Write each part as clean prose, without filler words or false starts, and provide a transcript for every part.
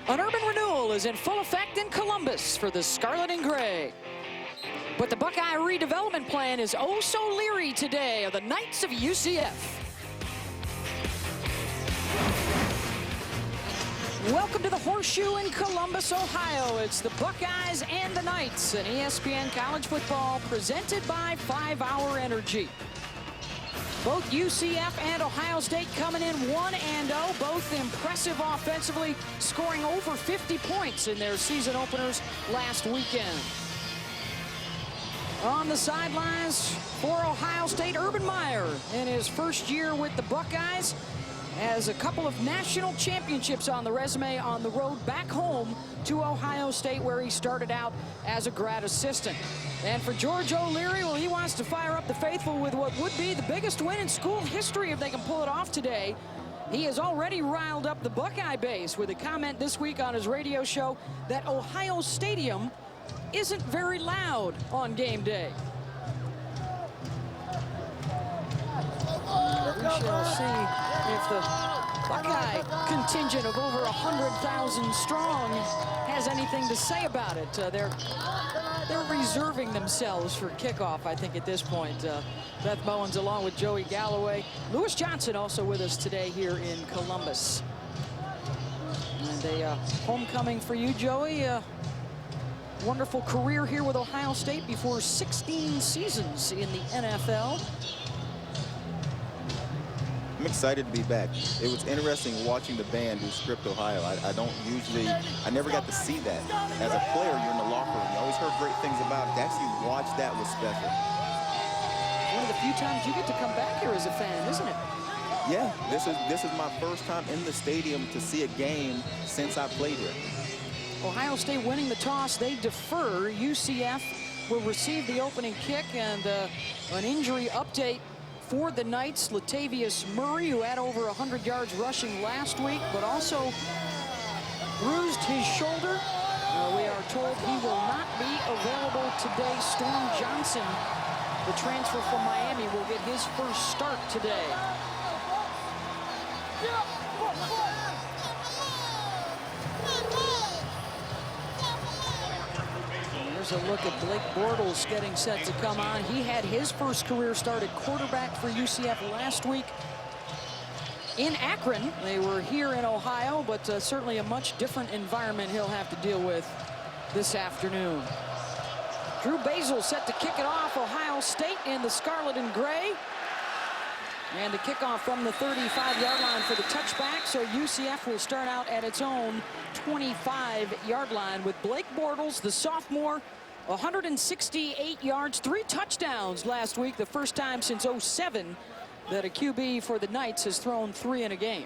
An urban renewal is in full effect in Columbus for the Scarlet and Gray. But the Buckeye redevelopment plan is oh so leery today of the Knights of UCF. Welcome to the Horseshoe in Columbus, Ohio. It's the Buckeyes and the Knights, an ESPN college football presented by 5 Hour Energy. Both UCF and Ohio State coming in 1-0, both impressive offensively, scoring over 50 points in their season openers last weekend. On the sidelines for Ohio State, Urban Meyer in his first year with the Buckeyes has a couple of national championships on the resume on the road back home to Ohio State, where he started out as a grad assistant. And for George O'Leary, well, he wants to fire up the faithful with what would be the biggest win in school history if they can pull it off today. He has already riled up the Buckeye base with a comment this week on his radio show that Ohio Stadium isn't very loud on game day. We shall see if the Buckeye contingent of over 100,000 strong has anything to say about it. They're reserving themselves for kickoff, I think, at this point. Beth Bowens along with Joey Galloway. Lewis Johnson also with us today here in Columbus. And a homecoming for you, Joey. Wonderful career here with Ohio State before 16 seasons in the NFL. I'm excited to be back. It was interesting watching the band do Script Ohio. I never got to see that. As a player, you're in the locker room. You always heard great things about it. To actually watch that was special. One of the few times you get to come back here as a fan, isn't it? Yeah, this is my first time in the stadium to see a game since I played here. Ohio State winning the toss, they defer. UCF will receive the opening kick, and an injury update for the Knights. Latavius Murray, who had over 100 yards rushing last week, but also bruised his shoulder. We are told he will not be available today. Storm Johnson, the transfer from Miami, will get his first start today. There's a look at Blake Bortles getting set to come on. He had his first career start at quarterback for UCF last week in Akron. They were here in Ohio, but certainly a much different environment he'll have to deal with this afternoon. Drew Basil set to kick it off. Ohio State in the Scarlet and Gray. And the kickoff from the 35-yard line for the touchback. So UCF will start out at its own 25-yard line with Blake Bortles, the sophomore, 168 yards, 3 touchdowns last week, the first time since '07 that a QB for the Knights has thrown 3 in a game.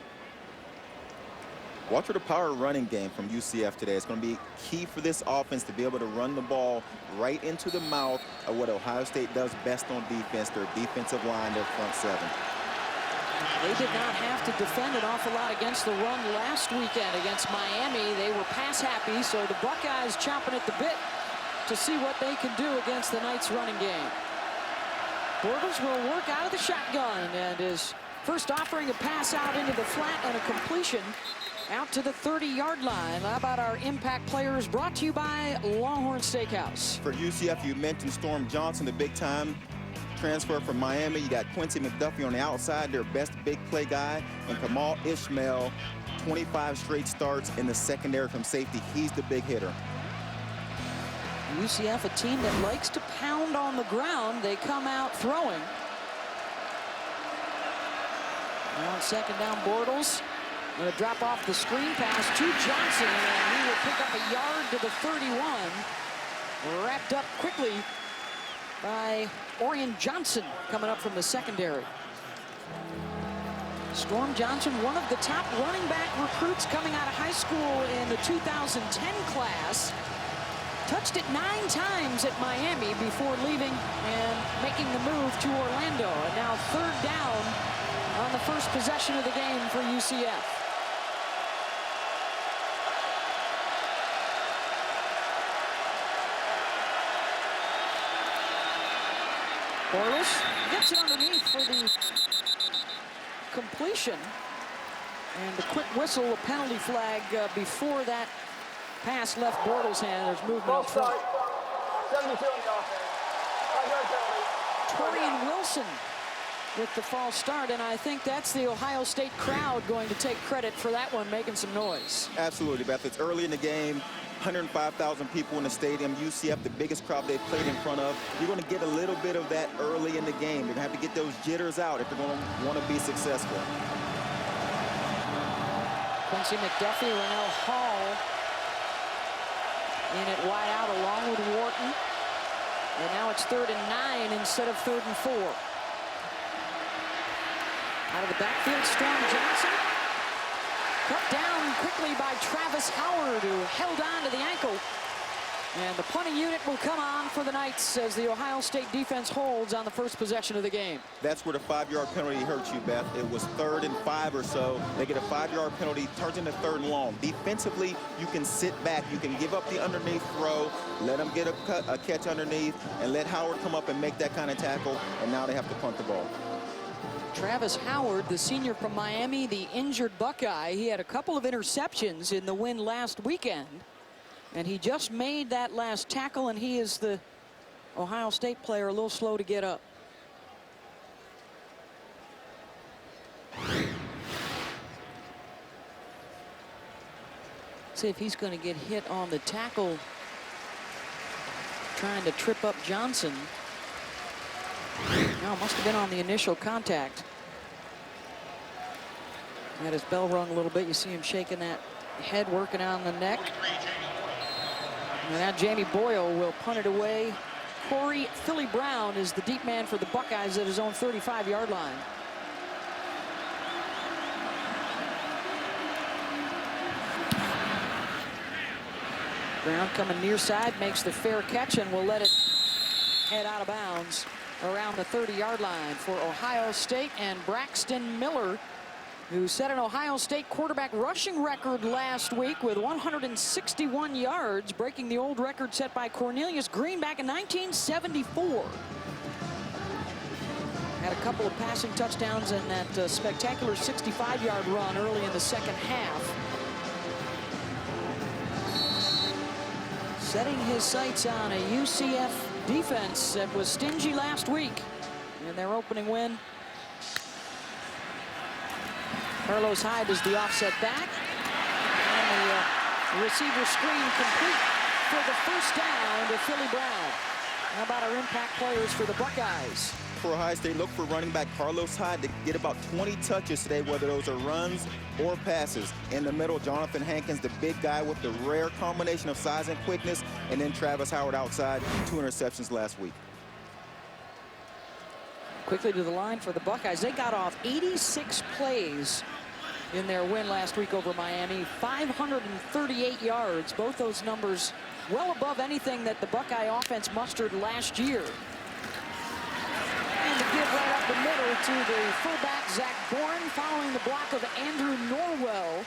Watch for the power running game from UCF today. It's going to be key for this offense to be able to run the ball right into the mouth of what Ohio State does best on defense, their defensive line, their front 7. They did not have to defend an awful lot against the run last weekend against Miami. They were pass happy, so the Buckeyes chomping at the bit to see what they can do against the Knights running game. Bortles will work out of the shotgun, and his first offering a pass out into the flat and a completion out to the 30-yard line. How about our impact players, brought to you by Longhorn Steakhouse? For UCF, you mentioned Storm Johnson, the big-time transfer from Miami. You got Quincy McDuffie on the outside, their best big play guy, and Kamal Ishmael, 25 straight starts in the secondary from safety. He's the big hitter. UCF, a team that likes to pound on the ground. They come out throwing. Now on second down, Bortles going to drop off the screen pass to Johnson, and he will pick up a yard to the 31. Wrapped up quickly by Orion Johnson coming up from the secondary. Storm Johnson, one of the top running back recruits coming out of high school in the 2010 class. Touched it 9 times at Miami before leaving and making the move to Orlando. And now 3rd down on the first possession of the game for UCF. Bortles gets it underneath for the completion. And the quick whistle, a penalty flag before that pass left Bortles' hand. There's movement up front. 72 on the offense. 5-yard penalty. Torian Wilson with the false start, and I think that's the Ohio State crowd going to take credit for that one, making some noise. Absolutely, Beth. It's early in the game. 105,000 people in the stadium. UCF, the biggest crowd they've played in front of. You're going to get a little bit of that early in the game. They're going to have to get those jitters out if they're going to want to be successful. Quincy McDuffie, Rennell Hall in at wide out along with Wharton. And now it's 3rd and 9 instead of 3rd and 4. Out of the backfield, Storm Johnson. Cut down quickly by Travis Howard, who held on to the ankle. And the punting unit will come on for the Knights as the Ohio State defense holds on the first possession of the game. That's where the 5-yard penalty hurts you, Beth. It was 3rd and 5 or so. They get a 5-yard penalty, turns into 3rd and long. Defensively, you can sit back. You can give up the underneath throw, let them get a catch underneath, and let Howard come up and make that kind of tackle, and now they have to punt the ball. Travis Howard, the senior from Miami, the injured Buckeye. He had a couple of interceptions in the win last weekend. And he just made that last tackle, and he is the Ohio State player a little slow to get up. See if he's going to get hit on the tackle, trying to trip up Johnson. No, must have been on the initial contact. Had his bell rung a little bit. You see him shaking that head, working on the neck. And now Jamie Boyle will punt it away. Corey Philly Brown is the deep man for the Buckeyes at his own 35-yard line. Brown coming near side, makes the fair catch, and will let it head out of bounds around the 30-yard line for Ohio State. And Braxton Miller, who set an Ohio State quarterback rushing record last week with 161 yards, breaking the old record set by Cornelius Green back in 1974. Had a couple of passing touchdowns in that spectacular 65-yard run early in the second half. Setting his sights on a UCF defense that was stingy last week in their opening win. Carlos Hyde is the offset back. And the receiver screen complete for the first down to Philly Brown. How about our impact players for the Buckeyes? For Ohio State, look for running back Carlos Hyde to get about 20 touches today, whether those are runs or passes. In the middle, Jonathan Hankins, the big guy with the rare combination of size and quickness, and then Travis Howard outside, 2 interceptions last week. Quickly to the line for the Buckeyes. They got off 86 plays in their win last week over Miami. 538 yards. Both those numbers well above anything that the Buckeye offense mustered last year. And the give right up the middle to the fullback, Zach Bourne, following the block of Andrew Norwell.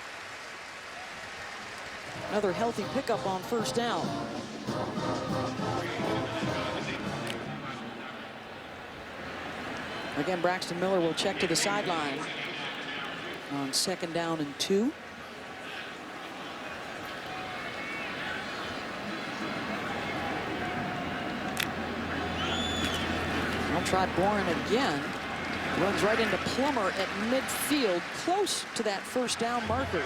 Another healthy pickup on first down. Again, Braxton Miller will check to the sideline on 2nd down and 2. I'll try Bourne again. Runs right into Plummer at midfield, close to that first down marker.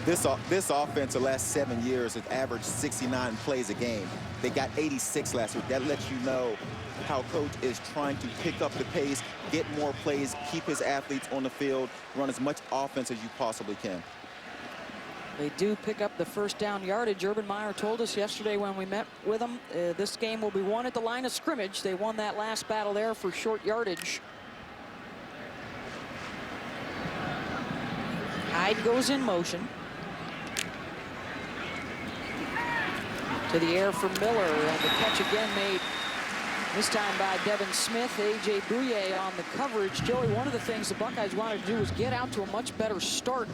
This offense the last 7 years has averaged 69 plays a game. They got 86 last week. That lets you know how coach is trying to pick up the pace, get more plays, keep his athletes on the field, run as much offense as you possibly can. They do pick up the first down yardage. Urban Meyer told us yesterday when we met with them, this game will be won at the line of scrimmage. They won that last battle there for short yardage. Hyde goes in motion. To the air for Miller, and the catch again made this time by Devin Smith. A.J. Bouye on the coverage. Joey, one of the things the Buckeyes wanted to do was get out to a much better start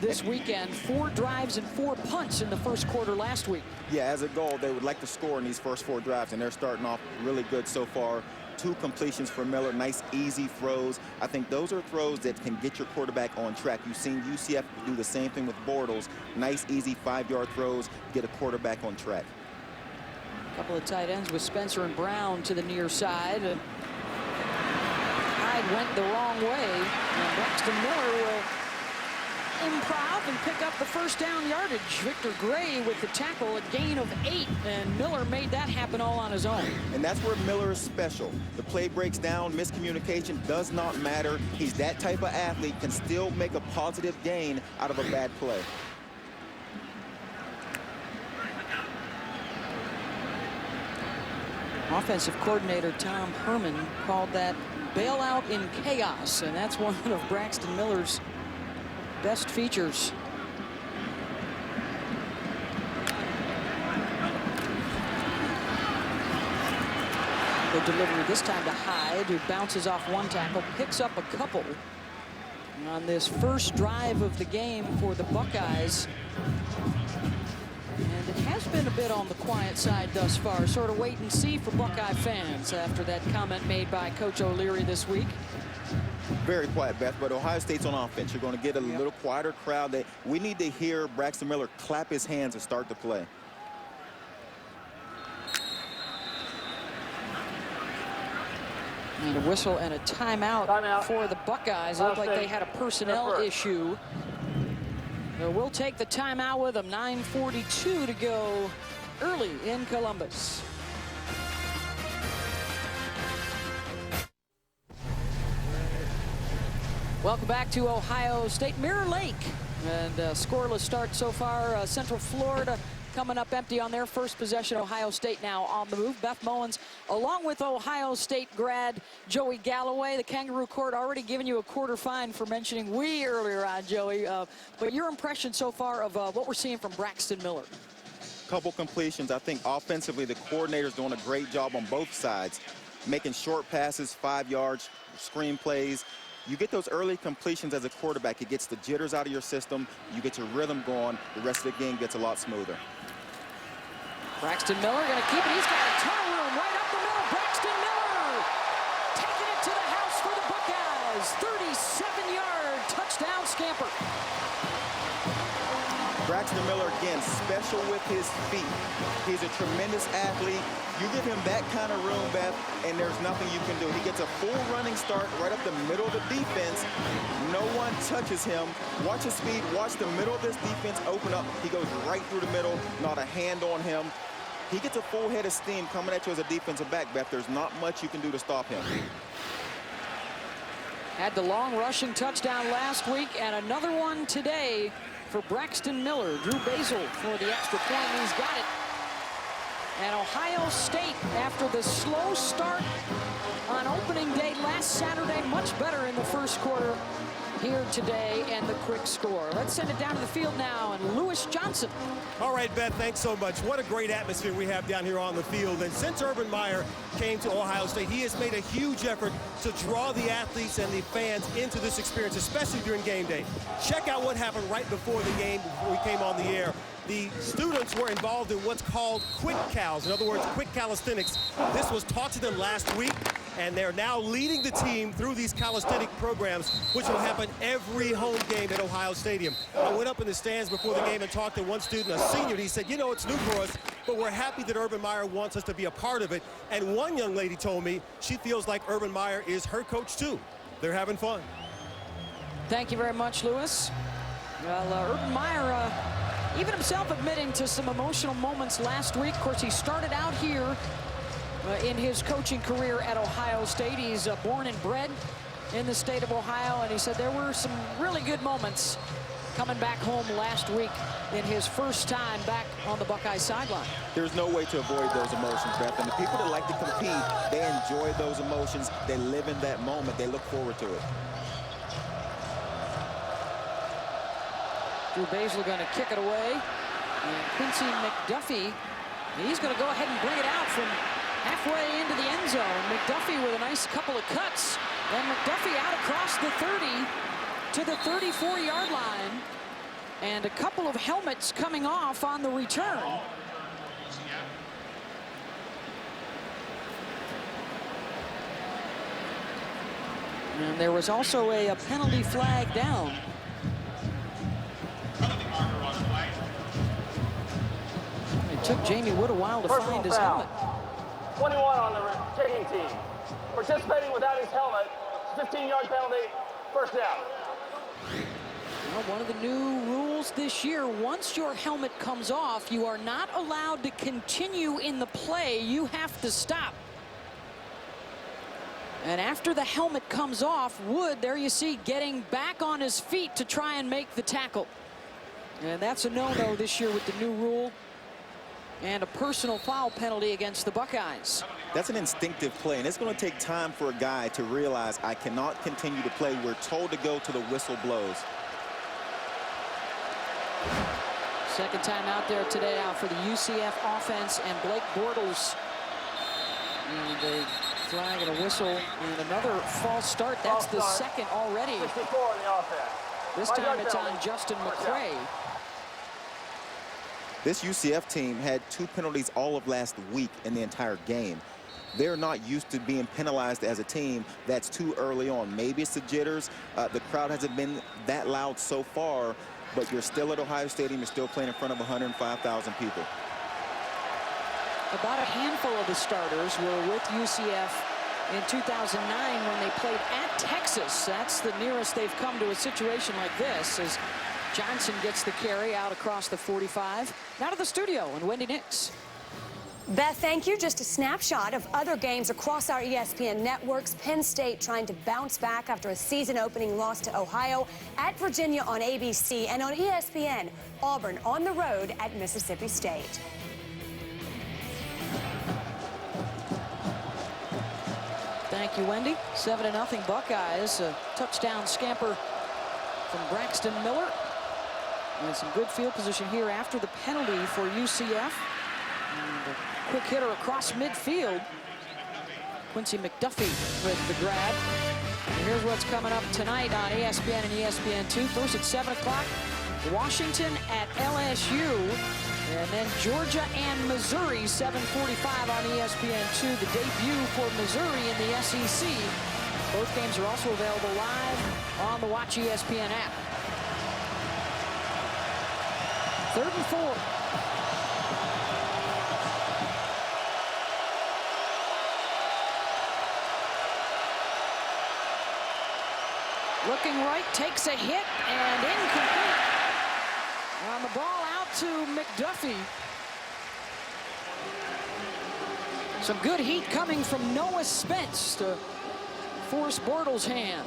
this weekend. 4 drives and 4 punts in the first quarter last week. Yeah, as a goal, they would like to score in these first 4 drives, and they're starting off really good so far. 2 completions for Miller, nice easy throws. I think those are throws that can get your quarterback on track. You've seen UCF do the same thing with Bortles. Nice easy 5-yard throws, get a quarterback on track. A couple of tight ends with Spencer and Brown to the near side. Hyde went the wrong way, and Braxton Miller will improv and pick up the first down yardage. Victor Gray with the tackle, a gain of 8, and Miller made that happen all on his own. And that's where Miller is special. The play breaks down, miscommunication does not matter. He's that type of athlete, can still make a positive gain out of a bad play. Offensive coordinator Tom Herman called that bailout in chaos, and that's one of Braxton Miller's best features. The delivery this time to Hyde, who bounces off one tackle, picks up a couple. And on this first drive of the game for the Buckeyes, and it has been a bit on the quiet side thus far. Sort of wait and see for Buckeye fans after that comment made by Coach O'Leary this week. Very quiet, Beth, but Ohio State's on offense. You're going to get a little quieter crowd. That we need to hear Braxton Miller clap his hands and start the play. And a whistle and a timeout for the Buckeyes. It looked like they had a personnel issue. So we'll take the timeout with them. 9:42 to go early in Columbus. Welcome back to Ohio State. Mirror Lake, and scoreless start so far. Central Florida coming up empty on their first possession. Ohio State now on the move. Beth Mullins, along with Ohio State grad Joey Galloway. The Kangaroo Court already given you a quarter fine for mentioning we earlier on, Joey. But your impression so far of what we're seeing from Braxton Miller? Couple completions. I think offensively the coordinator's doing a great job on both sides, making short passes, 5 yards, screen plays. You get those early completions as a quarterback, it gets the jitters out of your system, you get your rhythm going, the rest of the game gets a lot smoother. Braxton Miller going to keep it. He's got a ton of room right up the middle. Braxton Miller taking it to the house for the Buckeyes. 37-yard touchdown scamper. Braxton Miller, again, special with his feet. He's a tremendous athlete. You give him that kind of room, Beth, and there's nothing you can do. He gets a full running start right up the middle of the defense. No one touches him. Watch his speed. Watch the middle of this defense open up. He goes right through the middle, not a hand on him. He gets a full head of steam coming at you as a defensive back, Beth. There's not much you can do to stop him. Had the long rushing touchdown last week and another one today for Braxton Miller. Drew Basil for the extra point, and he's got it. And Ohio State, after the slow start on opening day last Saturday, much better in the first quarter here today, and the quick score. Let's send it down to the field now, and Lewis Johnson. All right, Beth, thanks so much. What a great atmosphere we have down here on the field. And since Urban Meyer came to Ohio State, he has made a huge effort to draw the athletes and the fans into this experience, especially during game day. Check out what happened right before the game, before we came on the air. The students were involved in what's called quick cals, in other words, quick calisthenics. This was taught to them last week, and they're now leading the team through these calisthenic programs, which will happen every home game at Ohio Stadium. I went up in the stands before the game and talked to one student, a senior, and he said, you know, it's new for us, but we're happy that Urban Meyer wants us to be a part of it. And one young lady told me she feels like Urban Meyer is her coach too. They're having fun. Thank you very much, Lewis. Well, Urban Meyer, even himself admitting to some emotional moments last week. Of course, he started out here in his coaching career at Ohio State. He's born and bred in the state of Ohio, and he said there were some really good moments coming back home last week in his first time back on the Buckeye sideline. There's no way to avoid those emotions, Beth, and the people that like to compete, they enjoy those emotions. They live in that moment. They look forward to it. Drew Basil going to kick it away, and Quincy McDuffie, he's going to go ahead and bring it out from halfway into the end zone. McDuffie with a nice couple of cuts, and McDuffie out across the 30 to the 34-yard line, and a couple of helmets coming off on the return. And there was also a penalty flag down. It took Jamie Wood a while to find his helmet. 21 on the kicking team. Participating without his helmet, 15-yard penalty, first down. Well, one of the new rules this year, once your helmet comes off, you are not allowed to continue in the play. You have to stop. And after the helmet comes off, Wood, there you see, getting back on his feet to try and make the tackle. And that's a no-no this year with the new rule. And a personal foul penalty against the Buckeyes. That's an instinctive play, and it's going to take time for a guy to realize I cannot continue to play. We're told to go to the whistle blows. Second time out there today out for the UCF offense, and Blake Bortles. And a flag and a whistle and another false start. That's the second already. 64 in the offense. This time it's on Justin McCray. This UCF team had 2 penalties all of last week in the entire game. They're not used to being penalized as a team. That's too early on. Maybe it's the jitters. The crowd hasn't been that loud so far, but you're still at Ohio Stadium. You're still playing in front of 105,000 people. About a handful of the starters were with UCF in 2009 when they played at Texas. That's the nearest they've come to a situation like this, as Johnson gets the carry out across the 45. Now to the studio and Wendy Nix. Beth, thank you. Just a snapshot of other games across our ESPN networks. Penn State trying to bounce back after a season-opening loss to Ohio, at Virginia on ABC, and on ESPN, Auburn on the road at Mississippi State. Thank you, Wendy. 7-0 Buckeyes. A touchdown scamper from Braxton Miller. And some good field position here after the penalty for UCF. And a quick hitter across midfield. Quincy McDuffie with the grab. And here's what's coming up tonight on ESPN and ESPN2. First at 7 o'clock, Washington at LSU. And then Georgia and Missouri, 7:45 on ESPN2. The debut for Missouri in the SEC. Both games are also available live on the Watch ESPN app. 3rd and 4. Looking right, takes a hit, and incomplete. On the ball out to McDuffie. Some good heat coming from Noah Spence to force Bortles' hand.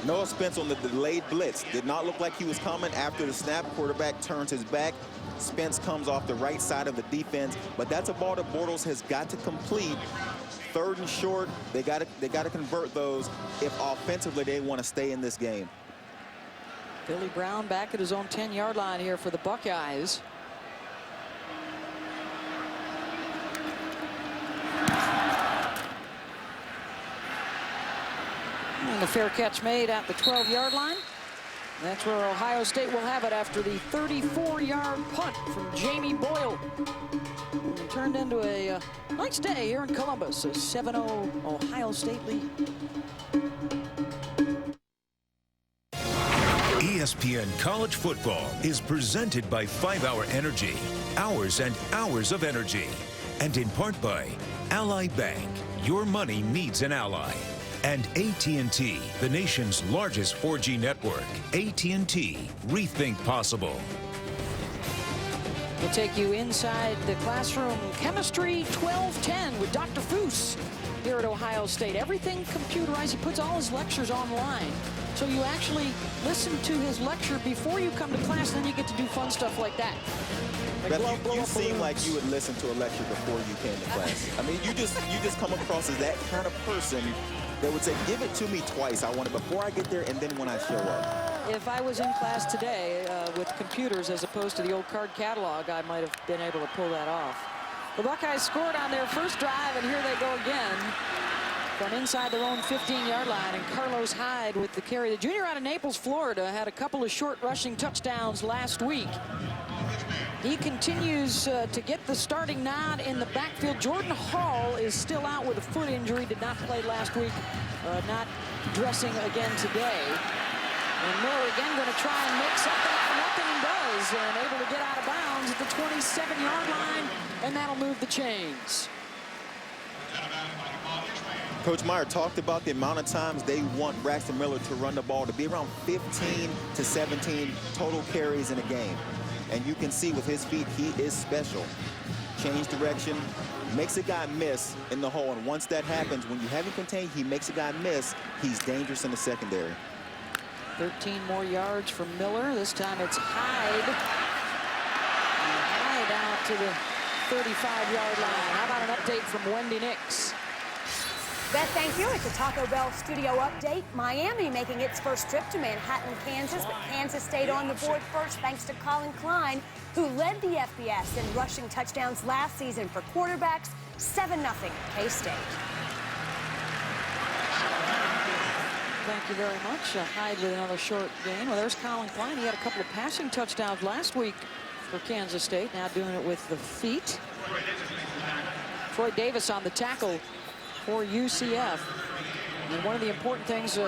Noah Spence on the delayed blitz. Did not look like he was coming. After the snap, quarterback turns his back. Spence comes off the right side of the defense, but that's a ball that Bortles has got to complete. 3rd and short. They got to convert those if offensively they want to stay in this game. Billy Brown back at his own 10-yard line here for the Buckeyes. And the fair catch made at the 12-yard line. That's where Ohio State will have it after the 34-yard punt from Jamie Boyle. And it turned into a nice day here in Columbus. A 7-0 Ohio State lead. ESPN College Football is presented by 5-Hour Energy, hours and hours of energy, and in part by Ally Bank. Your money needs an ally. And AT&T, the nation's largest 4G network. AT&T, rethink possible. We'll take you inside the classroom chemistry 1210 with Dr. Foose here at Ohio State. Everything computerized. He puts all his lectures online. So you actually listen to his lecture before you come to class, and then you get to do fun stuff like that. Like You seem like you would listen to a lecture before you came to class. I mean, you just come across as that kind of person that would say, give it to me twice. I want it before I get there and then when I show up. If I was in class today with computers as opposed to the old card catalog, I might have been able to pull that off. The Buckeyes scored on their first drive, and here they go again from inside their own 15-yard line. And Carlos Hyde with the carry. The junior out of Naples, Florida, had a couple of short rushing touchdowns last week. He continues to get the starting nod in the backfield. Jordan Hall is still out with a foot injury. Did not play last week. Not dressing again today. And Miller again going to try and make something out of nothing, and does, and able to get out of bounds at the 27-yard line, and that'll move the chains. Coach Meyer talked about the amount of times they want Braxton Miller to run the ball to be around 15 to 17 total carries in a game. And you can see with his feet, he is special. Change direction, makes a guy miss in the hole. And once that happens, when you have him contained, he makes a guy miss. He's dangerous in the secondary. 13 more yards from Miller. This time it's Hyde. And Hyde out to the 35-yard line. How about an update from Wendy Nix? Beth, thank you. It's a Taco Bell studio update. Miami making its first trip to Manhattan, Kansas, but Kansas stayed on the board first thanks to Colin Klein, who led the FBS in rushing touchdowns last season for quarterbacks. 7-0 K-State. Thank you very much. Hyde with another short gain. Well, there's Colin Klein. He had a couple of passing touchdowns last week for Kansas State. Now doing it with the feet. Troy Davis on the tackle for UCF. And one of the important things,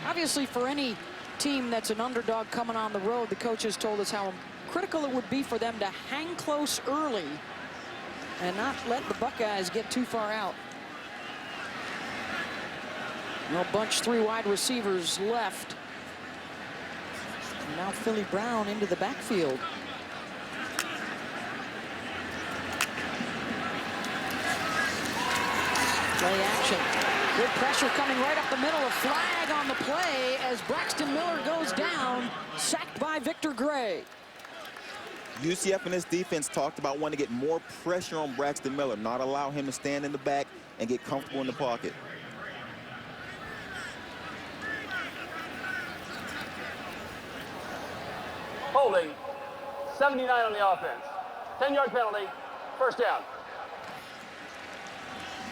obviously for any team that's an underdog coming on the road, the coaches told us how critical it would be for them to hang close early and not let the Buckeyes get too far out. No bunch, 3 wide receivers left. And now Philly Brown into the backfield. Play action. Good pressure coming right up the middle. A flag on the play as Braxton Miller goes down, sacked by Victor Gray. UCF and his defense talked about wanting to get more pressure on Braxton Miller, not allow him to stand in the back and get comfortable in the pocket. Holding, 79 on the offense. 10-yard penalty, first down.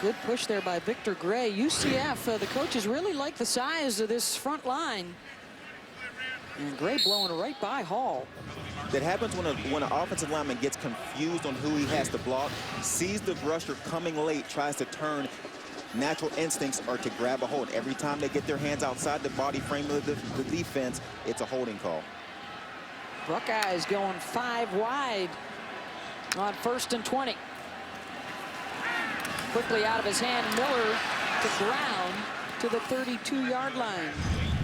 Good push there by Victor Gray. UCF, the coaches really like the size of this front line. And Gray blowing right by Hall. That happens when an offensive lineman gets confused on who he has to block, sees the rusher coming late, tries to turn. Natural instincts are to grab a hold. Every time they get their hands outside the body frame of the defense, it's a holding call. Buckeyes going 5 wide on 1st and 20. Quickly out of his hand, Miller to ground to the 32-yard line.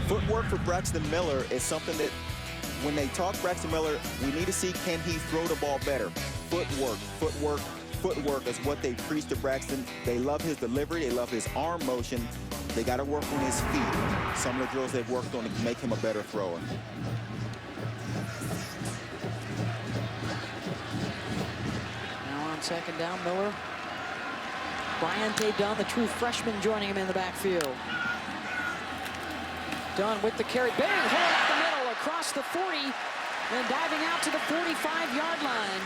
Footwork for Braxton Miller is something that when they talk Braxton Miller, we need to see, can he throw the ball better? Footwork, footwork, footwork is what they preach to Braxton. They love his delivery. They love his arm motion. They got to work on his feet. Some of the drills they've worked on to make him a better thrower. Now on 2nd down, Miller. Bryante Dunn, the true freshman, joining him in the backfield. Dunn with the carry. Big hole up the middle across the 40. Then diving out to the 45-yard line.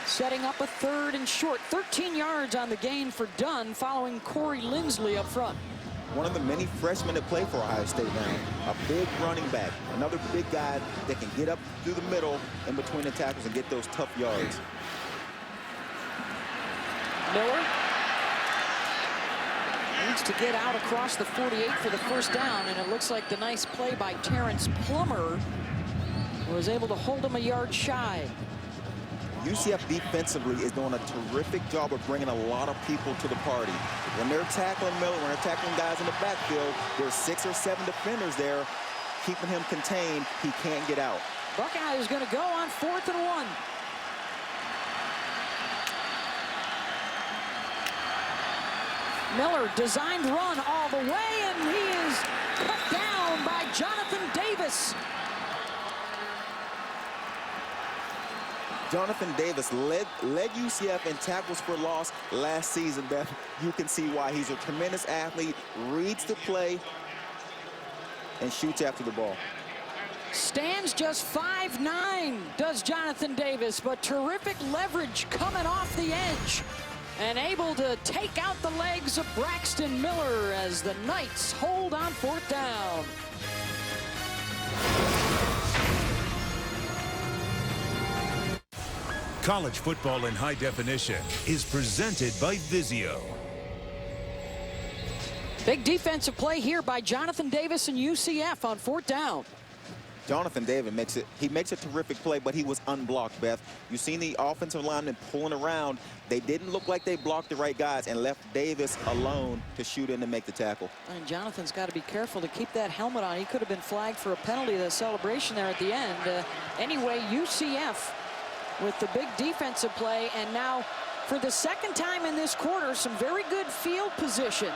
Setting up a 3rd and short. 13 yards on the gain for Dunn, following Corey Lindsley up front. One of the many freshmen that play for Ohio State now. A big running back. Another big guy that can get up through the middle in between the tackles and get those tough yards. Miller needs to get out across the 48 for the first down, and it looks like the nice play by Terrence Plummer was able to hold him a yard shy. UCF defensively is doing a terrific job of bringing a lot of people to the party. When they're tackling Miller, when they're tackling guys in the backfield, there's 6 or 7 defenders there keeping him contained. He can't get out. Buckeye is going to go on 4th and 1. Miller designed run all the way, and he is cut down by Jonathan Davis. Jonathan Davis led UCF in tackles for loss last season, Beth. You can see why. He's a tremendous athlete, reads the play, and shoots after the ball. Stands just 5'9", does Jonathan Davis, but terrific leverage coming off the edge and able to take out the legs of Braxton Miller as the Knights hold on 4th down. College football in high definition is presented by Vizio. Big defensive play here by Jonathan Davis and UCF on 4th down. Jonathan Davis makes a terrific play, but he was unblocked, Beth. You've seen the offensive linemen pulling around. They didn't look like they blocked the right guys and left Davis alone to shoot in and make the tackle. And Jonathan's got to be careful to keep that helmet on. He could have been flagged for a penalty, the celebration there at the end. Anyway, UCF with the big defensive play, and now for the second time in this quarter, some very good field position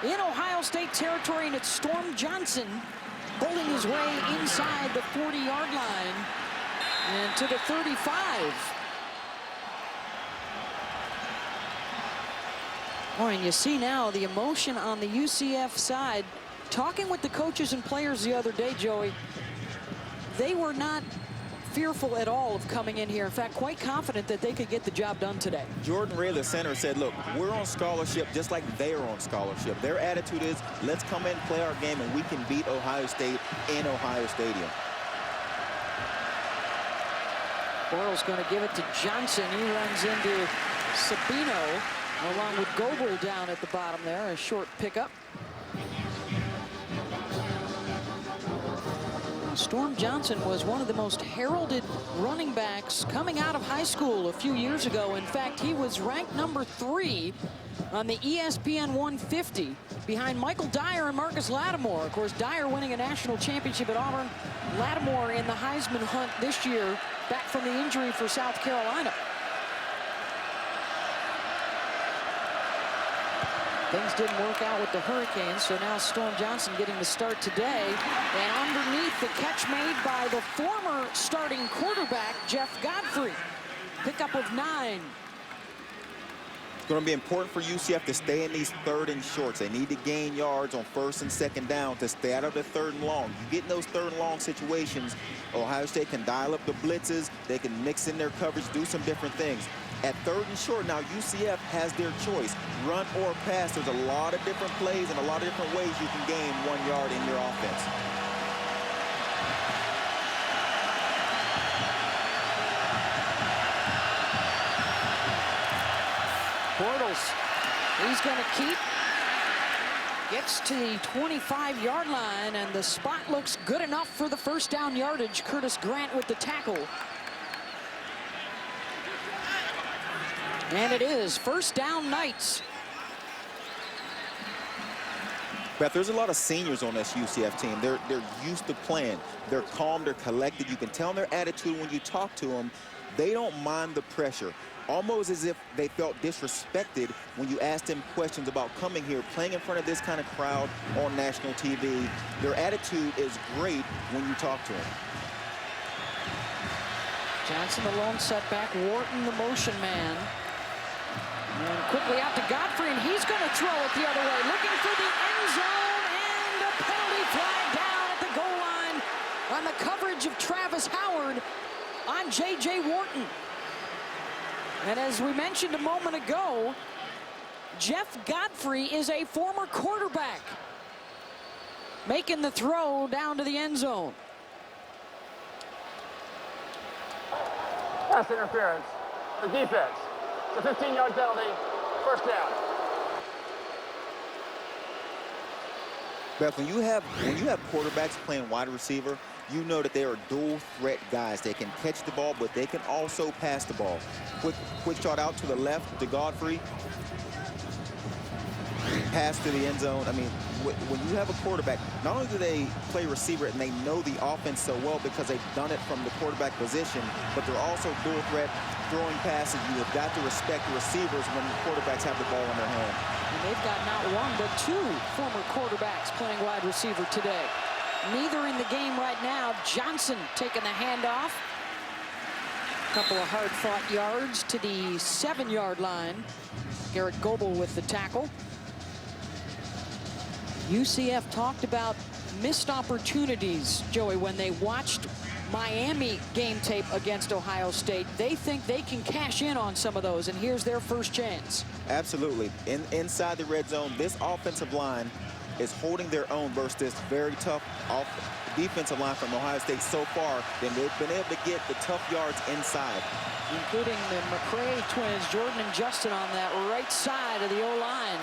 in Ohio State territory, and it's Storm Johnson holding his way inside the 40-yard line and to the 35. Oh, and you see now the emotion on the UCF side. Talking with the coaches and players the other day, Joey, they were not fearful at all of coming in here. In fact, quite confident that they could get the job done today. Jordan Ray, the center, said, look, we're on scholarship just like they are on scholarship. Their attitude is, let's come in, play our game, and we can beat Ohio State in Ohio Stadium. Bortles going to give it to Johnson. He runs into Sabino along with Goebel down at the bottom there. A short pickup. Storm Johnson was one of the most heralded running backs coming out of high school a few years ago. In fact, he was ranked number 3 on the ESPN 150 behind Michael Dyer and Marcus Lattimore. Of course, Dyer winning a national championship at Auburn. Lattimore in the Heisman hunt this year, back from the injury for South Carolina. Things didn't work out with the Hurricanes, so now Storm Johnson getting the start today. And underneath, the catch made by the former starting quarterback, Jeff Godfrey. Pickup of 9. It's going to be important for UCF to stay in these 3rd and shorts. They need to gain yards on 1st and 2nd down to stay out of the 3rd and long. You get in those 3rd and long situations, Ohio State can dial up the blitzes. They can mix in their coverage, do some different things. At 3rd and short, now UCF has their choice, run or pass. There's a lot of different plays and a lot of different ways you can gain 1 yard in your offense. Bortles, he's going to keep. Gets to the 25-yard line, and the spot looks good enough for the 1st down yardage. Curtis Grant with the tackle. And it is 1st down Knights. Beth, there's a lot of seniors on this UCF team. They're used to playing. They're calm, they're collected. You can tell in their attitude when you talk to them, they don't mind the pressure. Almost as if they felt disrespected when you asked them questions about coming here, playing in front of this kind of crowd on national TV. Their attitude is great when you talk to them. Johnson the lone setback, Wharton the motion man. And quickly out to Godfrey, and he's going to throw it the other way, looking for the end zone, and a penalty flag down at the goal line on the coverage of Travis Howard on J.J. Wharton. And as we mentioned a moment ago, Jeff Godfrey is a former quarterback making the throw down to the end zone. Pass interference. The defense. It's a 15-yard penalty. 1st down. Beth, when you have quarterbacks playing wide receiver, you know that they are dual threat guys. They can catch the ball, but they can also pass the ball. Quick shot out to the left to Godfrey. Pass to the end zone. I mean, when you have a quarterback, not only do they play receiver and they know the offense so well because they've done it from the quarterback position, but they're also dual threat throwing passes. You have got to respect the receivers when the quarterbacks have the ball in their hand. And they've got not 1 but 2 former quarterbacks playing wide receiver today. Neither in the game right now. Johnson taking the handoff. A couple of hard-fought yards to the 7-yard line. Garrett Goebel with the tackle. UCF talked about missed opportunities, Joey, when they watched Miami game tape against Ohio State. They think they can cash in on some of those, and here's their first chance. Absolutely. Inside the red zone, this offensive line is holding their own versus this very tough defensive line from Ohio State so far. Then they've been able to get the tough yards inside. Including the McCray twins, Jordan and Justin, on that right side of the O-line.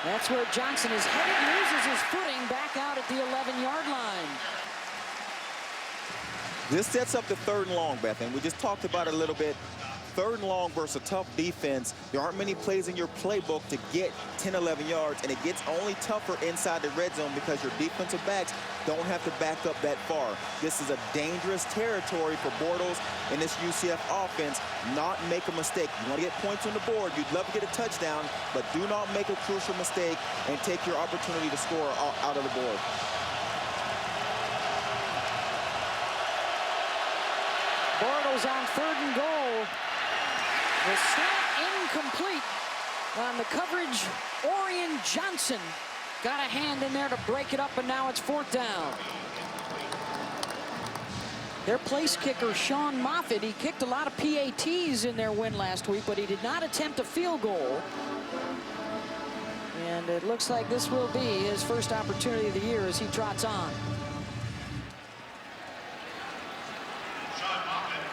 That's where Johnson is headed, loses his footing back out at the 11-yard line. This sets up the 3rd and long, Beth, and we just talked about it a little bit. 3rd and long versus a tough defense. There aren't many plays in your playbook to get 10, 11 yards, and it gets only tougher inside the red zone because your defensive backs don't have to back up that far. This is a dangerous territory for Bortles and this UCF offense. Not make a mistake. You want to get points on the board. You'd love to get a touchdown, but do not make a crucial mistake and take your opportunity to score out of the board. Bortles on 3rd and goal. The snap incomplete on the coverage. Orion Johnson got a hand in there to break it up, and now it's 4th down. Their place kicker, Sean Moffitt, he kicked a lot of PATs in their win last week, but he did not attempt a field goal. And it looks like this will be his first opportunity of the year as he trots on.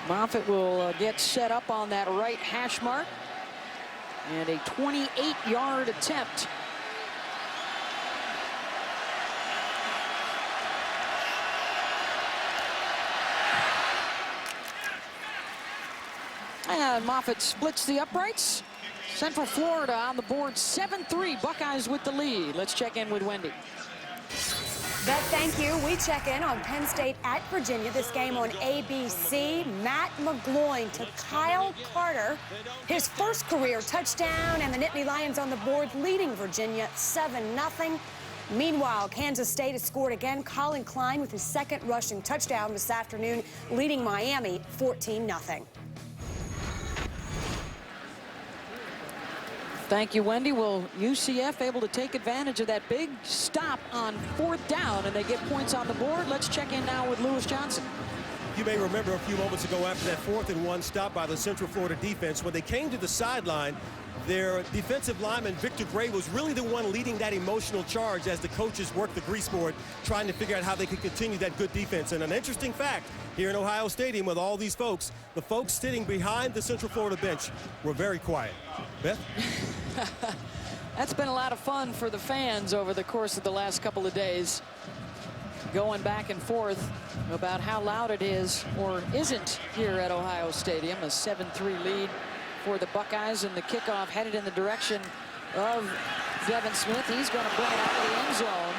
Moffitt will get set up on that right hash mark. And a 28-yard attempt. And Moffitt splits the uprights. Central Florida on the board, 7-3. Buckeyes with the lead. Let's check in with Wendy. Beth, thank you. We check in on Penn State at Virginia. This game on ABC. Matt McGloin to Kyle Carter. His first career touchdown, and the Nittany Lions on the board leading Virginia 7-0. Meanwhile, Kansas State has scored again. Colin Klein with his 2nd rushing touchdown this afternoon, leading Miami 14-0. Thank you, Wendy. Will UCF able to take advantage of that big stop on 4th down, and they get points on the board? Let's check in now with Lewis Johnson. You may remember a few moments ago after that 4th and 1 stop by the Central Florida defense, when they came to the sideline, their defensive lineman, Victor Gray, was really the one leading that emotional charge as the coaches worked the grease board, trying to figure out how they could continue that good defense. And an interesting fact, here in Ohio Stadium with all these folks, the folks sitting behind the Central Florida bench were very quiet. Beth? That's been a lot of fun for the fans over the course of the last couple of days, going back and forth about how loud it is or isn't here at Ohio Stadium. A 7-3 lead for the Buckeyes, and the kickoff headed in the direction of Devin Smith. He's going to bring it out of the end zone,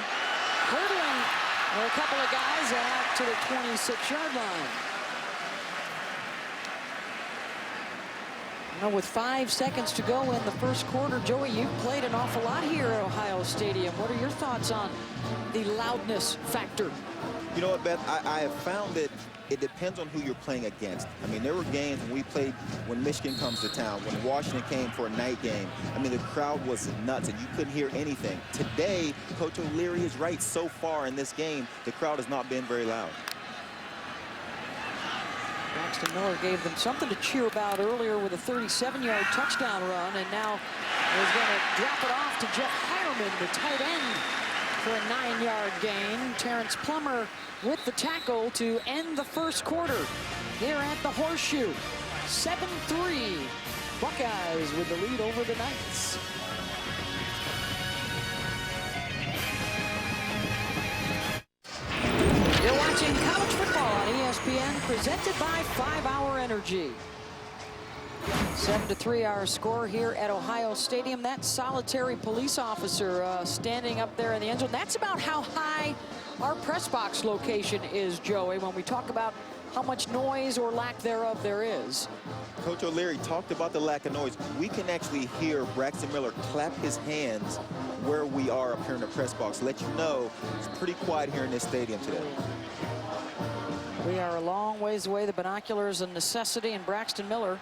hurdling a couple of guys out to the 26-yard line. Now, with 5 seconds to go in the first quarter, Joey, you've played an awful lot here at Ohio Stadium. What are your thoughts on the loudness factor? You know what, Beth? I have found that it depends on who you're playing against. I mean, there were games when we played when Michigan comes to town, when Washington came for a night game. I mean, the crowd was nuts, and you couldn't hear anything. Today, Coach O'Leary is right. So far in this game, the crowd has not been very loud. Braxton Miller gave them something to cheer about earlier with a 37-yard touchdown run, and now is going to drop it off to Jeff Hireman, the tight end, for a 9-yard gain. Terrence Plummer with the tackle to end the first quarter here at the Horseshoe. 7-3. Buckeyes with the lead over the Knights. You're watching college football on ESPN, presented by 5-Hour Energy. 7-3 our score here at Ohio Stadium. That solitary police officer standing up there in the end zone. That's about how high our press box location is, Joey, when we talk about how much noise or lack thereof there is. Coach O'Leary talked about the lack of noise. We can actually hear Braxton Miller clap his hands where we are up here in the press box. Let you know it's pretty quiet here in this stadium today. We are a long ways away. The binoculars a necessity, and Braxton Miller,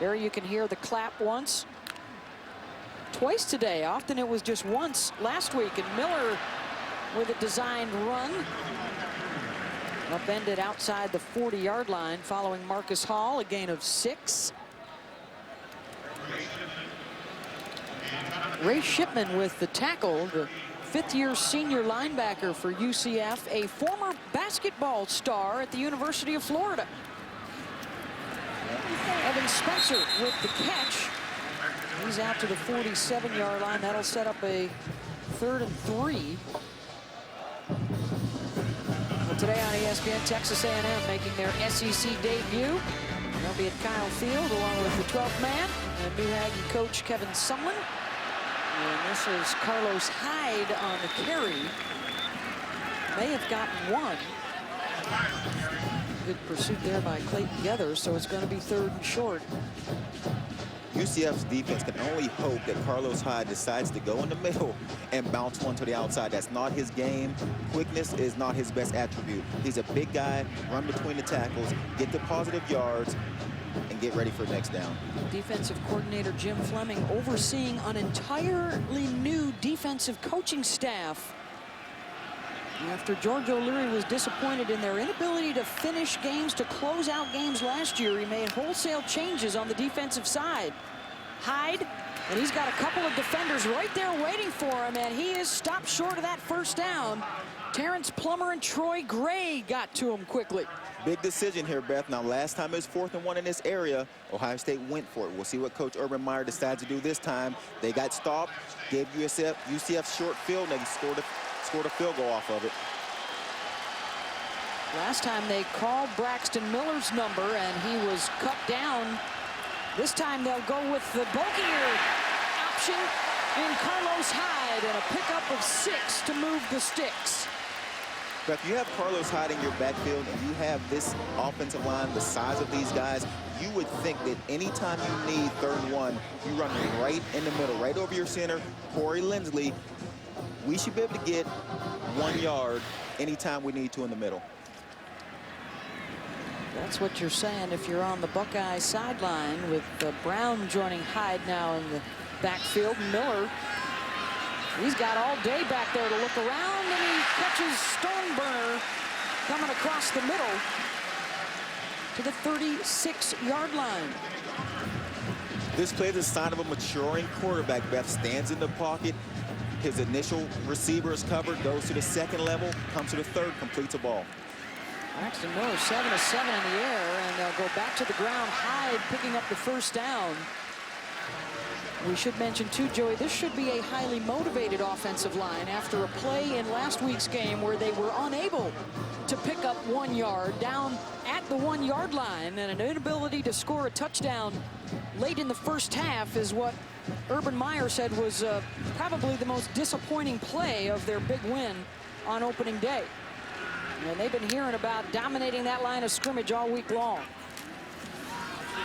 there you can hear the clap once, twice today. Often it was just once last week, and Miller with a designed run. Upended outside the 40-yard line following Marcus Hall, a gain of 6. Ray Shipman with the tackle, the 5th-year senior linebacker for UCF, a former basketball star at the University of Florida. Evan Spencer with the catch. He's out to the 47-yard line. That'll set up a 3rd and 3. Well, today on ESPN, Texas A&M making their SEC debut. They'll be at Kyle Field along with the 12th man and new Aggie coach Kevin Sumlin. And this is Carlos Hyde on the carry. May have gotten one. Good pursuit there by Clayton Geathers, so it's going to be 3rd and short. UCF's defense can only hope that Carlos Hyde decides to go in the middle and bounce one to the outside. That's not his game. Quickness is not his best attribute. He's a big guy, run between the tackles, get to positive yards, and get ready for next down. Defensive coordinator Jim Fleming overseeing an entirely new defensive coaching staff. After George O'Leary was disappointed in their inability to finish games, to close out games last year, he made wholesale changes on the defensive side. Hyde, and he's got a couple of defenders right there waiting for him, and he is stopped short of that 1st down. Terrence Plummer and Troy Gray got to him quickly. Big decision here, Beth. Now, last time it was 4th and 1 in this area, Ohio State went for it. We'll see what Coach Urban Meyer decides to do this time. They got stopped, gave UCF short field, and they scored a field goal off of it. Last time they called Braxton Miller's number and he was cut down. This time they'll go with the bulkier option in Carlos Hyde and a pickup of 6 to move the sticks. But if you have Carlos Hyde in your backfield and you have this offensive line, the size of these guys, you would think that anytime you need 3rd and 1, you run right in the middle, right over your center, Corey Lindsley. We should be able to get 1 yard anytime we need to in the middle. That's what you're saying if you're on the Buckeye sideline with Brown joining Hyde now in the backfield. Miller, he's got all day back there to look around, and he catches Stoneburner coming across the middle to the 36-yard line. This play is a sign of a maturing quarterback. Beth stands in the pocket. His initial receiver is covered, goes to the 2nd level, comes to the 3rd, completes a ball. Braxton Miller 7 of 7 in the air, and they'll go back to the ground. Hyde picking up the 1st down. We should mention too, Joey, this should be a highly motivated offensive line after a play in last week's game where they were unable to pick up 1 yard down at the 1-yard line, and an inability to score a touchdown late in the 1st half is what Urban Meyer said was probably the most disappointing play of their big win on opening day. And they've been hearing about dominating that line of scrimmage all week long.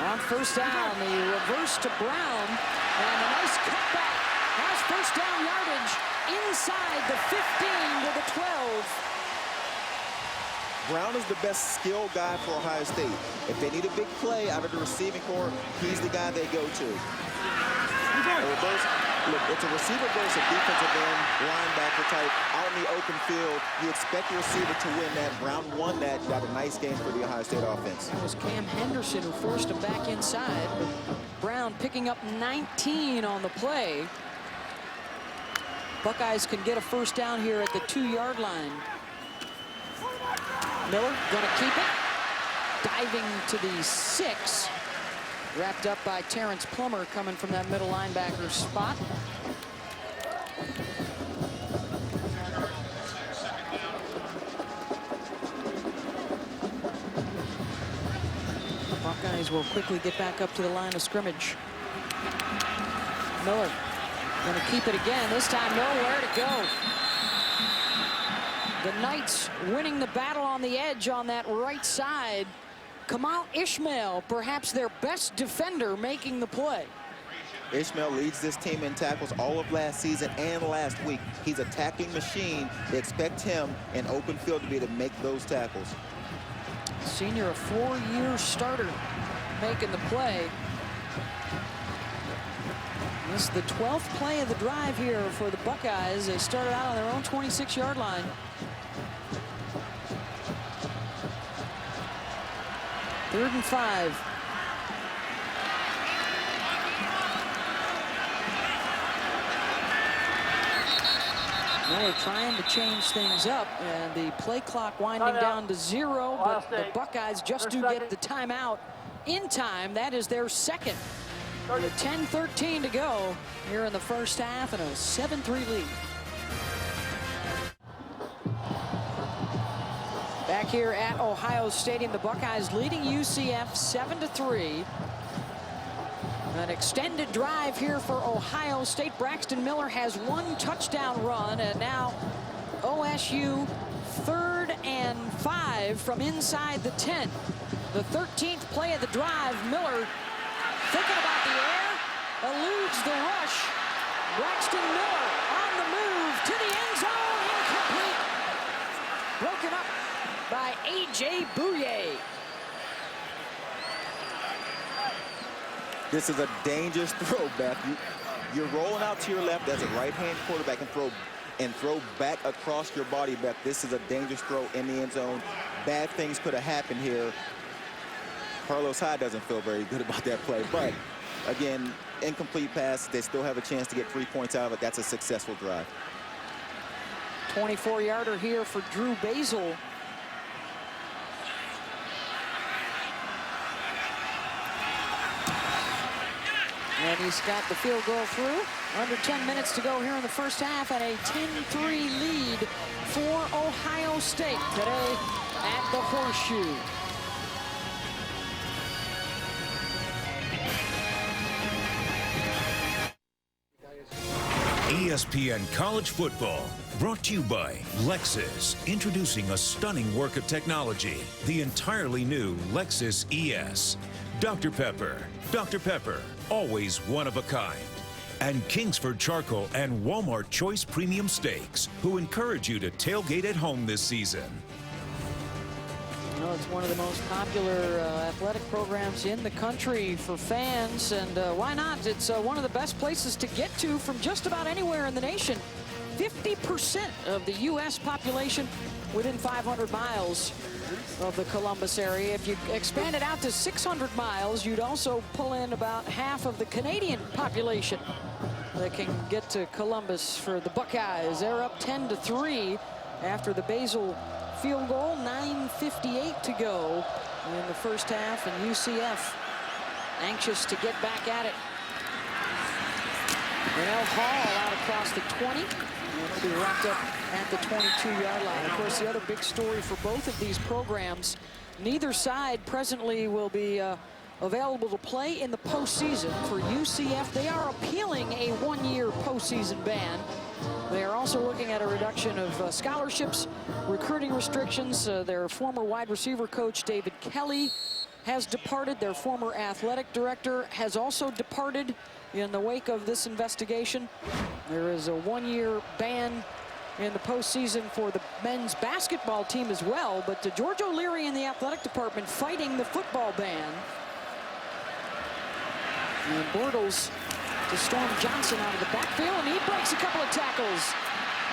On 1st down, the reverse to Brown, and a nice cutback. Has 1st down yardage inside the 15 to the 12. Brown is the best skill guy for Ohio State. If they need a big play out of the receiving corps, he's the guy they go to. Look, it's a receiver versus a defensive end, linebacker type, out in the open field. You expect your receiver to win that. Brown won that, got a nice game for the Ohio State offense. It was Cam Henderson who forced him back inside, but Brown picking up 19 on the play. Buckeyes can get a 1st down here at the 2-yard line. Miller gonna keep it. Diving to the 6. Wrapped up by Terrence Plummer coming from that middle linebacker spot. Buckeyes will quickly get back up to the line of scrimmage. Miller gonna keep it again. This time nowhere to go. The Knights winning the battle on the edge on that right side. Kamal Ishmael, perhaps their best defender, making the play. Ishmael leads this team in tackles all of last season and last week. He's a tackling machine. They expect him in open field to be able to make those tackles. Senior, a 4-year starter, making the play. This is the 12th play of the drive here for the Buckeyes. They started out on their own 26-yard line. Third and 5. Miller trying to change things up, and the play clock winding down to 0, but the Buckeyes just do get the timeout in time. That is their 2nd. With 10-13 to go here in the first half and a 7-3 lead. Back here at Ohio Stadium, the Buckeyes leading UCF 7-3. An extended drive here for Ohio State. Braxton Miller has 1 touchdown run, and now OSU 3rd and 5 from inside the 10. The 13th play of the drive. Miller thinking about the air, eludes the rush. Braxton Miller on the move to the end zone, incomplete. Broken up by A.J. Bouye. This is a dangerous throw, Beth. You're rolling out to your left as a right-hand quarterback and throw back across your body, Beth. This is a dangerous throw in the end zone. Bad things could have happened here. Carlos Hyde doesn't feel very good about that play, but again, incomplete pass. They still have a chance to get 3 points out of it. That's a successful drive. 24-yarder here for Drew Basil. And he's got the field goal through. Under 10 minutes to go here in the first half, and a 10-3 lead for Ohio State today at the Horseshoe. ESPN College Football, brought to you by Lexus, introducing a stunning work of technology, the entirely new Lexus ES. Dr. Pepper, always one of a kind. And Kingsford Charcoal and Walmart Choice Premium Steaks, who encourage you to tailgate at home this season. You know, it's one of the most popular athletic programs in the country for fans, and why not? It's one of the best places to get to from just about anywhere in the nation. 50% of the U.S. population within 500 miles of the Columbus area. If you expand it out to 600 miles, you'd also pull in about half of the Canadian population that can get to Columbus for the Buckeyes. They're up 10-3 after the Basil field goal. 9:58 to go in the first half, and UCF anxious to get back at it. Well, Hall out across the 20. And it'll be wrapped up at the 22-yard line. Of course, the other big story for both of these programs, neither side presently will be available to play in the postseason. For UCF, they are appealing a 1-year postseason ban. They are also looking at a reduction of scholarships, recruiting restrictions. Their former wide receiver coach, David Kelly, has departed. Their former athletic director has also departed in the wake of this investigation. There is a 1-year ban in the postseason for the men's basketball team as well, but George O'Leary in the athletic department fighting the football ban. And Bortles to Storm Johnson out of the backfield, and he breaks a couple of tackles.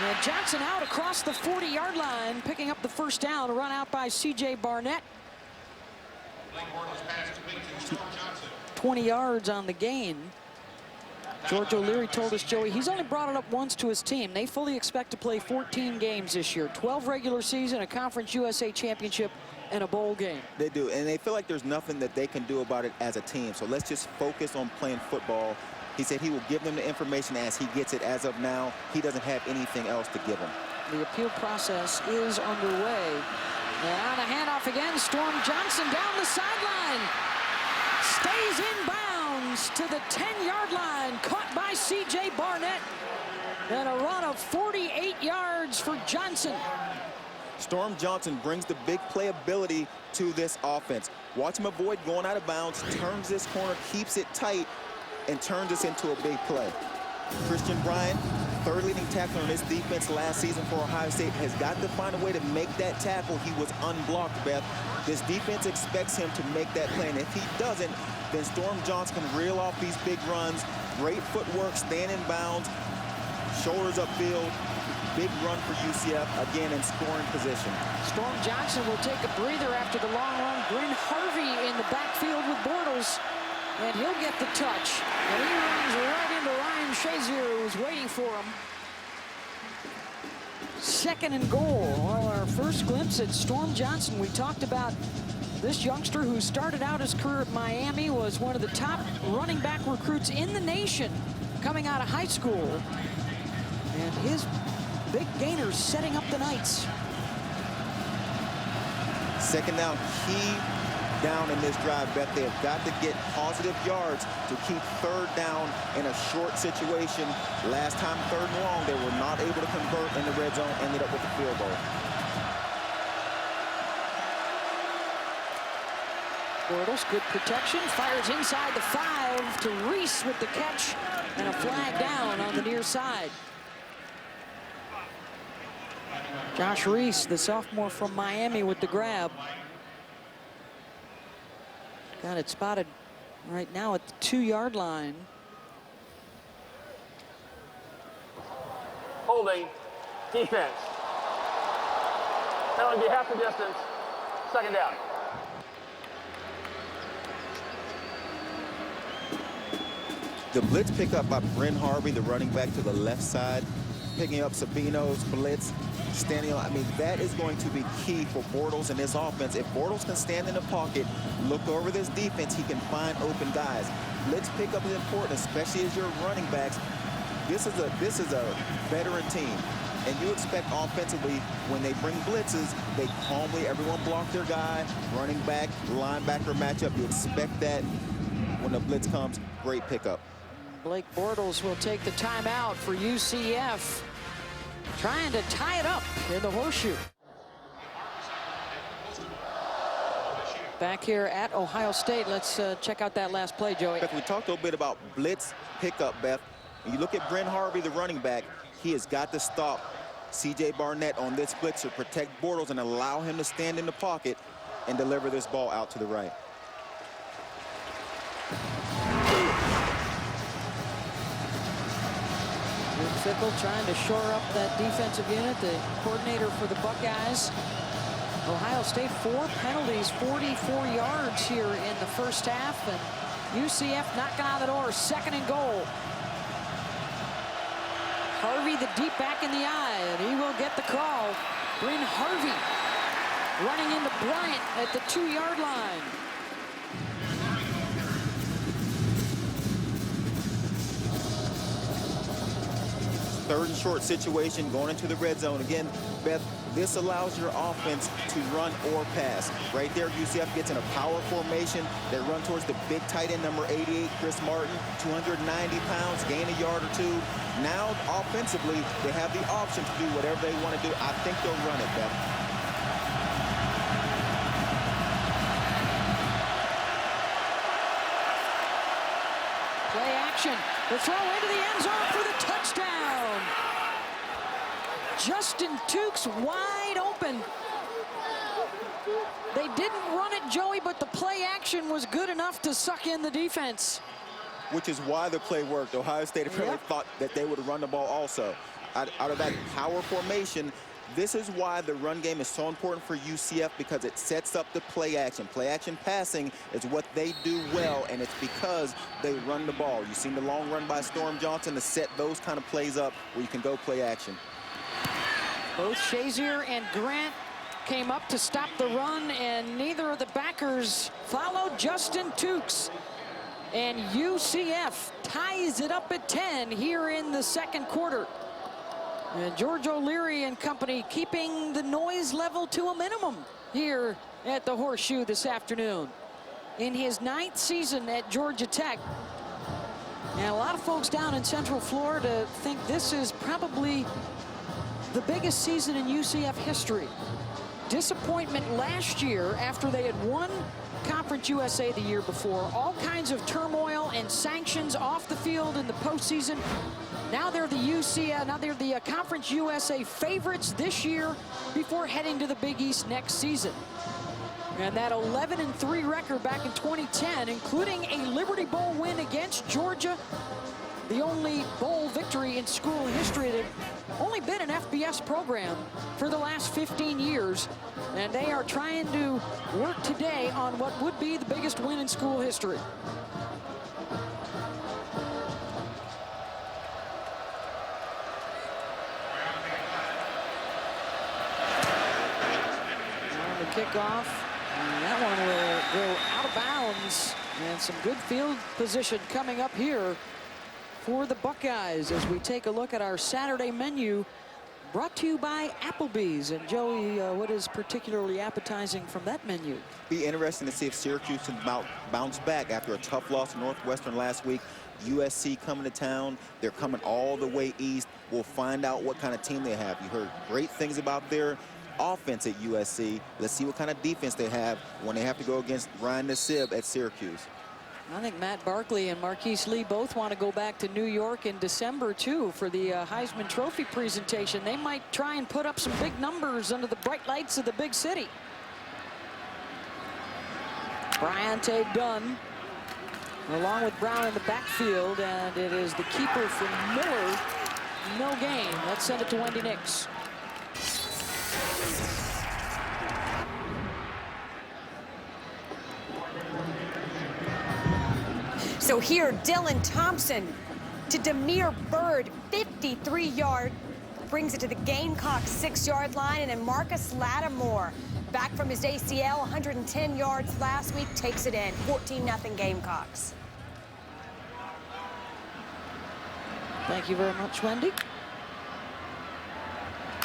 And Johnson out across the 40-yard line, picking up the first down, run out by C.J. Barnett. 20 yards on the gain. George O'Leary told us, Joey, he's only brought it up once to his team. They fully expect to play 14 games this year, 12 regular season, a Conference USA championship, and a bowl game. They do, and they feel like there's nothing that they can do about it as a team. So let's just focus on playing football. He said he will give them the information as he gets it. As of now, he doesn't have anything else to give them. The appeal process is underway. And on a handoff again, Storm Johnson down the sideline. Stays in bounds to the 10-yard line, caught by C.J. Barnett. And a run of 48 yards for Johnson. Storm Johnson brings the big playability to this offense. Watch him avoid going out of bounds, turns this corner, keeps it tight, and turns this into a big play. Christian Bryant, third leading tackler on this defense last season for Ohio State, has got to find a way to make that tackle. He was unblocked, Beth. This defense expects him to make that play, and if he doesn't, then Storm Johnson can reel off these big runs. Great footwork, stand in bounds, shoulders upfield. Big run for UCF, again in scoring position. Storm Johnson will take a breather after the long run. Bryn Harvey in the backfield with Bortles, and he'll get the touch. And he runs right into Ryan Shazier, who's waiting for him. Second and goal. Well, our first glimpse at Storm Johnson. We talked about This youngster who started out his career at Miami was one of the top running back recruits in the nation coming out of high school. And his big gainers setting up the Knights. Second down, key down in this drive, Beth. They have got to get positive yards to keep third down in a short situation. Last time, third and long, they were not able to convert in the red zone, ended up with a field goal. Bortles, good protection, fires inside the 5 to Reese with the catch, and a flag down on the near side. Josh Reese, the sophomore from Miami, with the grab. Got it spotted right now at the 2-yard line. Holding, defense. Penalty be half the distance, second down. The blitz pickup by Bryn Harvey, the running back to the left side, picking up Sabino's blitz, standing on. I mean, that is going to be key for Bortles in this offense. If Bortles can stand in the pocket, look over this defense, he can find open guys. Blitz pickup is important, especially as your running backs. This is a veteran team, and you expect offensively when they bring blitzes, they calmly, everyone block their guy, running back, linebacker matchup. You expect that when the blitz comes. Great pickup. Blake Bortles will take the timeout for UCF, trying to tie it up in the horseshoe. Back here at Ohio State, let's check out that last play, Joey. Beth, we talked a little bit about blitz pickup, Beth. When you look at Bryn Harvey, the running back, he has got to stop C.J. Barnett on this blitzer, protect Bortles, and allow him to stand in the pocket and deliver this ball out to the right. Fickle trying to shore up that defensive unit, the coordinator for the Buckeyes. Ohio State 4 penalties, 44 yards here in the first half, and UCF knocking on the door, second and goal. Harvey, the deep back in the eye, and he will get the call. Bryn Harvey running into Bryant at the 2-yard line. Third and short situation going into the red zone. Again, Beth, this allows your offense to run or pass. Right there, UCF gets in a power formation. They run towards the big tight end, number 88, Chris Martin, 290 pounds, gain a yard or two. Now, offensively, they have the option to do whatever they want to do. I think they'll run it, Beth. Play action. The throw into the end zone for the touchdown. Justin Tukes wide open. They didn't run it, Joey, but the play action was good enough to suck in the defense. Which is why the play worked. Ohio State apparently thought that they would run the ball also. Out of that power formation, this is why the run game is so important for UCF, because it sets up the play action. Play action passing is what they do well, and it's because they run the ball. You've seen the long run by Storm Johnson to set those kind of plays up where you can go play action. Both Shazier and Grant came up to stop the run, and neither of the backers followed Justin Tukes. And UCF ties it up at 10 here in the second quarter. And George O'Leary and company keeping the noise level to a minimum here at the Horseshoe this afternoon. In his 9th season at Georgia Tech. And a lot of folks down in Central Florida think this is probably the biggest season in UCF history. Disappointment last year after they had won Conference USA the year before. All kinds of turmoil and sanctions off the field in the postseason. Now they're the Conference USA favorites this year before heading to the Big East next season. And that 11-3 record back in 2010, including a Liberty Bowl win against Georgia, the only bowl victory in school history. They've only been an FBS program for the last 15 years, and they are trying to work today on what would be the biggest win in school history. On the kickoff, And that one will go out of bounds. And some good field position coming up here for the Buckeyes as we take a look at our Saturday menu, brought to you by Applebee's. And Joey, what is particularly appetizing from that menu? Be interesting to see if Syracuse can bounce back after a tough loss to Northwestern last week. USC coming to town. They're coming all the way east. We'll find out what kind of team they have. You heard great things about their offense at USC. Let's see what kind of defense they have when they have to go against Ryan Nassib at Syracuse. I think Matt Barkley and Marquise Lee both want to go back to New York in December, too, for the Heisman Trophy presentation. They might try and put up some big numbers under the bright lights of the big city. Bryante Dunn along with Brown in the backfield, and it is the keeper from Miller. No gain. Let's send it to Wendy Nix. So here, Dylan Thompson to Demir Bird, 53-yard, brings it to the Gamecocks 6-yard line, and then Marcus Lattimore, back from his ACL, 110 yards last week, takes it in, 14-0 Gamecocks. Thank you very much, Wendy.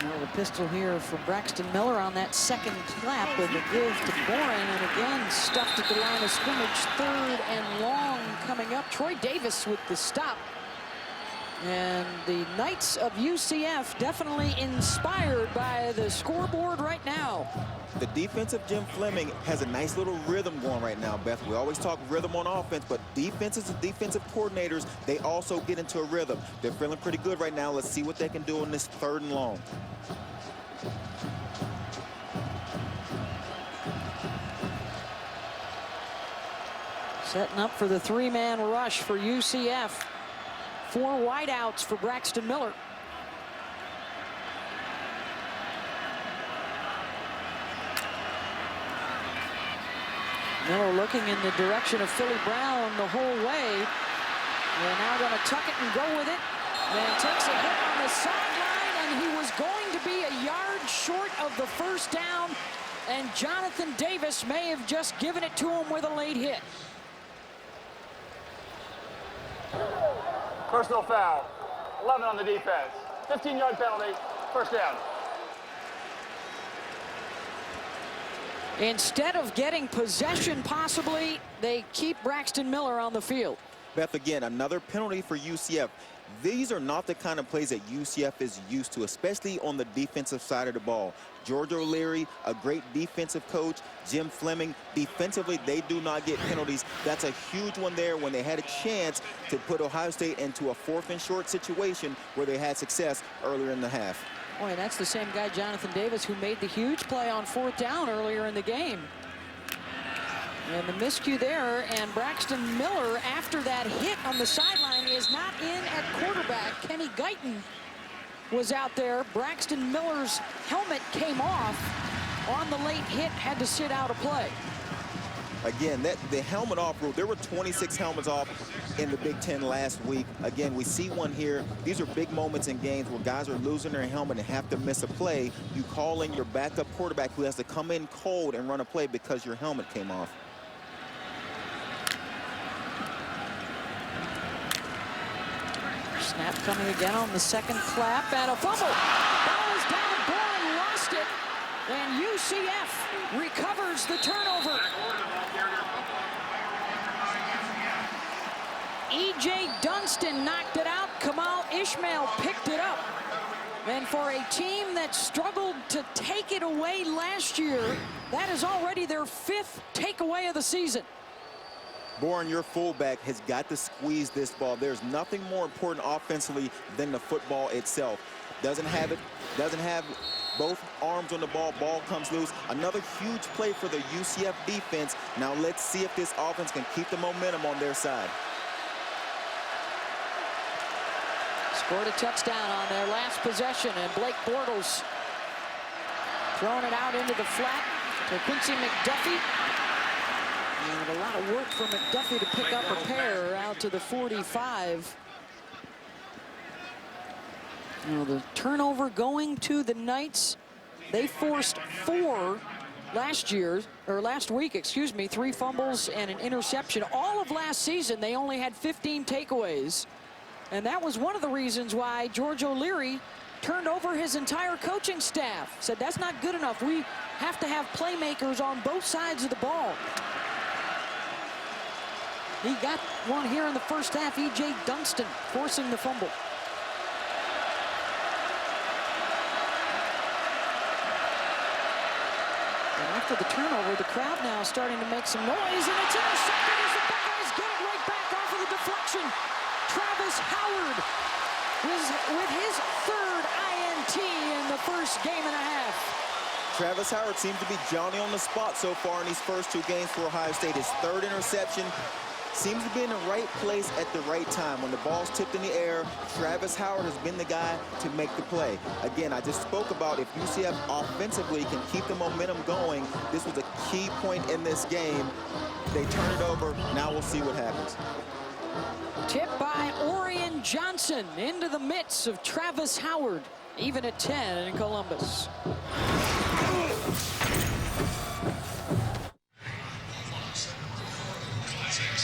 Now the pistol here from Braxton Miller on that second clap with a give to Boren, and again stuffed at the line of scrimmage. 3rd and long coming up. Troy Davis with the stop. And the Knights of UCF definitely inspired by the scoreboard right now. The defense of Jim Fleming has a nice little rhythm going right now, Beth. We always talk rhythm on offense, but defenses and defensive coordinators, they also get into a rhythm. They're feeling pretty good right now. Let's see what they can do on this 3rd and long. Setting up for the 3-man rush for UCF. 4 wideouts for Braxton Miller. Miller looking in the direction of Philly Brown the whole way. They're now going to tuck it and go with it. And takes a hit on the sideline, and he was going to be a yard short of the 1st down. And Jonathan Davis may have just given it to him with a late hit. Personal foul. 11 on the defense. 15-yard penalty. 1st down. Instead of getting possession, possibly, they keep Braxton Miller on the field. Beth, again, another penalty for UCF. These are not the kind of plays that UCF is used to, especially on the defensive side of the ball. George O'Leary, a great defensive coach. Jim Fleming, defensively, they do not get penalties. That's a huge one there when they had a chance to put Ohio State into a 4th and short situation where they had success earlier in the half. Boy, that's the same guy, Jonathan Davis, who made the huge play on 4th down earlier in the game. And the miscue there, and Braxton Miller, after that hit on the sideline, is not in at quarterback. Kenny Guyton was out there. Braxton Miller's helmet came off on the late hit, had to sit out a play. Again, the helmet off rule, there were 26 helmets off in the Big Ten last week. Again, we see one here. These are big moments in games where guys are losing their helmet and have to miss a play. You call in your backup quarterback who has to come in cold and run a play because your helmet came off. Snap coming again on the second clap, and a fumble. Ball is down, Boren lost it, and UCF recovers the turnover. E.J. Dunston knocked it out. Kamal Ishmael picked it up. And for a team that struggled to take it away last year, that is already their 5th takeaway of the season. Boren, your fullback, has got to squeeze this ball. There's nothing more important offensively than the football itself. Doesn't have both arms on the ball. Ball comes loose. Another huge play for the UCF defense. Now let's see if this offense can keep the momentum on their side. Scored a touchdown on their last possession, and Blake Bortles throwing it out into the flat to Quincy McDuffie. And a lot of work for McDuffie to pick up a pair out to the 45. Now the turnover going to the Knights. They forced 4 last week, excuse me, 3 fumbles and an interception. All of last season, they only had 15 takeaways. And that was one of the reasons why George O'Leary turned over his entire coaching staff. Said, that's not good enough. We have to have playmakers on both sides of the ball. He got one here in the first half. E.J. Dunston forcing the fumble. And after the turnover, the crowd now starting to make some noise, and it's intercepted as the Buckeyes get it right back off of the deflection. Travis Howard with his 3rd INT in the first game and a half. Travis Howard seems to be Johnny on the spot so far in these first 2 games for Ohio State. His 3rd interception. Seems to be in the right place at the right time. When the ball's tipped in the air, Travis Howard has been the guy to make the play. Again, I just spoke about if UCF offensively can keep the momentum going, this was a key point in this game. They turn it over. Now we'll see what happens. Tip by Orion Johnson into the midst of Travis Howard, even at 10 in Columbus.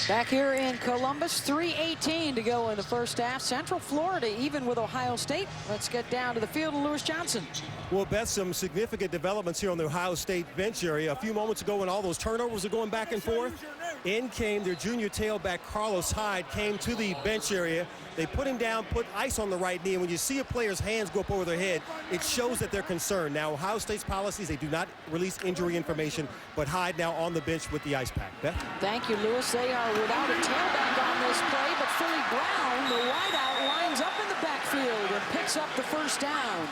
Back here in Columbus, 3:18 to go in the first half. Central Florida even with Ohio State. Let's get down to the field and Lewis Johnson. Well, Beth, some significant developments here on the Ohio State bench area. A few moments ago when all those turnovers are going back and forth, in came their junior tailback Carlos Hyde, came to the bench area. They put him down, put ice on the right knee, and when you see a player's hands go up over their head, it shows that they're concerned. Now, Ohio State's policies, they do not release injury information, but Hyde now on the bench with the ice pack. Beth? Thank you, Lewis. They are without a tailback on this play, but Philly Brown, the wideout, lines up in the backfield and picks up the first down.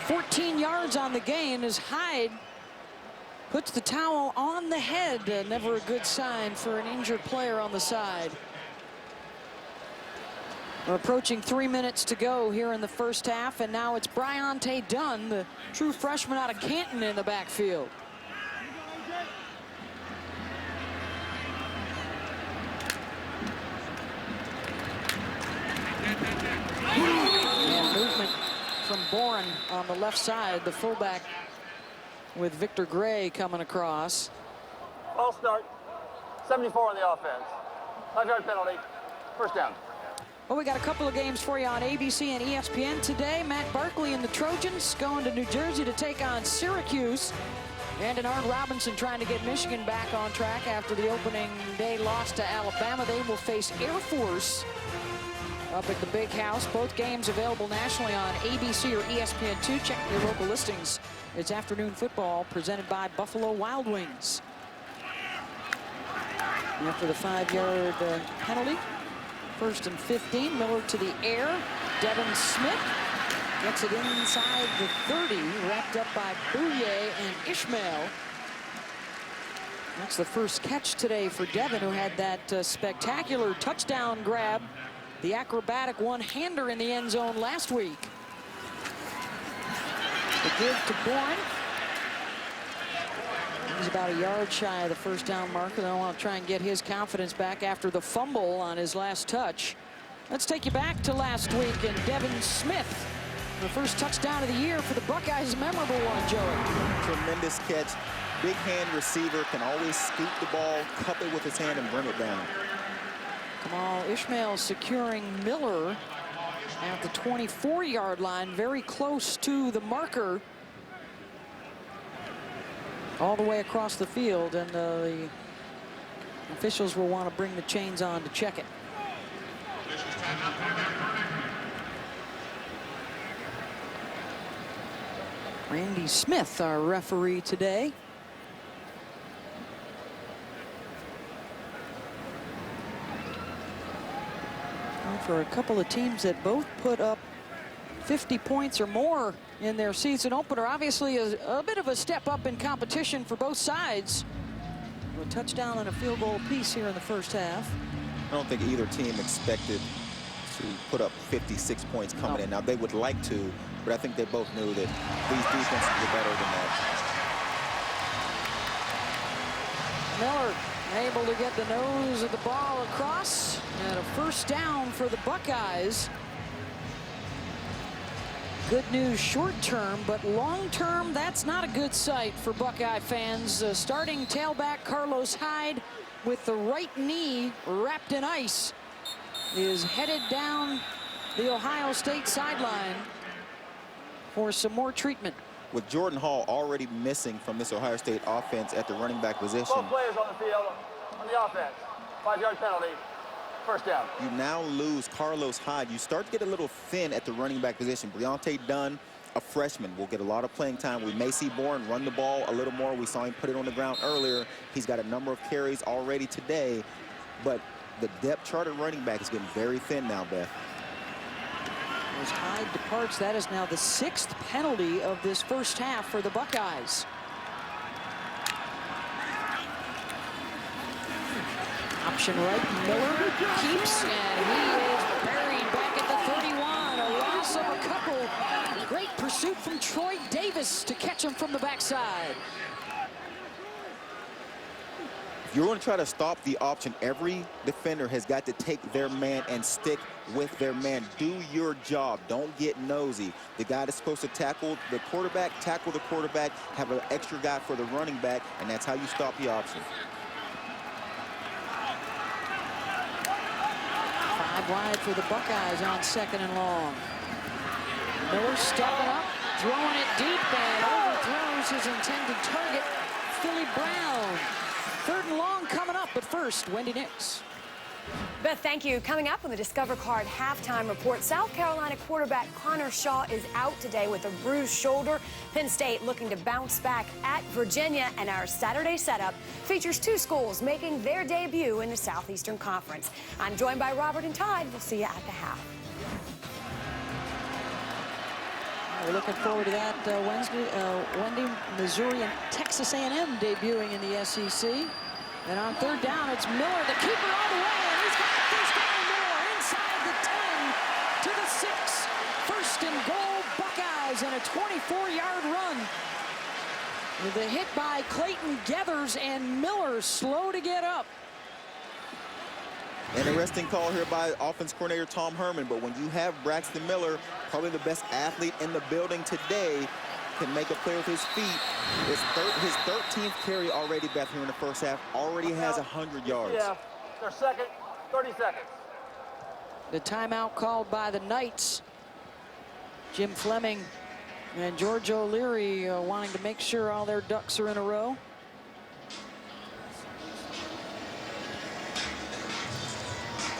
14 yards on the gain as Hyde puts the towel on the head. Never a good sign for an injured player on the side. We're approaching 3 minutes to go here in the first half, and now it's Bryonte Dunn, the true freshman out of Canton, in the backfield. And movement from Bourne on the left side, the fullback with Victor Gray coming across. False start. 74 on the offense. 5-yard penalty. First down. Well, we got a couple of games for you on ABC and ESPN today. Matt Barkley and the Trojans going to New Jersey to take on Syracuse. And Arnold Robinson trying to get Michigan back on track after the opening day loss to Alabama. They will face Air Force up at the Big House. Both games available nationally on ABC or ESPN2. Check your local listings. It's afternoon football presented by Buffalo Wild Wings. After the 5-yard penalty, 1st and 15, Miller to the air. Devin Smith gets it inside the 30, wrapped up by Bouye and Ishmael. That's the first catch today for Devin, who had that spectacular touchdown grab, the acrobatic one-hander in the end zone last week. The give to Bourne. He's about a yard shy of the first down marker. They want to try and get his confidence back after the fumble on his last touch. Let's take you back to last week, and Devin Smith, the first touchdown of the year for the Buckeyes, a memorable one, Joey. Tremendous catch. Big hand receiver, can always scoop the ball, cup it with his hand, and bring it down. Kamal Ishmael securing Miller at the 24-yard line, very close to the marker, all the way across the field, and the officials will want to bring the chains on to check it. Randy Smith, our referee today. For a couple of teams that both put up 50 points or more in their season opener, obviously a bit of a step up in competition for both sides. A touchdown and a field goal apiece here in the first half. I don't think either team expected to put up 56 points coming in. Now, they would like to, but I think they both knew that these defenses were better than that. Miller able to get the nose of the ball across, and a first down for the Buckeyes. Good news short term, but long term, that's not a good sight for Buckeye fans. Starting tailback Carlos Hyde with the right knee wrapped in ice is headed down the Ohio State sideline for some more treatment. With Jordan Hall already missing from this Ohio State offense at the running back position. Both players on the field on the offense. 5-yard penalty. First down. You now lose Carlos Hyde. You start to get a little thin at the running back position. Breonte Dunn, a freshman, will get a lot of playing time. We may see Bourne run the ball a little more. We saw him put it on the ground earlier. He's got a number of carries already today, but the depth chart at running back is getting very thin now, Beth. As Hyde departs, that is now the 6th penalty of this first half for the Buckeyes. Option right, Miller keeps, and he is buried back at the 31. A loss of a couple. Great pursuit from Troy Davis to catch him from the backside. If you're going to try to stop the option, every defender has got to take their man and stick with their man. Do your job. Don't get nosy. The guy that's supposed to tackle the quarterback, have an extra guy for the running back, and that's how you stop the option. 5 wide for the Buckeyes on 2nd and long. Miller stepping up, throwing it deep, and overthrows his intended target, Philly Brown. 3rd and long coming up, but first, Wendy Nix. Beth, thank you. Coming up on the Discover Card halftime report, South Carolina quarterback Connor Shaw is out today with a bruised shoulder. Penn State looking to bounce back at Virginia, and our Saturday setup features 2 schools making their debut in the Southeastern Conference. I'm joined by Robert and Todd. We'll see you at the half. We're looking forward to that Wednesday. Wendy, Missouri, and Texas A&M debuting in the SEC. And on 3rd down, it's Miller, the keeper all the way, and he's got the first down. Miller inside the 10 to the 6. 1st and goal, Buckeyes, and a 24-yard run. With a hit by Clayton Geathers, and Miller slow to get up. Interesting call here by offense coordinator Tom Herman, but when you have Braxton Miller, probably the best athlete in the building today, can make a play with his feet. His 13th carry already, Beth, here in the first half, already has 100 yards. Yeah, their second, 30 seconds. The timeout called by the Knights. Jim Fleming and George O'Leary wanting to make sure all their ducks are in a row.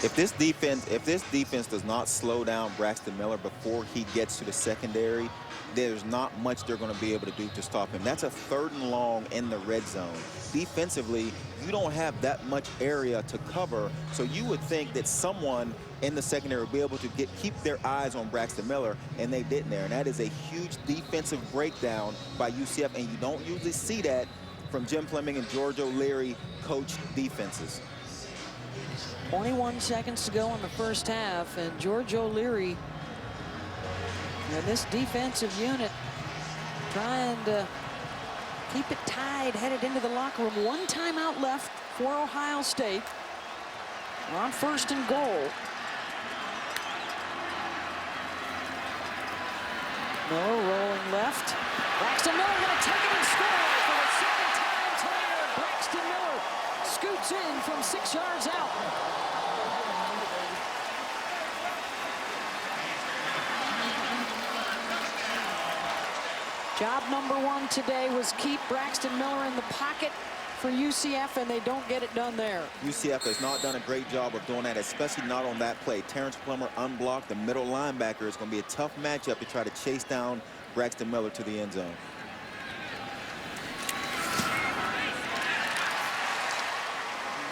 If this defense does not slow down Braxton Miller before he gets to the secondary, there's not much they're going to be able to do to stop him. That's a 3rd and long in the red zone. Defensively, you don't have that much area to cover, so you would think that someone in the secondary would be able to keep their eyes on Braxton Miller, and they didn't there. And that is a huge defensive breakdown by UCF, and you don't usually see that from Jim Fleming and George O'Leary coached defenses. 21 seconds to go in the first half, and George O'Leary and this defensive unit trying to keep it tied, headed into the locker room. 1 timeout left for Ohio State. We're on 1st and goal. Miller rolling left. Braxton Miller going to take it and score for the 2nd time tonight. Braxton Miller scoots in from 6 yards out. Job number 1 today was keep Braxton Miller in the pocket for UCF, and they don't get it done there. UCF has not done a great job of doing that, especially not on that play. Terrence Plummer unblocked. The middle linebacker is going to be a tough matchup to try to chase down Braxton Miller to the end zone.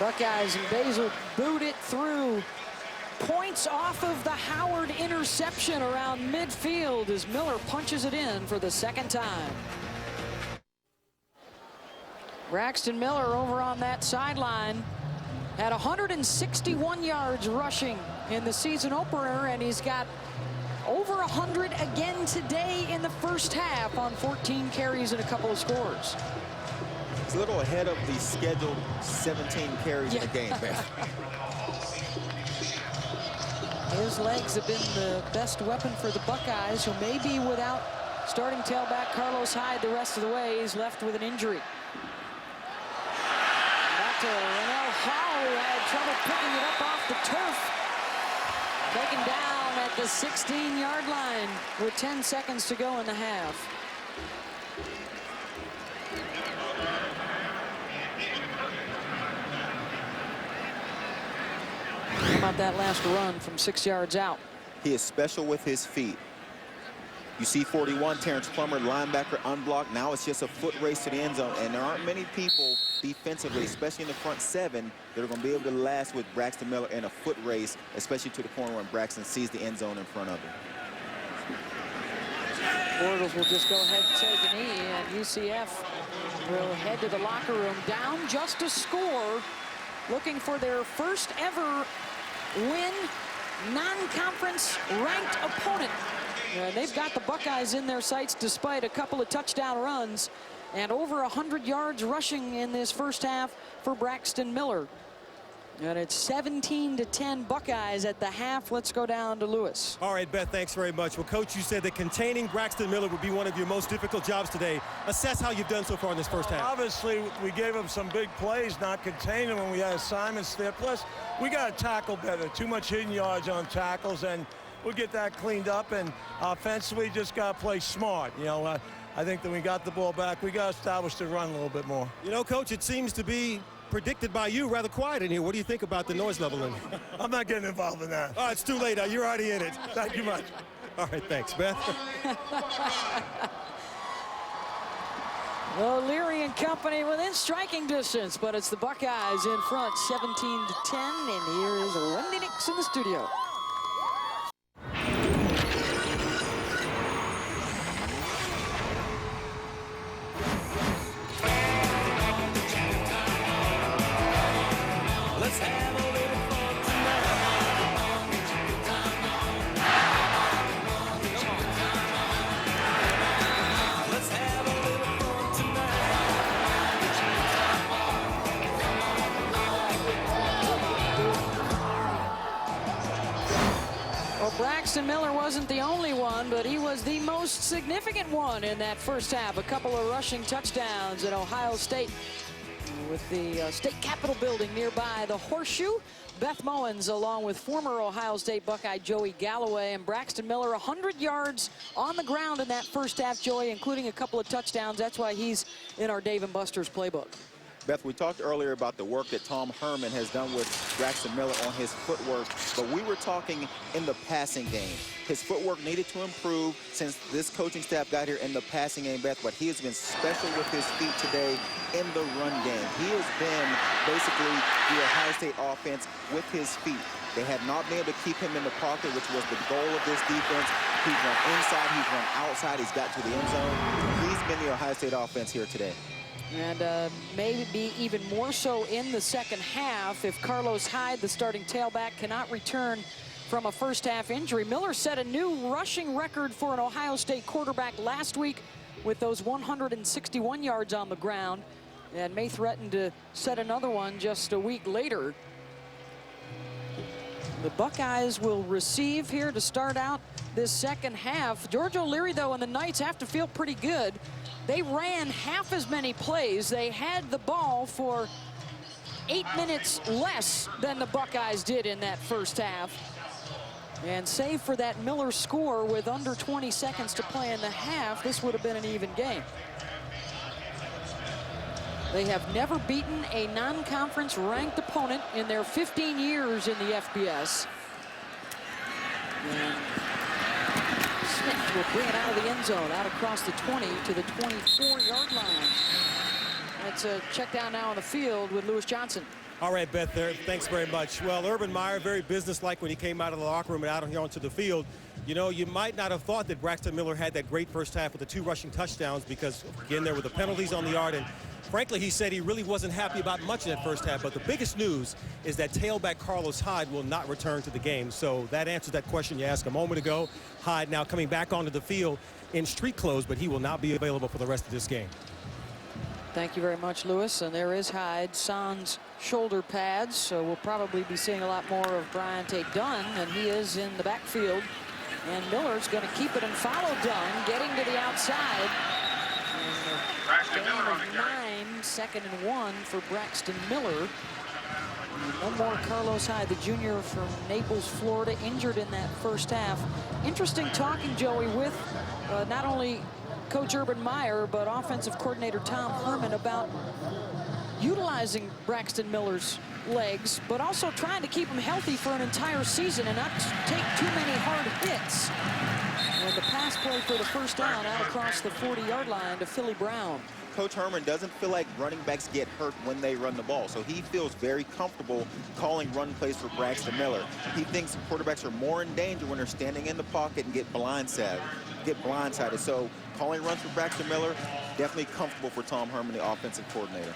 Buckeyes and Basil boot it through. Points off of the Howard interception around midfield as Miller punches it in for the 2nd time. Braxton Miller over on that sideline had 161 yards rushing in the season opener, and he's got over 100 again today in the first half on 14 carries and a couple of scores. It's a little ahead of the scheduled 17 carries in the game, man. His legs have been the best weapon for the Buckeyes, who may be without starting tailback Carlos Hyde the rest of the way. He's left with an injury. Back to Renell Hall, who had trouble picking it up off the turf. Taken down at the 16-yard line with 10 seconds to go in the half. How about that last run from 6 yards out? He is special with his feet. You see 41, Terrence Plummer, linebacker, unblocked. Now it's just a foot race to the end zone, and there aren't many people defensively, especially in the front seven, that are going to be able to last with Braxton Miller in a foot race, especially to the corner when Braxton sees the end zone in front of him. Bortles will just go ahead and take a knee, and UCF will head to the locker room down just a score, looking for their first ever win, non-conference ranked opponent. They've got the Buckeyes in their sights despite a couple of touchdown runs, and over 100 yards rushing in this first half for Braxton Miller. And it's 17-10 Buckeyes at the half. Let's go down to Lewis. All right, Beth, thanks very much. Well, Coach, you said that containing Braxton Miller would be one of your most difficult jobs today. Assess how you've done so far in this first half. Obviously, we gave him some big plays, not containing when we had assignments there. Plus, we got to tackle better. Too much hidden yards on tackles, and we'll get that cleaned up. And offensively, just got to play smart. You know, I think that we got the ball back. We got to establish the run a little bit more. You know, Coach, it seems to be predicted by you rather quiet in here. What do you think about the noise level in here? I'm not getting involved in that. Oh, it's too late. You're already in it. Thank you much. All right, thanks, Beth. O'Leary and company within striking distance, but it's the Buckeyes in front, 17-10, and here is Wendy Nix in the studio. Braxton Miller wasn't the only one, but he was the most significant one in that first half. A couple of rushing touchdowns at Ohio State with the state capitol building nearby. The Horseshoe, Beth Mowens, along with former Ohio State Buckeye Joey Galloway, and Braxton Miller, 100 yards on the ground in that first half, Joey, including a couple of touchdowns. That's why he's in our Dave & Buster's playbook. Beth, we talked earlier about the work that Tom Herman has done with Braxton Miller on his footwork, but we were talking in the passing game. His footwork needed to improve since this coaching staff got here in the passing game, Beth, but he has been special with his feet today in the run game. He has been basically the Ohio State offense with his feet. They have not been able to keep him in the pocket, which was the goal of this defense. He's run inside, he's run outside, he's got to the end zone. He's been the Ohio State offense here today. And maybe even more so in the second half if Carlos Hyde, the starting tailback, cannot return from a first half injury. Miller set a new rushing record for an Ohio State quarterback last week with those 161 yards on the ground, and may threaten to set another one just a week later. The Buckeyes will receive here to start out this second half. George O'Leary, though, and the Knights have to feel pretty good. They ran half as many plays. They had the ball for 8 minutes less than the Buckeyes did in that first half. And save for that Miller score with under 20 seconds to play in the half, this would have been an even game. They have never beaten a non-conference ranked opponent in their 15 years in the FBS. And Smith will bring it out of the end zone, out across the 20 to the 24-yard line. That's a check down now on the field with Lewis Johnson. All right, Beth, there. Thanks very much. Well, Urban Meyer, very businesslike when he came out of the locker room and out here onto the field. You know, you might not have thought that Braxton Miller had that great first half with the 2 rushing touchdowns because, again, there were the penalties on the yard. And frankly, he said he really wasn't happy about much in that first half. But the biggest news is that tailback Carlos Hyde will not return to the game. So that answers that question you asked a moment ago. Hyde now coming back onto the field in street clothes, but he will not be available for the rest of this game. Thank you very much, Lewis. And there is Hyde, sans shoulder pads, so we'll probably be seeing a lot more of Bryant Dunn, and he is in the backfield. And Miller's going to keep it and follow Dunn, getting to the outside. Gain of 9, 2nd and 1 for Braxton Miller. No more Carlos Hyde, the junior from Naples, Florida, injured in that first half. Interesting talking, Joey, with not only Coach Urban Meyer, but offensive coordinator Tom Herman about utilizing Braxton Miller's legs, but also trying to keep him healthy for an entire season and not take too many hard hits. And the pass play for the first down out across the 40-yard line to Philly Brown. Coach Herman doesn't feel like running backs get hurt when they run the ball, so he feels very comfortable calling run plays for Braxton Miller. He thinks quarterbacks are more in danger when they're standing in the pocket and get blindsided. So calling runs for Braxton Miller, definitely comfortable for Tom Herman, the offensive coordinator.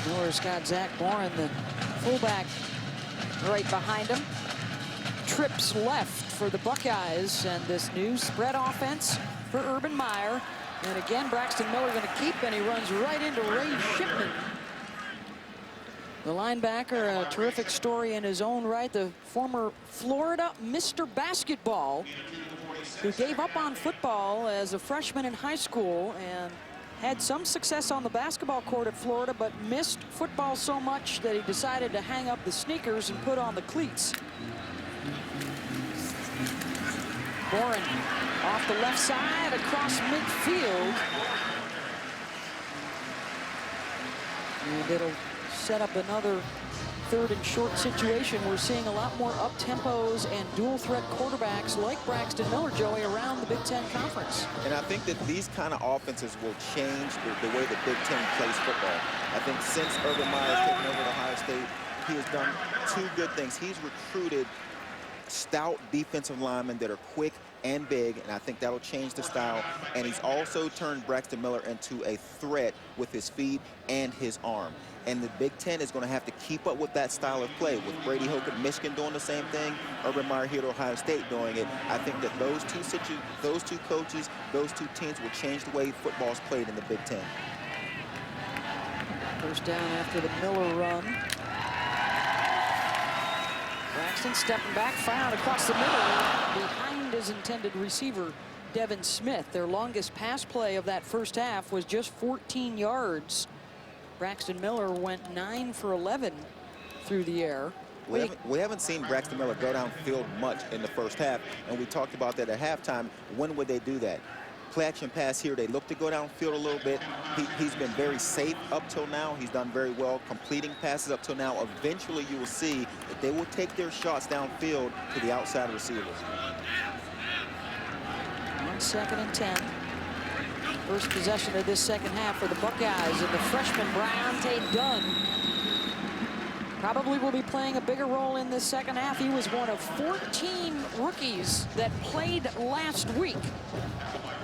Miller's got Zach Boren, the fullback, right behind him. Trips left for the Buckeyes, and this new spread offense for Urban Meyer. And again, Braxton Miller going to keep, and he runs right into Ray Shipman. The linebacker, a terrific story in his own right, the former Florida Mr. Basketball, who gave up on football as a freshman in high school and had some success on the basketball court at Florida, but missed football so much that he decided to hang up the sneakers and put on the cleats. Boren off the left side across midfield. And it'll set up another 3rd and short situation. We're seeing a lot more up-tempos and dual-threat quarterbacks like Braxton Miller, Joey, around the Big Ten Conference. And I think that these kind of offenses will change the way the Big Ten plays football. I think since Urban Meyer's taken over at Ohio State, he has done 2 good things. He's recruited stout defensive linemen that are quick and big, and I think that'll change the style. And he's also turned Braxton Miller into a threat with his feet and his arm. And the Big Ten is going to have to keep up with that style of play. With Brady Hoke at Michigan doing the same thing, Urban Meyer here at Ohio State doing it. I think that those two coaches, those 2 teams will change the way football is played in the Big Ten. First down after the Miller run. Braxton stepping back, fired across the middle behind his intended receiver, Devin Smith. Their longest pass play of that first half was just 14 yards. Braxton Miller went 9 for 11 through the air. We haven't seen Braxton Miller go downfield much in the first half, and we talked about that at halftime. When would they do that? Play action pass here, they look to go downfield a little bit. He's been very safe up till now. He's done very well completing passes up till now. Eventually you will see that they will take their shots downfield to the outside receivers. On 2nd and 10. First possession of this second half for the Buckeyes, and the freshman Bryant Dunn probably will be playing a bigger role in this second half. He was one of 14 rookies that played last week.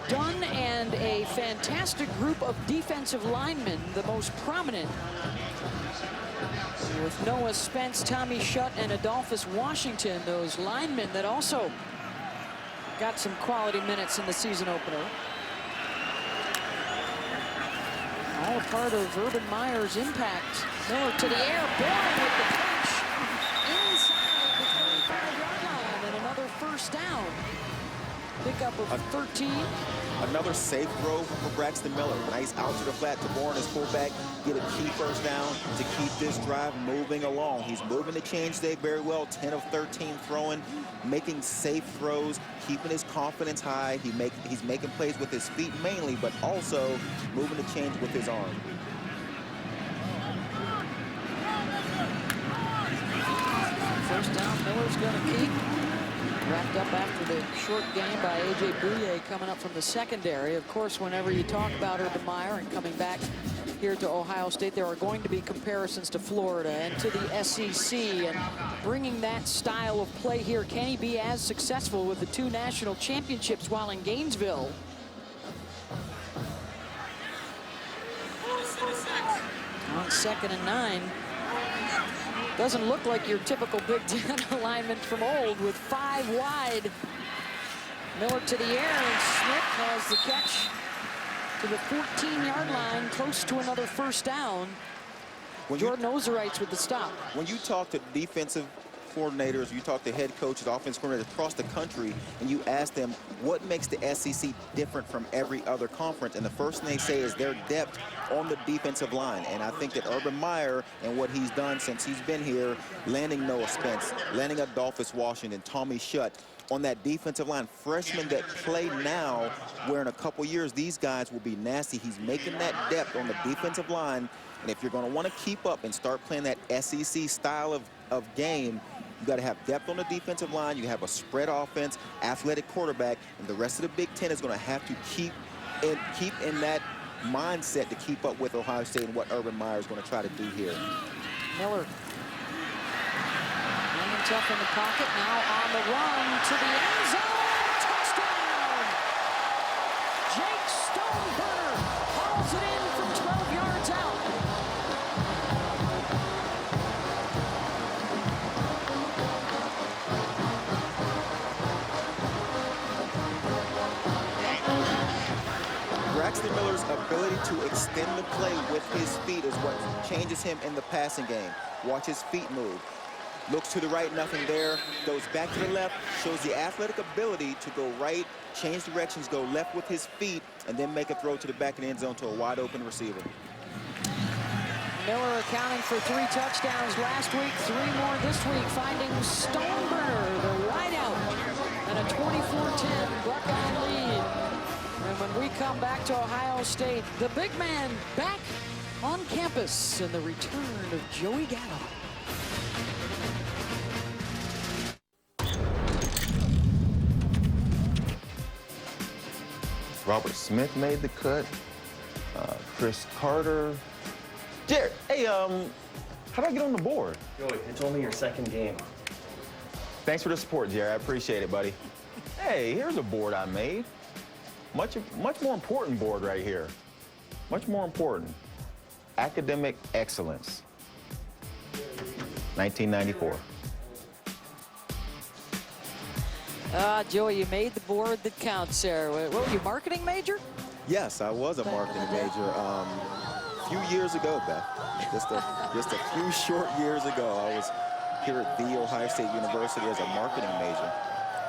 Dunn and a fantastic group of defensive linemen, the most prominent, with Noah Spence, Tommy Shutt, and Adolphus Washington, those linemen that also got some quality minutes in the season opener. All a part of Urban Meyer's impact. Miller to the air, Boren with the catch inside the 25-yard line, and another first down. Pickup of 13. Another safe throw for Braxton Miller. Nice out to the flat to Boren, his fullback. Get a key first down to keep this drive moving along. He's moving the change day very well. 10 of 13 throwing, making safe throws, keeping his confidence high. He's making plays with his feet mainly, but also moving the change with his arm. First down, Miller's going to keep. Wrapped up after the short game by A.J. Bouye coming up from the secondary. Of course, whenever you talk about Urban Meyer and coming back here to Ohio State, there are going to be comparisons to Florida and to the SEC, and bringing that style of play here. Can he be as successful with the 2 national championships while in Gainesville? On 2nd and 9. Doesn't look like your typical Big Ten alignment from old with 5 wide. Miller to the air, and Smith has the catch to the 14-yard line, close to another first down. Jordan Oserite's with the stop. When you talk to defensive coordinators, you talk to head coaches, offensive coordinators across the country, and you ask them what makes the SEC different from every other conference, and the first thing they say is their depth on the defensive line. And I think that Urban Meyer and what he's done since he's been here, landing Noah Spence, landing Adolphus Washington, Tommy Shutt, on that defensive line, freshmen that play now, where in a couple years these guys will be nasty. He's making that depth on the defensive line, and if you're going to want to keep up and start playing that SEC style of game, you got to have depth on the defensive line. You have a spread offense, athletic quarterback, and the rest of the Big Ten is going to have to keep in that mindset to keep up with Ohio State and what Urban Meyer is going to try to do here. Miller. Hanging tough in the pocket, now on the run to the end zone. Touchdown! Jake Stoneburner hauls it in from 12 yards out. Braxton Miller's ability to extend the play with his feet is what changes him in the passing game. Watch his feet move. Looks to the right, nothing there. Goes back to the left, shows the athletic ability to go right, change directions, go left with his feet, and then make a throw to the back of the end zone to a wide open receiver. Miller accounting for 3 touchdowns last week, 3 more this week, finding Stoneburner, the wideout, and a 24-10 Buckeye lead. And when we come back to Ohio State, the big man back on campus and the return of Joey Gallo. Robert Smith made the cut. Chris Carter. Jared, hey, how do I get on the board? Joey, it's only your second game. Thanks for the support, Jared. I appreciate it, buddy. Hey, here's a board I made. Much more important board right here. Much more important. Academic excellence. 1994. Joey, you made the board that counts there. What were you, marketing major? Yes, I was a marketing major a few years ago, Beth. Just a few short years ago, I was here at The Ohio State University as a marketing major.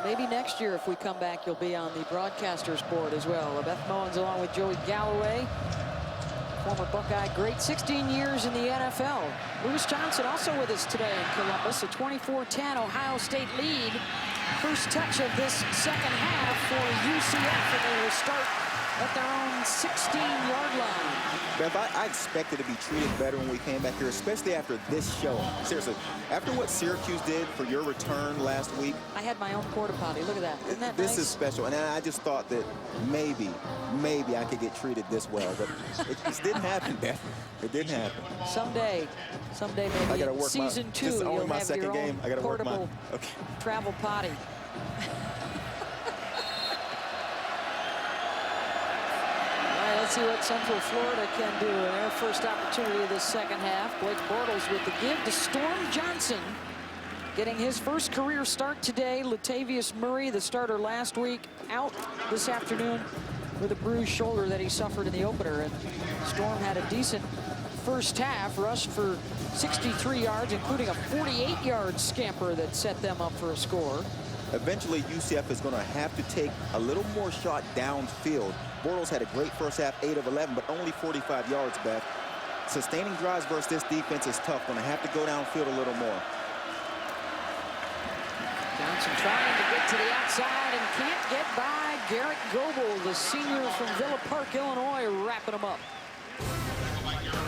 Maybe next year, if we come back, you'll be on the broadcasters board as well. Beth Mowins along with Joey Galloway, former Buckeye great, 16 years in the NFL. Lewis Johnson also with us today in Columbus, a 24-10 Ohio State lead. First touch of this second half for UCF, and they will start at their own 16-yard line. Beth, I expected to be treated better when we came back here, especially after this show. Seriously, after what Syracuse did for your return last week. I had my own porta potty. Look at that. Isn't that This nice? is special, and I just thought that maybe I could get treated this well, but it just didn't happen, Beth. It didn't happen. Someday I maybe gotta in work season 2, this is only you'll my have second your game. own I gotta work portable okay. travel potty. Let's see what Central Florida can do in their first opportunity of this second half. Blake Bortles with the give to Storm Johnson, getting his first career start today. Latavius Murray, the starter last week, out this afternoon with a bruised shoulder that he suffered in the opener. And Storm had a decent first half, rushed for 63 yards, including a 48-yard scamper that set them up for a score. Eventually, UCF is going to have to take a little more shot downfield. Bortles had a great first half, 8 of 11, but only 45 yards, Beth. Sustaining drives versus this defense is tough. Going to have to go downfield a little more. Johnson trying to get to the outside and can't get by Garrett Goebel, the senior from Villa Park, Illinois, wrapping him up.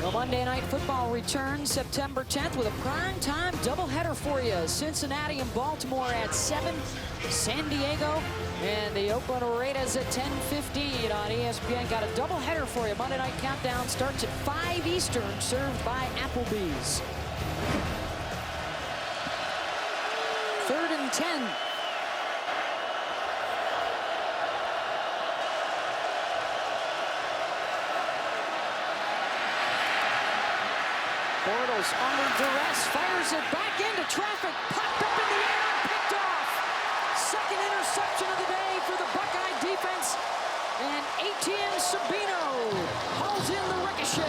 Well, Monday Night Football returns September 10th with a primetime doubleheader for you. Cincinnati and Baltimore at 7, San Diego and the Oakland Raiders at 10:15 on ESPN. Got a doubleheader for you. Monday Night Countdown starts at 5 Eastern, served by Applebee's. 3rd and 10. Bortles under duress, fires it back into traffic, popped up in the air, picked off. Second interception of the day for the Buckeye defense. And Etienne Sabino hauls in the ricochet.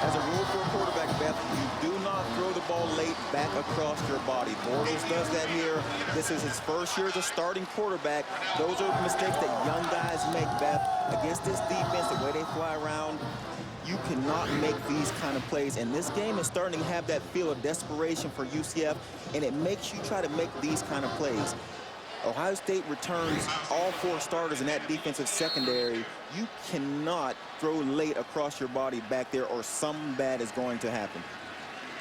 As a rule for a quarterback, Beth, you do not throw the ball late back across your body. Bortles does that here. This is his first year as a starting quarterback. Those are mistakes that young guys make, Beth. Against this defense, the way they fly around, you cannot make these kind of plays. And this game is starting to have that feel of desperation for UCF, and it makes you try to make these kind of plays. Ohio State returns all 4 starters in that defensive secondary. You cannot throw late across your body back there or something bad is going to happen.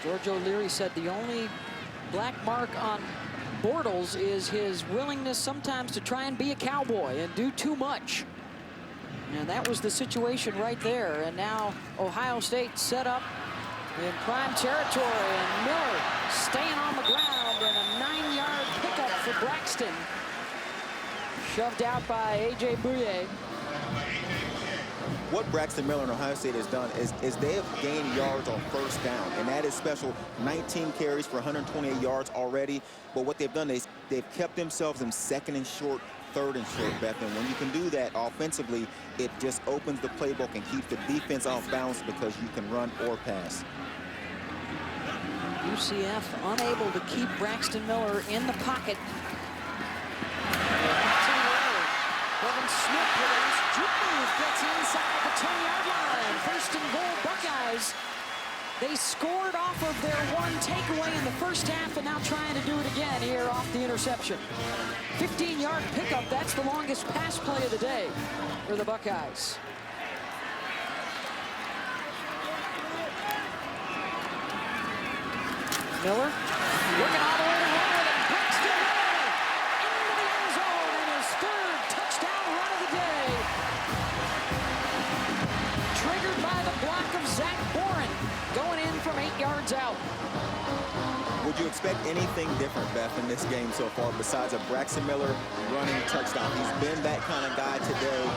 George O'Leary said the only black mark on Bortles is his willingness sometimes to try and be a cowboy and do too much. And that was the situation right there. And now Ohio State set up in prime territory, and Miller staying on the ground, and a 9-yard pickup for Braxton. Shoved out by A.J. Bouye. What Braxton Miller and Ohio State has done is they have gained yards on first down, and that is special. 19 carries for 128 yards already. But what they've done is they've kept themselves in second and short, third and short, Beth. And when you can do that offensively, it just opens the playbook and keeps the defense off balance because you can run or pass. UCF unable to keep Braxton Miller in the pocket. Kevin Smith with a nice juke move gets inside the 10-yard line. First and goal, Buckeyes. They scored off of their one takeaway in the first half and now trying to do it again here off the interception. 15-yard pickup, that's the longest pass play of the day for the Buckeyes. Miller looking all the way to run with it. Braxton Miller into the end zone and his 3rd touchdown run of the day. Triggered by the block of Zach Boren, going in from 8 yards out. Would you expect anything different, Beth, in this game so far besides a Braxton Miller running touchdown? He's been that kind of guy today.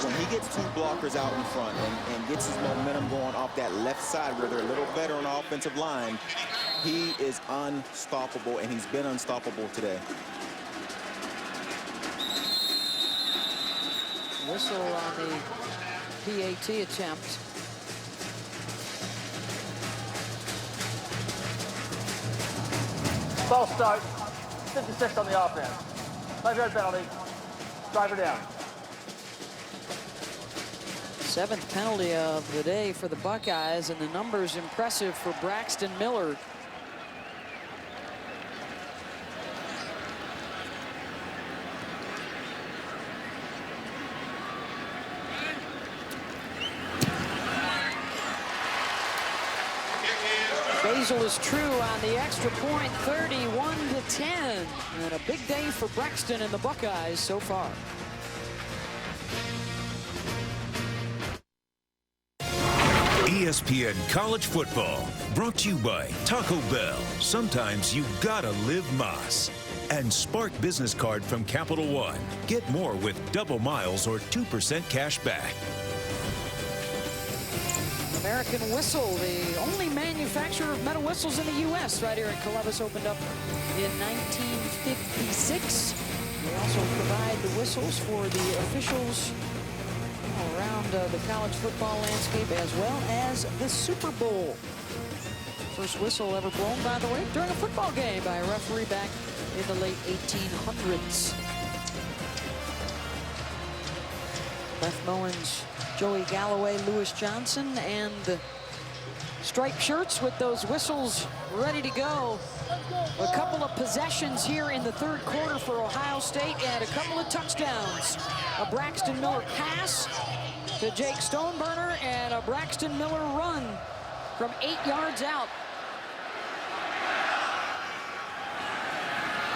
When he gets 2 blockers out in front and gets his momentum going off that left side where they're a little better on the offensive line, he is unstoppable, and he's been unstoppable today. Whistle on the PAT attempt. False start. 56 on the offense. 5-yard penalty. Driver down. 7th penalty of the day for the Buckeyes, and the numbers impressive for Braxton Miller. Basil is true on the extra point, 31-10. And a big day for Braxton and the Buckeyes so far. ESPN College Football, brought to you by Taco Bell. Sometimes you gotta live Mas. And Spark Business Card from Capital One. Get more with double miles or 2% cash back. American Whistle, the only manufacturer of metal whistles in the U.S. right here in Columbus, opened up in 1956. They also provide the whistles for the officials around the college football landscape, as well as the Super Bowl. First whistle ever blown, by the way, during a football game by a referee back in the late 1800s. Beth Mowins, Joey Galloway, Lewis Johnson, and the striped shirts with those whistles ready to go. A couple of possessions here in the 3rd quarter for Ohio State and a couple of touchdowns. A Braxton Miller pass to Jake Stoneburner and a Braxton Miller run from 8 yards out.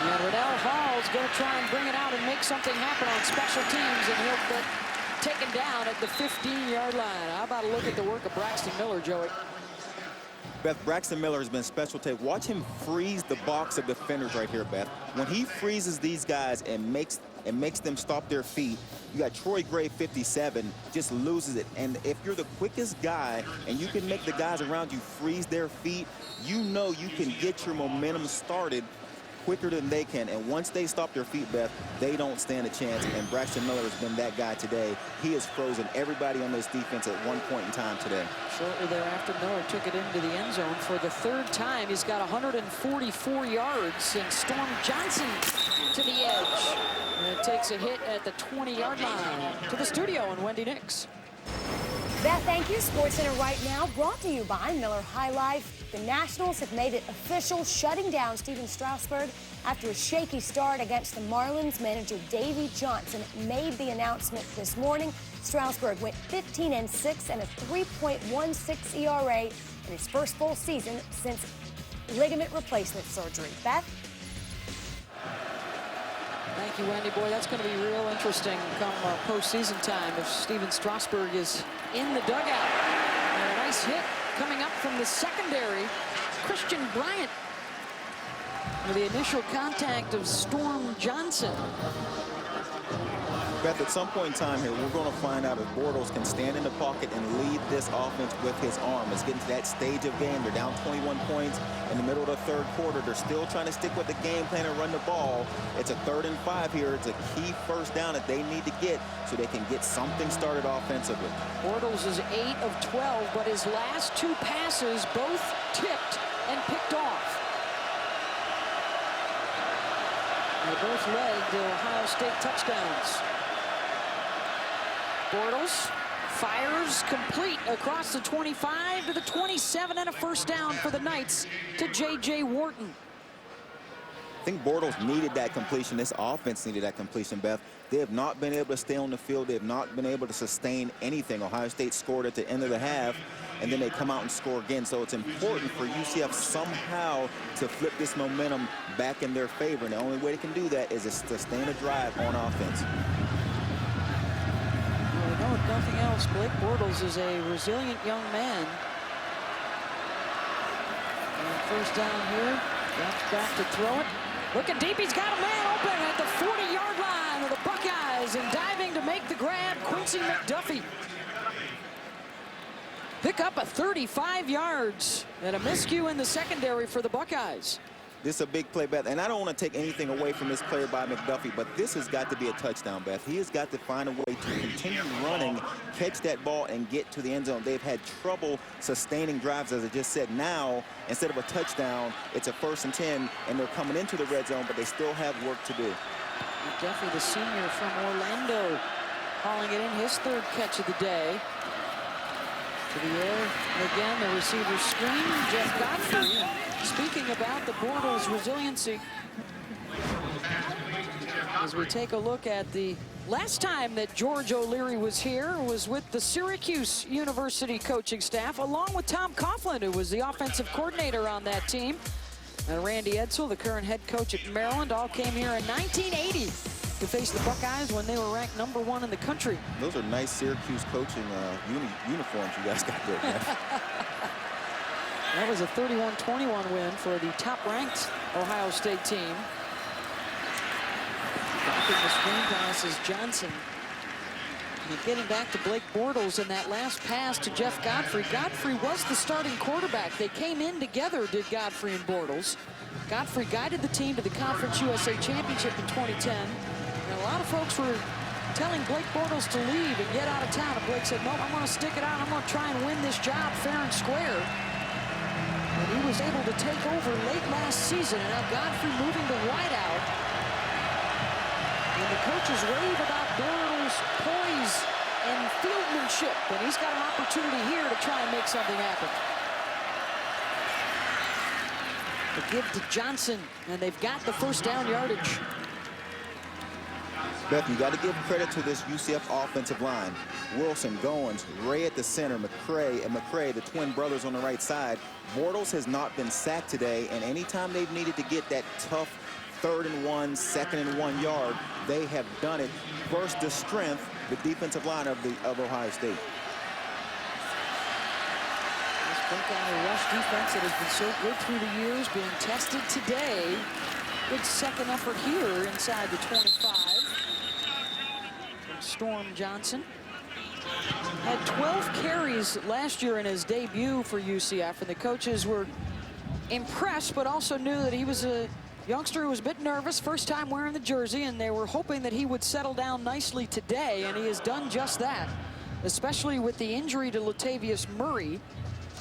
And Riddell Hall's going to try and bring it out and make something happen on special teams, and he'll get taken down at the 15-yard line. How about a look at the work of Braxton Miller, Joey? Beth, Braxton Miller has been special today. Watch him freeze the box of defenders right here, Beth. When he freezes these guys and makes them stop their feet, you got Troy Gray, 57, just loses it. And if you're the quickest guy and you can make the guys around you freeze their feet, you know you can get your momentum started quicker than they can. And once they stop their feet, Beth, they don't stand a chance. And Braxton Miller has been that guy today. He has frozen everybody on this defense at one point in time today. Shortly thereafter, Miller took it into the end zone for the third time. He's got 144 yards, and Storm Johnson to the edge. And it takes a hit at the 20-yard line. To the studio and Wendy Nix. Beth, thank you. SportsCenter right now brought to you by Miller High Life. The Nationals have made it official, shutting down Steven Strasburg after a shaky start against the Marlins. Manager Davey Johnson made the announcement this morning. Strasburg went 15-6 and a 3.16 ERA in his first full season since ligament replacement surgery. Beth? Thank you, Wendy. Boy, that's going to be real interesting come postseason time if Steven Strasburg is in the dugout. And a nice hit coming up from the secondary. Christian Bryant with the initial contact of Storm Johnson. Beth, at some point in time here, we're going to find out if Bortles can stand in the pocket and lead this offense with his arm. It's getting to that stage of game. They're down 21 points in the middle of the third quarter. They're still trying to stick with the game plan and run the ball. It's a 3rd and 5 here. It's a key first down that they need to get so they can get something started offensively. Bortles is 8 of 12, but his last 2 passes both tipped and picked off. They both led to Ohio State touchdowns. Bortles fires complete across the 25 to the 27 and a first down for the Knights to J.J. Wharton. I think Bortles needed that completion. This offense needed that completion, Beth. They have not been able to stay on the field. They have not been able to sustain anything. Ohio State scored at the end of the half, and then they come out and score again. So it's important for UCF somehow to flip this momentum back in their favor. And the only way they can do that is to sustain a drive on offense. Well, we know if nothing else, Blake Bortles is a resilient young man. And first down here, back to throw it. Looking deep, he's got a man open at the 40-yard line of the Buckeyes, and diving to make the grab, Quincy McDuffie. Pick up a 35 yards and a miscue in the secondary for the Buckeyes. This is a big play, Beth, and I don't want to take anything away from this play by McDuffie, but this has got to be a touchdown, Beth. He has got to find a way to continue running, catch that ball, and get to the end zone. They've had trouble sustaining drives, as I just said. Now, instead of a touchdown, it's a 1st and 10, and they're coming into the red zone, but they still have work to do. McDuffie, the senior from Orlando, hauling it in, his 3rd catch of the day. To the air again, the receiver screen. Jeff Godfrey speaking about the Bortles resiliency. As we take a look at the last time that George O'Leary was here was with the Syracuse University coaching staff, along with Tom Coughlin, who was the offensive coordinator on that team. And Randy Edsall, the current head coach at Maryland, all came here in 1980 to face the Buckeyes when they were ranked #1 in the country. Those are nice Syracuse coaching uniforms you guys got there, man. That was a 31-21 win for the top-ranked Ohio State team. Blocking the screen pass is Johnson. And getting back to Blake Bortles in that last pass to Jeff Godfrey. Godfrey was the starting quarterback. They came in together, did Godfrey and Bortles. Godfrey guided the team to the Conference USA Championship in 2010. And a lot of folks were telling Blake Bortles to leave and get out of town. And Blake said, no, I'm going to stick it out. I'm going to try and win this job fair and square. And he was able to take over late last season. And now Godfrey moving to wideout. And the coaches rave about Bortles' poise and fieldmanship. And he's got an opportunity here to try and make something happen. To give to Johnson, and they've got the first down yardage. Beth, you got to give credit to this UCF offensive line. Wilson, Goins, Ray at the center, McCray, the twin brothers on the right side. Bortles has not been sacked today, and anytime they've needed to get that tough 3rd and 1, 2nd and 1 yard, they have done it. First, the strength, the defensive line of Ohio State. This Buckeye rush defense that has been so good through the years being tested today. Good second effort here inside the 25. From Storm Johnson. Had 12 carries last year in his debut for UCF, and the coaches were impressed, but also knew that he was a Youngster who was a bit nervous, first time wearing the jersey, and they were hoping that he would settle down nicely today, and he has done just that, especially with the injury to Latavius Murray.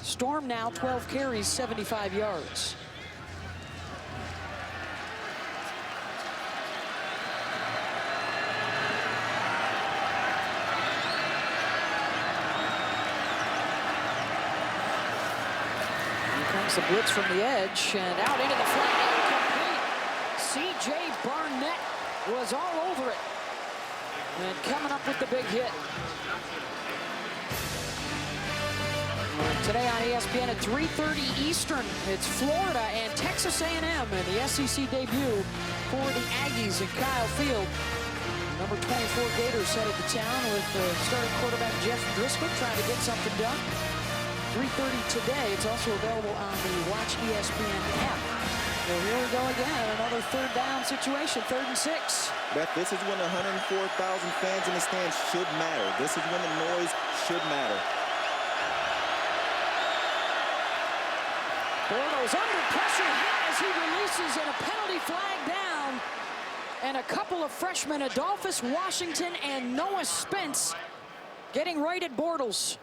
Storm now 12 carries, 75 yards. The blitz from the edge and out into the flat, incomplete. C.J. Barnett was all over it and coming up with the big hit. Today on ESPN at 3:30 Eastern, it's Florida and Texas A&M in the SEC debut for the Aggies in Kyle Field. Number 24 Gators headed to town with starting quarterback Jeff Driscoll trying to get something done. 3:30 today. It's also available on the Watch ESPN app. Well, here we go again. Another third down situation, 3rd and 6. Beth, this is when 104,000 fans in the stands should matter. This is when the noise should matter. Bortles under pressure as he releases, and a penalty flag down. And a couple of freshmen, Adolphus Washington and Noah Spence, getting right at Bortles.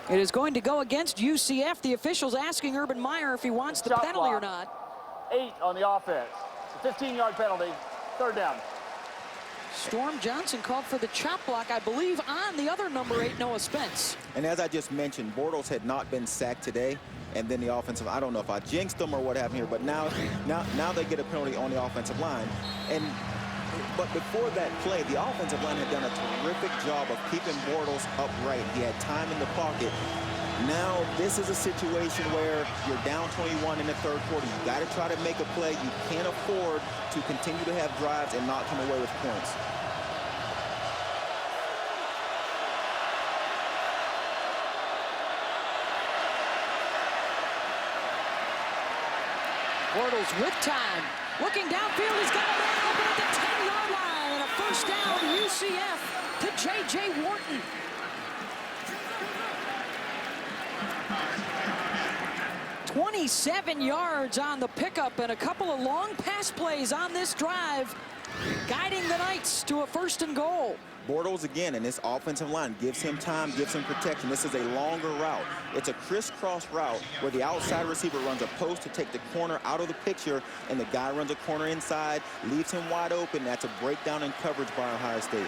It is going to go against UCF. The officials asking Urban Meyer if he wants the penalty or not. 8 on the offense. 15-yard penalty. 3rd down. Storm Johnson called for the chop block, I believe, on the other number 8, Noah Spence. And as I just mentioned, Bortles had not been sacked today. And then the offensive, I don't know if I jinxed them or what happened here, but now they get a penalty on the offensive line. But before that play, the offensive line had done a terrific job of keeping Bortles upright. He had time in the pocket. Now this is a situation where you're down 21 in the 3rd quarter. You got to try to make a play. You can't afford to continue to have drives and not come away with points. Bortles with time. Looking downfield, he's got a man open at the 10-yard line, and a first down UCF to J.J. Wharton. "27 yards on the pickup, and a couple of long pass plays on this drive, guiding the Knights to a 1st and goal. Bortles again, and this offensive line gives him time, gives him protection. This is a longer route. It's a crisscross route where the outside receiver runs a post to take the corner out of the picture, and the guy runs a corner inside, leaves him wide open. That's a breakdown in coverage by Ohio State.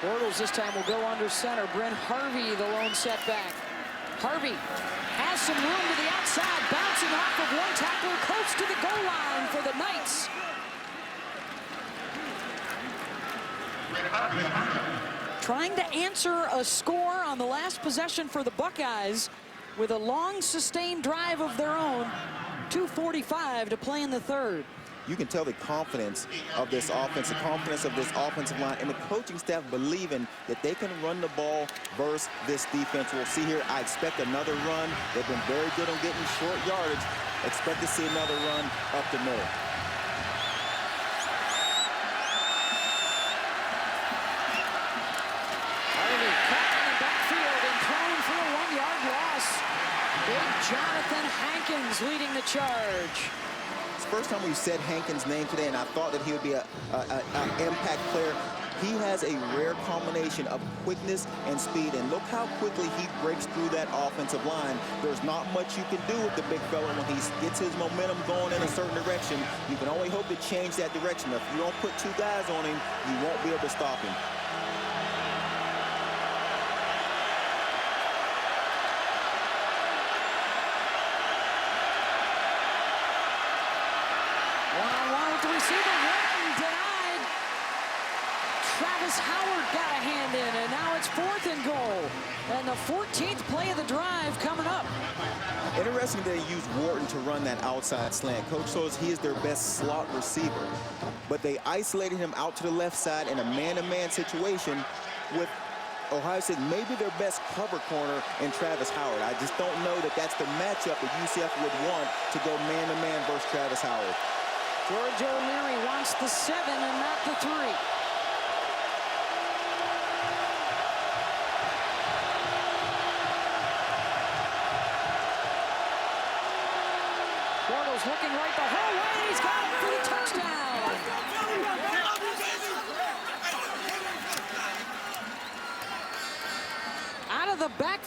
Bortles this time will go under center. Brent Harvey, the lone setback. Harvey has some room to the outside, bouncing off of one tackler, close to the goal line for the Knights. Trying to answer a score on the last possession for the Buckeyes with a long sustained drive of their own. 2:45 to play in the 3rd. You can tell the confidence of this offense, the confidence of this offensive line, and the coaching staff believing that they can run the ball versus this defense. We'll see here. I expect another run. They've been very good on getting short yardage. Expect to see another run up the middle. Jonathan Hankins leading the charge. It's the first time we've said Hankins' name today, and I thought that he would be an impact player. He has a rare combination of quickness and speed, and look how quickly he breaks through that offensive line. There's not much you can do with the big fella when he gets his momentum going in a certain direction. You can only hope to change that direction. If you don't put 2 guys on him, you won't be able to stop him. And the 14th play of the drive coming up. Interesting that he used Wharton to run that outside slant. Coach shows he is their best slot receiver. But they isolated him out to the left side in a man-to-man situation with Ohio State, maybe their best cover corner in Travis Howard. I just don't know that that's the matchup that UCF would want to go man-to-man versus Travis Howard. George O'Leary wants the 7 and not the 3.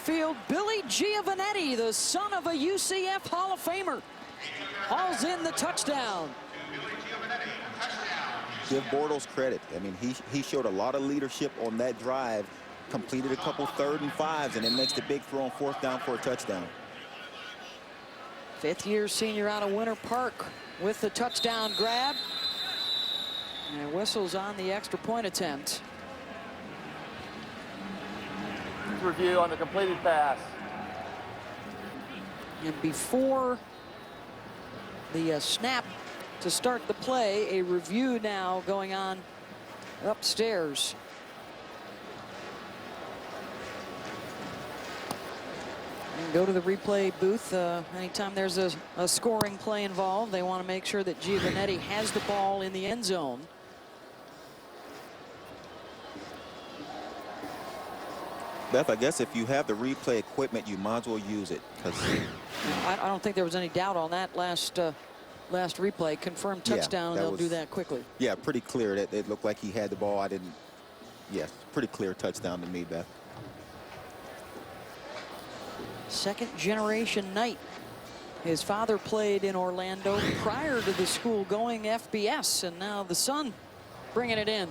field, Billy Giovanetti, the son of a UCF Hall of Famer, hauls in the touchdown. Give Bortles credit. I mean, he showed a lot of leadership on that drive, completed a couple 3rd and 5s, and then makes the big throw on 4th down for a touchdown. 5th-year senior out of Winter Park with the touchdown grab. And whistles on the extra point attempt. Review on the completed pass. And before the snap to start the play, a review now going on upstairs. And go to the replay booth anytime there's a scoring play involved. They want to make sure that Giovanetti has the ball in the end zone. Beth, I guess if you have the replay equipment, you might as well use it, because I don't think there was any doubt on that last replay. Confirmed touchdown, and they'll do that quickly. Yeah, pretty clear. That it looked like he had the ball. I didn't. Yes, pretty clear touchdown to me, Beth. Second generation Knight. His father played in Orlando prior to the school going FBS, and now the son bringing it in.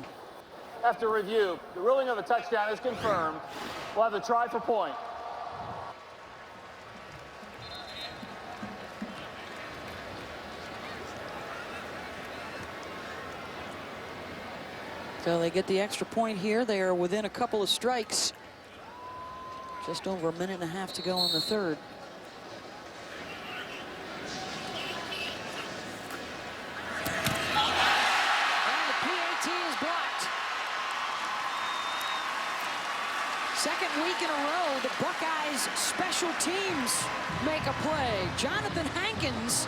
After review, the ruling of the touchdown is confirmed. We'll have the try for point. So they get the extra point here. They are within a couple of strikes. Just over a minute and a half to go in the 3rd. And the PAT is blocked. Second week in a row, the Buckeyes special teams make a play. Jonathan Hankins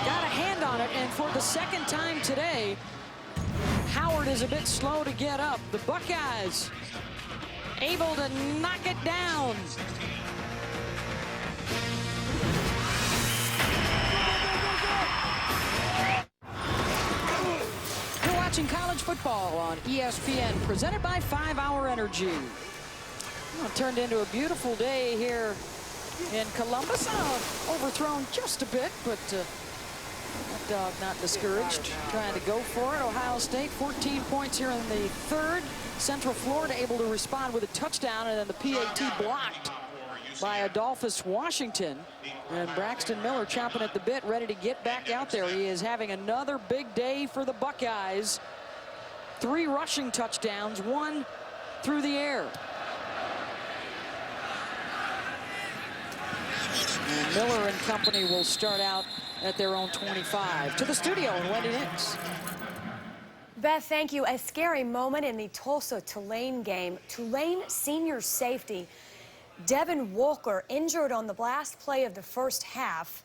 got a hand on it, and for the second time today, Howard is a bit slow to get up. The Buckeyes able to knock it down. You're watching college football on ESPN, presented by 5 Hour Energy. Well, it turned into a beautiful day here in Columbus. Overthrown just a bit, but that dog not discouraged, trying to go for it. Ohio State 14 points here in the 3rd. Central Florida able to respond with a touchdown, and then the PAT blocked by Adolphus Washington. And Braxton Miller chomping at the bit, ready to get back out there. He is having another big day for the Buckeyes. 3 rushing touchdowns, 1 through the air. And Miller and company will start out at their own 25. To the studio and Wendy Nix. Beth, thank you. A scary moment in the Tulsa-Tulane game. Tulane senior safety Devin Walker injured on the last play of the first half.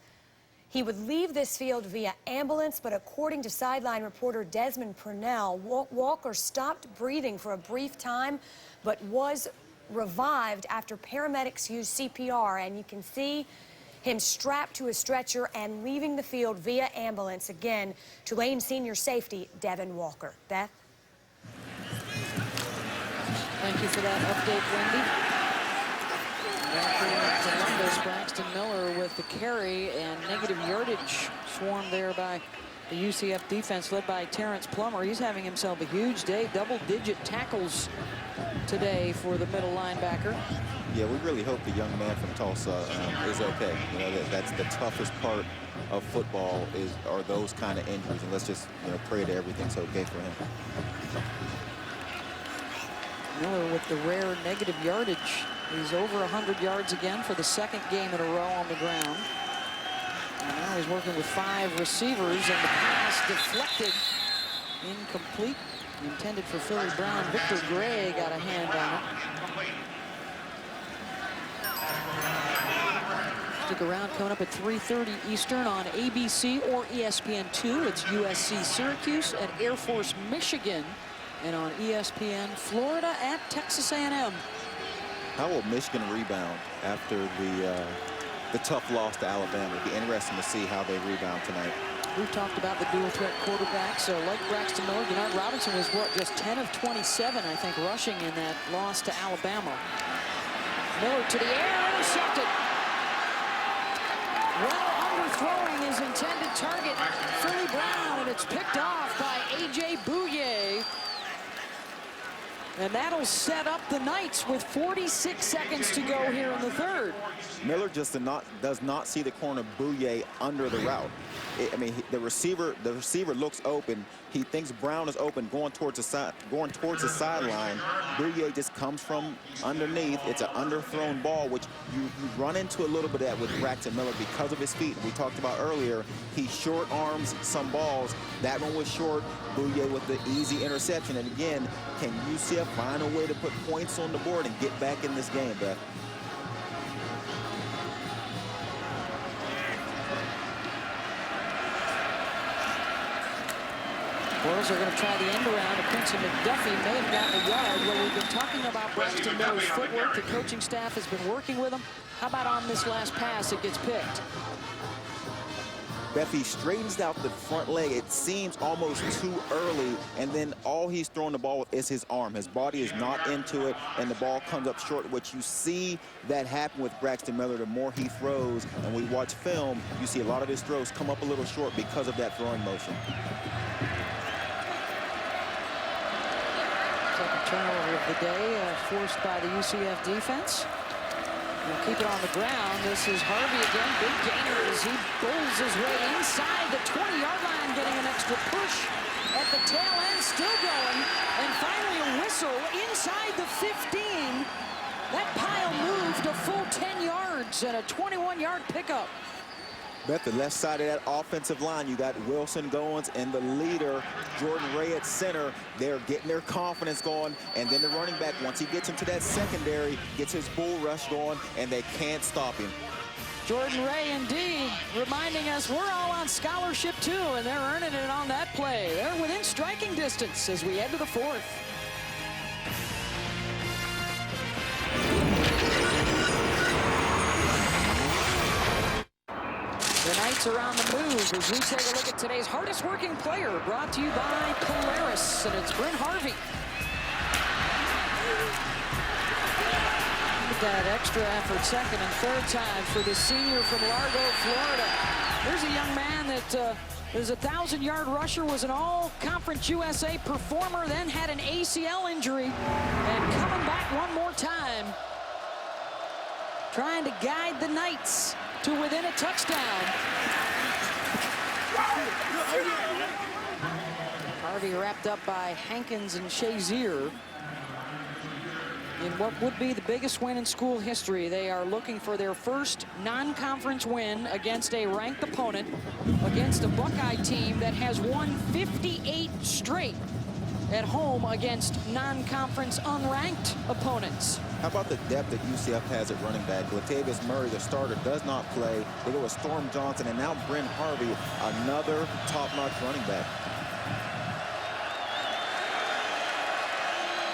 He would leave this field via ambulance, but according to sideline reporter Desmond Purnell, Walker stopped breathing for a brief time, but was revived after paramedics used CPR, and you can see him strapped to a stretcher and leaving the field via ambulance. Again, Tulane senior safety Devin Walker. Beth? Thank you for that update, Wendy. Back here in Columbus, Braxton Miller with the carry, and negative yardage swarmed there by the UCF defense led by Terrence Plummer. He's having himself a huge day, double-digit tackles today for the middle linebacker. Yeah, we really hope the young man from Tulsa is okay. You know, that's the toughest part of football are those kind of injuries, and let's just pray that everything's okay for him. Miller with the rare negative yardage. He's over 100 yards again for the 2nd game in a row on the ground. And now he's working with 5 receivers, and the pass deflected, incomplete, intended for Philly Brown. Victor Gray got a hand on it. Stick around, coming up at 3:30 Eastern on ABC or ESPN2. It's USC Syracuse at Air Force Michigan, and on ESPN Florida at Texas A&M. How will Michigan rebound after the tough loss to Alabama? It'll be interesting to see how they rebound tonight. We talked about the dual threat quarterbacks. So like Braxton Miller, Denard Robinson was what, just 10 of 27, I think, rushing in that loss to Alabama. Miller to the air, intercepted. Well, underthrowing his intended target, Philly Brown, and it's picked off by A.J. Bouye. And that'll set up the Knights with 46 seconds to go here in the third. Miller just does not see the corner Bouye under the route. The receiver looks open. He thinks Brown is open, going towards the sideline. Bouye just comes from underneath. It's an underthrown ball, which you run into a little bit of that with Braxton Miller because of his feet. We talked about earlier, he short arms some balls. That one was short. Bouye with the easy interception. And again, can UCF find a way to put points on the board and get back in this game, Beth? Boys are going to try the end around. Quincy McDuffie may have gotten a yard. Well, we've been talking about Braxton Miller's footwork. The coaching staff has been working with him. How about on this last pass, it gets picked? Beth, he straightens out the front leg. It seems almost too early, and then all he's throwing the ball with is his arm. His body is not into it, and the ball comes up short, which you see that happen with Braxton Miller. The more he throws, and we watch film, you see a lot of his throws come up a little short because of that throwing motion. Second turnover of the day, forced by the UCF defense. We'll keep it on the ground. This is Harvey again. Big gainer as he bulls his way inside the 20-yard line, getting an extra push at the tail end, still going. And finally a whistle inside the 15. That pile moved a full 10 yards and a 21-yard pickup. Beth, the left side of that offensive line, you got Wilson Goins and the leader, Jordan Ray at center. They're getting their confidence going, and then the running back, once he gets into that secondary, gets his bull rush going, and they can't stop him. Jordan Ray, indeed, reminding us we're all on scholarship, too, and they're earning it on that play. They're within striking distance as we head to the fourth. The Knights are on the move as we take a look at today's hardest working player, brought to you by Polaris, and it's Brent Harvey. Look at that extra effort, second and third time for the senior from Largo, Florida. Here's a young man that is a 1,000-yard rusher, was an all-conference USA performer, then had an ACL injury, and coming back one more time, trying to guide the Knights to within a touchdown. Harvey wrapped up by Hankins and Shazier in what would be the biggest win in school history. They are looking for their first non-conference win against a ranked opponent, against a Buckeye team that has won 58 straight at home against non-conference unranked opponents. How about the depth that UCF has at running back? Latavius Murray, the starter, does not play. They go with Storm Johnson, and now Brent Harvey, another top-notch running back.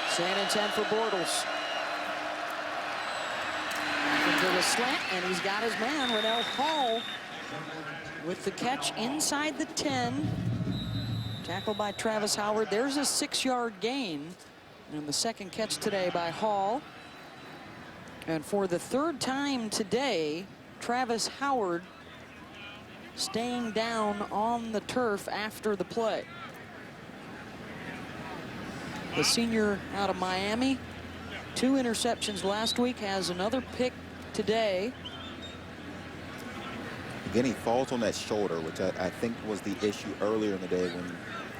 Second and 10 for Bortles. Into the slant, and he's got his man, Rennell Hall, with the catch inside the 10. Tackled by Travis Howard. There's a 6-yard gain. And the second catch today by Hall. And for the third time today, Travis Howard staying down on the turf after the play. The senior out of Miami, 2 interceptions last week, has another pick today. Again, he falls on that shoulder, which I think was the issue earlier in the day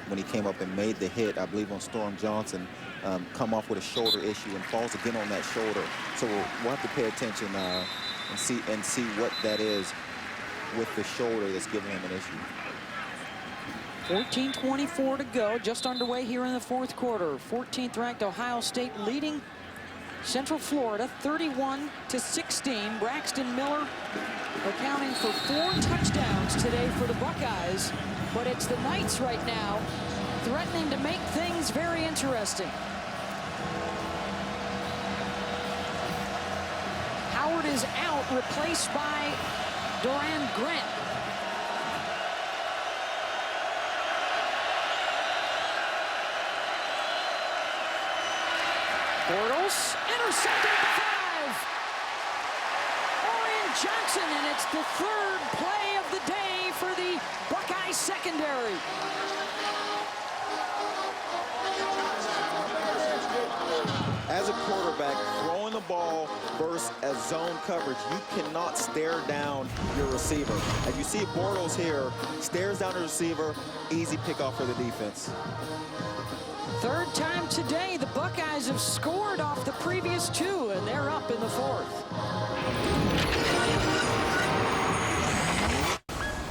when he came up and made the hit, I believe, on Storm Johnson. Come off with a shoulder issue and falls again on that shoulder. So we'll have to pay attention and see what that is with the shoulder that's giving him an issue. 14:24 to go, just underway here in the fourth quarter. 14th ranked Ohio State leading Central Florida 31-16. Braxton Miller accounting for 4 touchdowns today for the Buckeyes, but it's the Knights right now threatening to make things very interesting. Howard is out, replaced by Duran Grant. Bortles intercepted at the 5. Johnson, and it's the third play of the day for the Buckeye secondary. As a quarterback, throwing the ball versus a zone coverage, you cannot stare down your receiver. As you see Bortles here, stares down the receiver, easy pickoff for the defense. Third time today, the Buckeyes have scored off the previous two, and they're up in the fourth.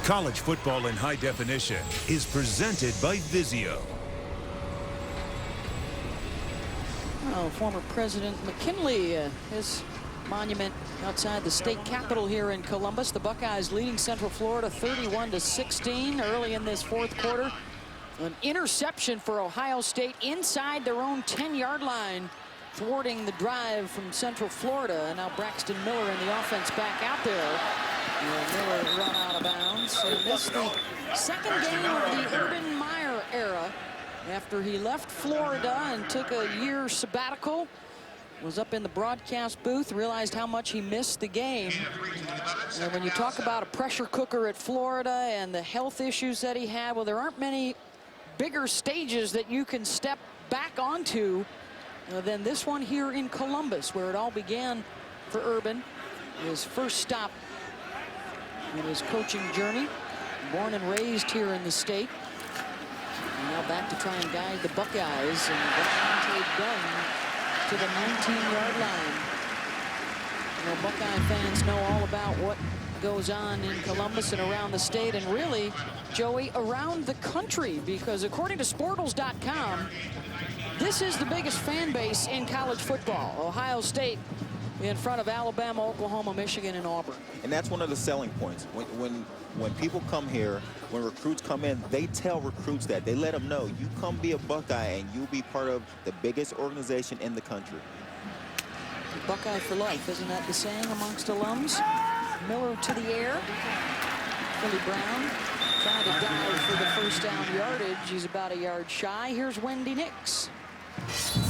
College football in high definition is presented by Vizio. Well, former President McKinley, his monument outside the state capitol here in Columbus. The Buckeyes leading Central Florida 31-16 early in this fourth quarter. An interception for Ohio State inside their own 10-yard line, thwarting the drive from Central Florida. And now Braxton Miller in the offense back out there. And Miller run out of bounds. And this is the second game of the Urban Meyer era. After he left Florida and took a year sabbatical, was up in the broadcast booth, realized how much he missed the game. And when you talk about a pressure cooker at Florida and the health issues that he had, well, there aren't many bigger stages that you can step back onto than this one here in Columbus, where it all began for Urban. His first stop in his coaching journey, born and raised here in the state. Now back to try and guide the Buckeyes, and Devontae Dunn to the 19-yard line. You know, Buckeye fans know all about what goes on in Columbus and around the state, and really, Joey, around the country, because according to Sportals.com, this is the biggest fan base in college football. Ohio State in front of Alabama, Oklahoma, Michigan, and Auburn. And that's one of the selling points. When people come here, when recruits come in, they tell recruits that. They let them know, you come be a Buckeye and you'll be part of the biggest organization in the country. Buckeye for life, isn't that the saying amongst alums? Miller to the air. Philly Brown trying to dive for the first down yardage. He's about a yard shy. Here's Wendy Nix.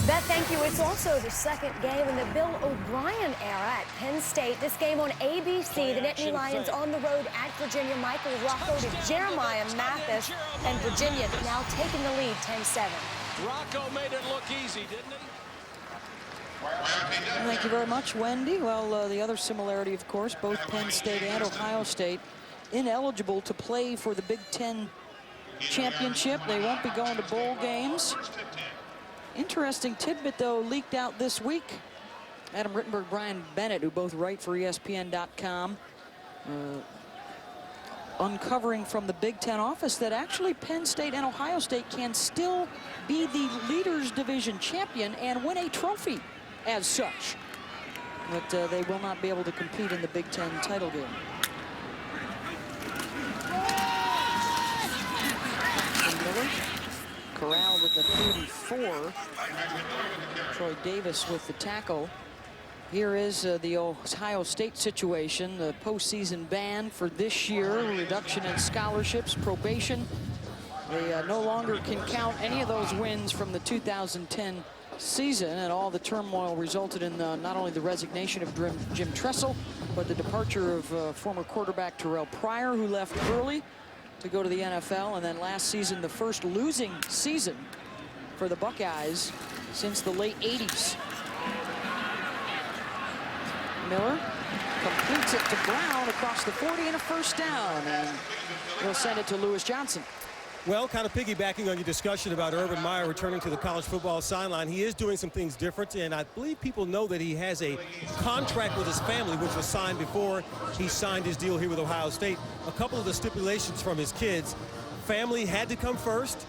Beth, thank you. It's also the second game in the Bill O'Brien era at Penn State. This game on ABC. The Nittany Lions on the road at Virginia. Michael Rocco to Jeremiah Mathis. And Virginia now taking the lead 10-7. Rocco made it look easy, didn't he? Thank you very much, Wendy. Well, the other similarity, of course, both Penn State and Ohio State ineligible to play for the Big Ten championship. They won't be going to bowl games. Interesting tidbit, though, leaked out this week. Adam Rittenberg, Brian Bennett, who both write for ESPN.com, uncovering from the Big Ten office that actually Penn State and Ohio State can still be the Leaders Division champion and win a trophy as such. But they will not be able to compete in the Big Ten title game. Miller corralled at the 34. Troy Davis with the tackle. Here is the Ohio State situation, the postseason ban for this year, reduction in scholarships, probation. They no longer can count any of those wins from the 2010 season, and all the turmoil resulted in not only the resignation of Jim Tressel, but the departure of former quarterback Terrell Pryor, who left early to go to the NFL, and then last season, the first losing season for the Buckeyes since the late 80s. Miller completes it to Brown across the 40 and a first down, and he'll send it to Lewis Johnson. Well, kind of piggybacking on your discussion about Urban Meyer returning to the college football sideline, he is doing some things different, and I believe people know that he has a contract with his family, which was signed before he signed his deal here with Ohio State. A couple of the stipulations from his kids: family had to come first,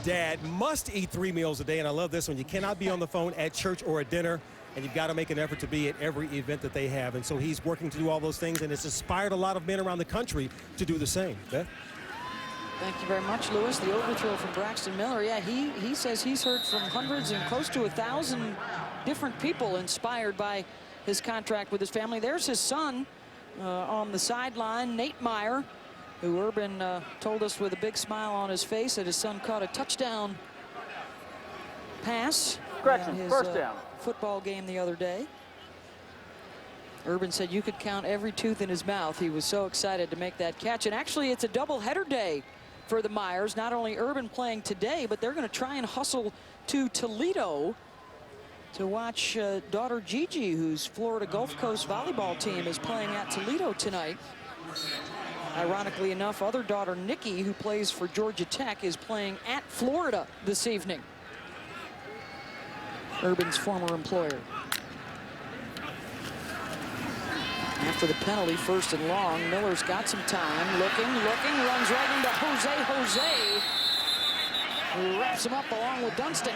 dad must eat 3 meals a day, and I love this one, you cannot be on the phone at church or at dinner, and you've got to make an effort to be at every event that they have. And so he's working to do all those things, and it's inspired a lot of men around the country to do the same. Beth? Thank you very much, Lewis. The overthrow from Braxton Miller. Yeah, he says he's heard from hundreds and close to 1,000 different people inspired by his contract with his family. There's his son on the sideline, Nate Meyer, who Urban told us with a big smile on his face that his son caught a touchdown pass Correction, in his first down. football game the other day. Urban said you could count every tooth in his mouth. He was so excited to make that catch. And actually, it's a doubleheader day for the Myers. Not only Urban playing today, but they're going to try and hustle to Toledo to watch daughter Gigi, whose Florida Gulf Coast volleyball team is playing at Toledo tonight. Ironically enough, other daughter Nikki, who plays for Georgia Tech, is playing at Florida this evening. Urban's former employer. After the penalty, 1st and long, Miller's got some time. Looking, runs right into Jose, who wraps him up along with Dunston.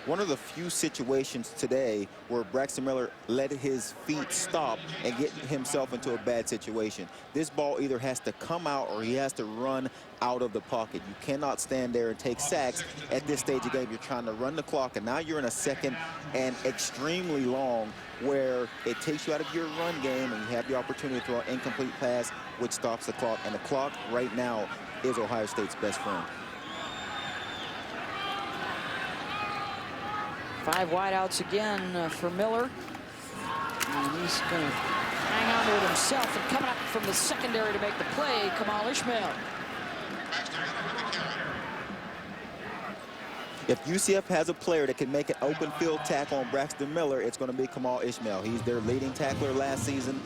One of the few situations today where Braxton Miller let his feet stop and get himself into a bad situation. This ball either has to come out or he has to run out of the pocket. You cannot stand there and take sacks at this stage of the game. You're trying to run the clock, and now you're in a second and extremely long where it takes you out of your run game and you have the opportunity to throw an incomplete pass, which stops the clock. And the clock right now is Ohio State's best friend. 5 wideouts again for Miller. And he's going to hang on to it himself. And coming up from the secondary to make the play, Kamal Ishmael. If UCF has a player that can make an open field tackle on Braxton Miller, it's going to be Kamal Ishmael. He's their leading tackler last season.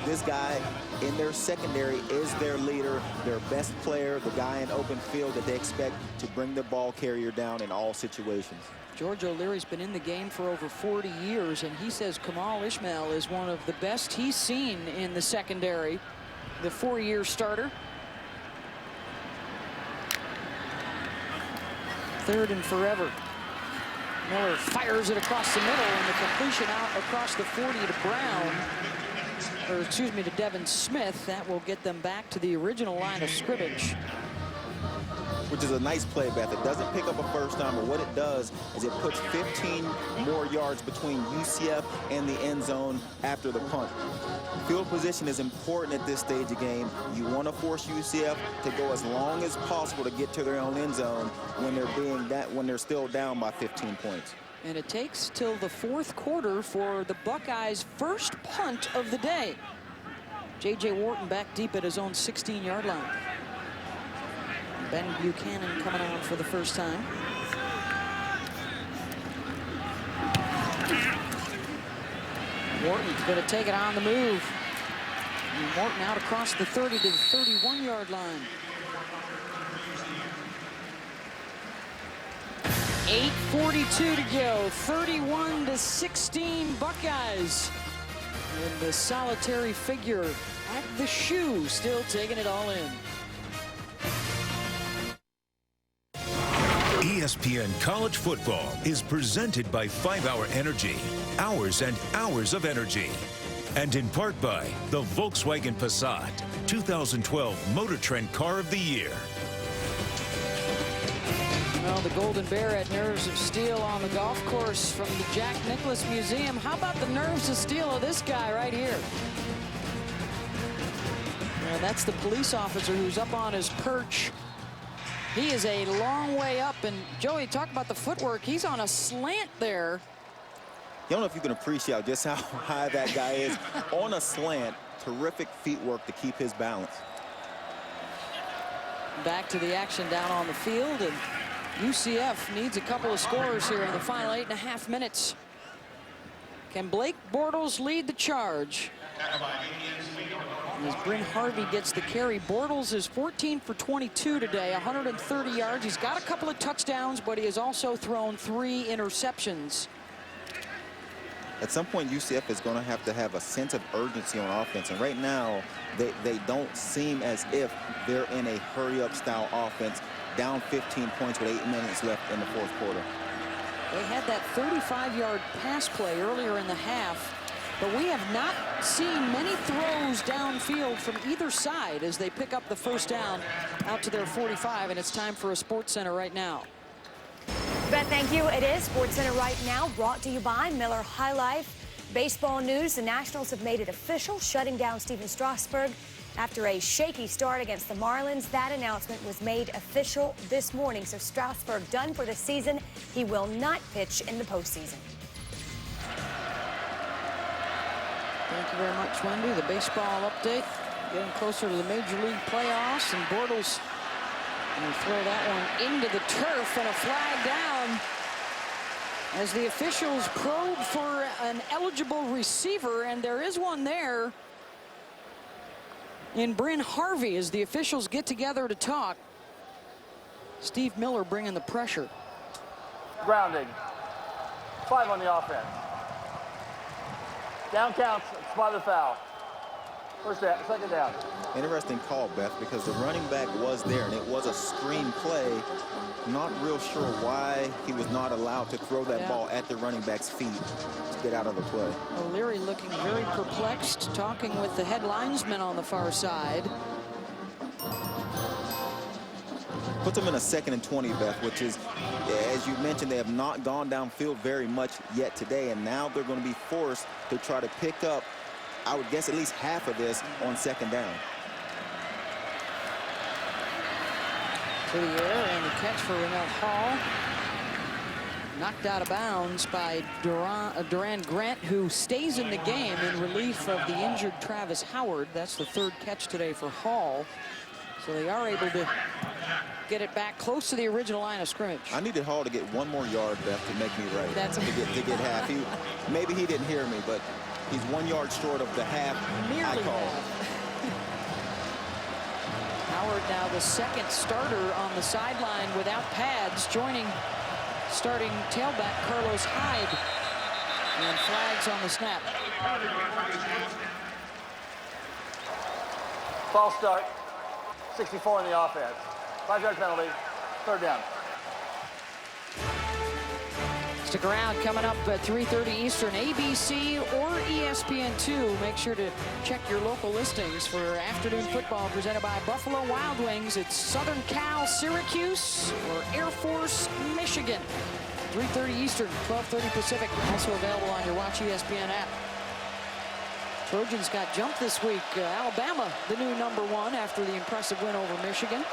This guy in their secondary is their leader, their best player, the guy in open field that they expect to bring the ball carrier down in all situations. George O'Leary's been in the game for over 40 years, and he says Kamal Ishmael is one of the best he's seen in the secondary, the 4-year starter. 3rd and forever. Miller fires it across the middle, and the completion out across the 40 to Brown, or excuse me, to Devin Smith. That will get them back to the original line of scrimmage. Which is a nice play, Beth. It doesn't pick up a first down, but what it does is it puts 15 more yards between UCF and the end zone after the punt. Field position is important at this stage of the game. You want to force UCF to go as long as possible to get to their own end zone when they're still down by 15 points. And it takes till the 4th quarter for the Buckeyes' first punt of the day. J.J. Wharton back deep at his own 16-yard line. Ben Buchanan coming on for the first time. Wharton's going to take it on the move. And Wharton out across the 30 to the 31-yard line. 8:42 to go. 31-16 Buckeyes. And the solitary figure at the shoe, still taking it all in. ESPN College Football is presented by 5-Hour Energy, hours and hours of energy. And in part by the Volkswagen Passat, 2012 Motor Trend Car of the Year. Well, the Golden Bear had nerves of steel on the golf course from the Jack Nicklaus Museum. How about the nerves of steel of this guy right here? Well, that's the police officer who's up on his perch. He is a long way up, and Joey, talk about the footwork. He's on a slant there. You don't know if you can appreciate just how high that guy is on a slant. Terrific feet work to keep his balance. Back to the action down on the field, and UCF needs a couple of scores here in the final 8.5 minutes. Can Blake Bortles lead the charge? As Bryn Harvey gets the carry, Bortles is 14 for 22 today, 130 yards. He's got a couple of touchdowns, but he has also thrown 3 interceptions. At some point, UCF is going to have a sense of urgency on offense. And right now, they don't seem as if they're in a hurry-up style offense, down 15 points with 8 minutes left in the 4th quarter. They had that 35-yard pass play earlier in the half, but we have not seen many throws downfield from either side as they pick up the first down out to their 45, and it's time for a Sports Center right now. Beth, thank you. It is Sports Center right now, brought to you by Miller High Life. Baseball news, the Nationals have made it official, shutting down Stephen Strasburg after a shaky start against the Marlins. That announcement was made official this morning, so Strasburg done for the season. He will not pitch in the postseason. Thank you very much, Wendy. The baseball update, getting closer to the Major League playoffs, and Bortles will throw that one into the turf, and a flag down as the officials probe for an eligible receiver, and there is one there in Bryn Harvey as the officials get together to talk. Steve Miller bringing the pressure. Grounding. 5 on the offense. Down counts. Spot the foul. First down, second down. Interesting call, Beth, because the running back was there, and it was a screen play. Not real sure why he was not allowed to throw that ball at the running back's feet to get out of the play. O'Leary looking very perplexed, talking with the head linesman on the far side. Puts them in a 2nd and 20, Beth, which is, as you mentioned, they have not gone downfield very much yet today, and now they're going to be forced to try to pick up, I would guess, at least half of this on 2nd down. To the air, and the catch for Renell Hall. Knocked out of bounds by Duran Grant, who stays in the game in relief of the injured Travis Howard. That's the 3rd catch today for Hall. So they are able to get it back close to the original line of scrimmage. I needed Hall to get 1 more yard, Beth, to make me right. That's to get half. Maybe he didn't hear me, but he's 1 yard short of the half I called. Howard now the 2nd starter on the sideline without pads, joining starting tailback Carlos Hyde. And flags on the snap. False start. 64 in the offense. 5-yard penalty. 3rd down. Stick around. Coming up at 3:30 Eastern, ABC or ESPN2. Make sure to check your local listings for afternoon football presented by Buffalo Wild Wings. It's Southern Cal, Syracuse, or Air Force, Michigan. 3:30 Eastern, 12:30 Pacific. Also available on your Watch ESPN app. Trojans got jumped this week. Alabama, the new #1 after the impressive win over Michigan.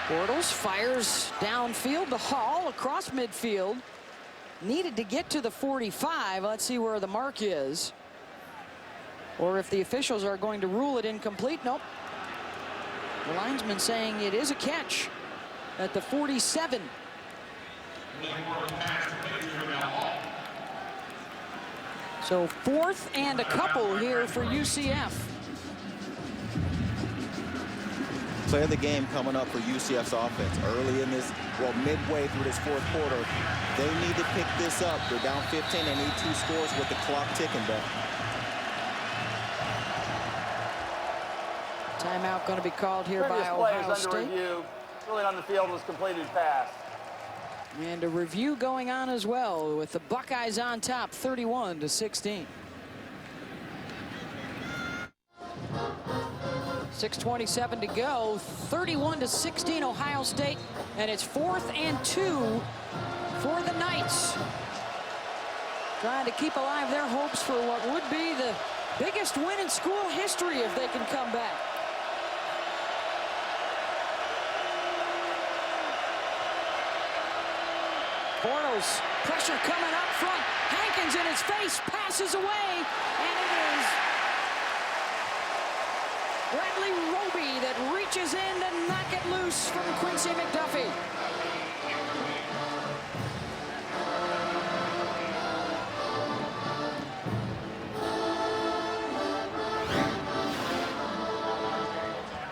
Bortles fires downfield to Hall across midfield. Needed to get to the 45. Let's see where the mark is. Or if the officials are going to rule it incomplete. Nope. The linesman saying it is a catch at the 47. So 4th and a couple here for UCF. Play of the game coming up for UCF's offense. Early in this, well, midway through this 4th quarter, they need to pick this up. They're down 15. They need 2 scores with the clock ticking back. Timeout going to be called here by Previous play Ohio is under State. review. Really on the field was completed pass. And a review going on as well with the Buckeyes on top, 31-16. 6:27 to go, 31-16 Ohio State, and it's 4th and 2 for the Knights. Trying to keep alive their hopes for what would be the biggest win in school history if they can come back. Bortles, pressure coming up front. Hankins in his face, passes away, and it is Bradley Roby that reaches in to knock it loose from Quincy McDuffie.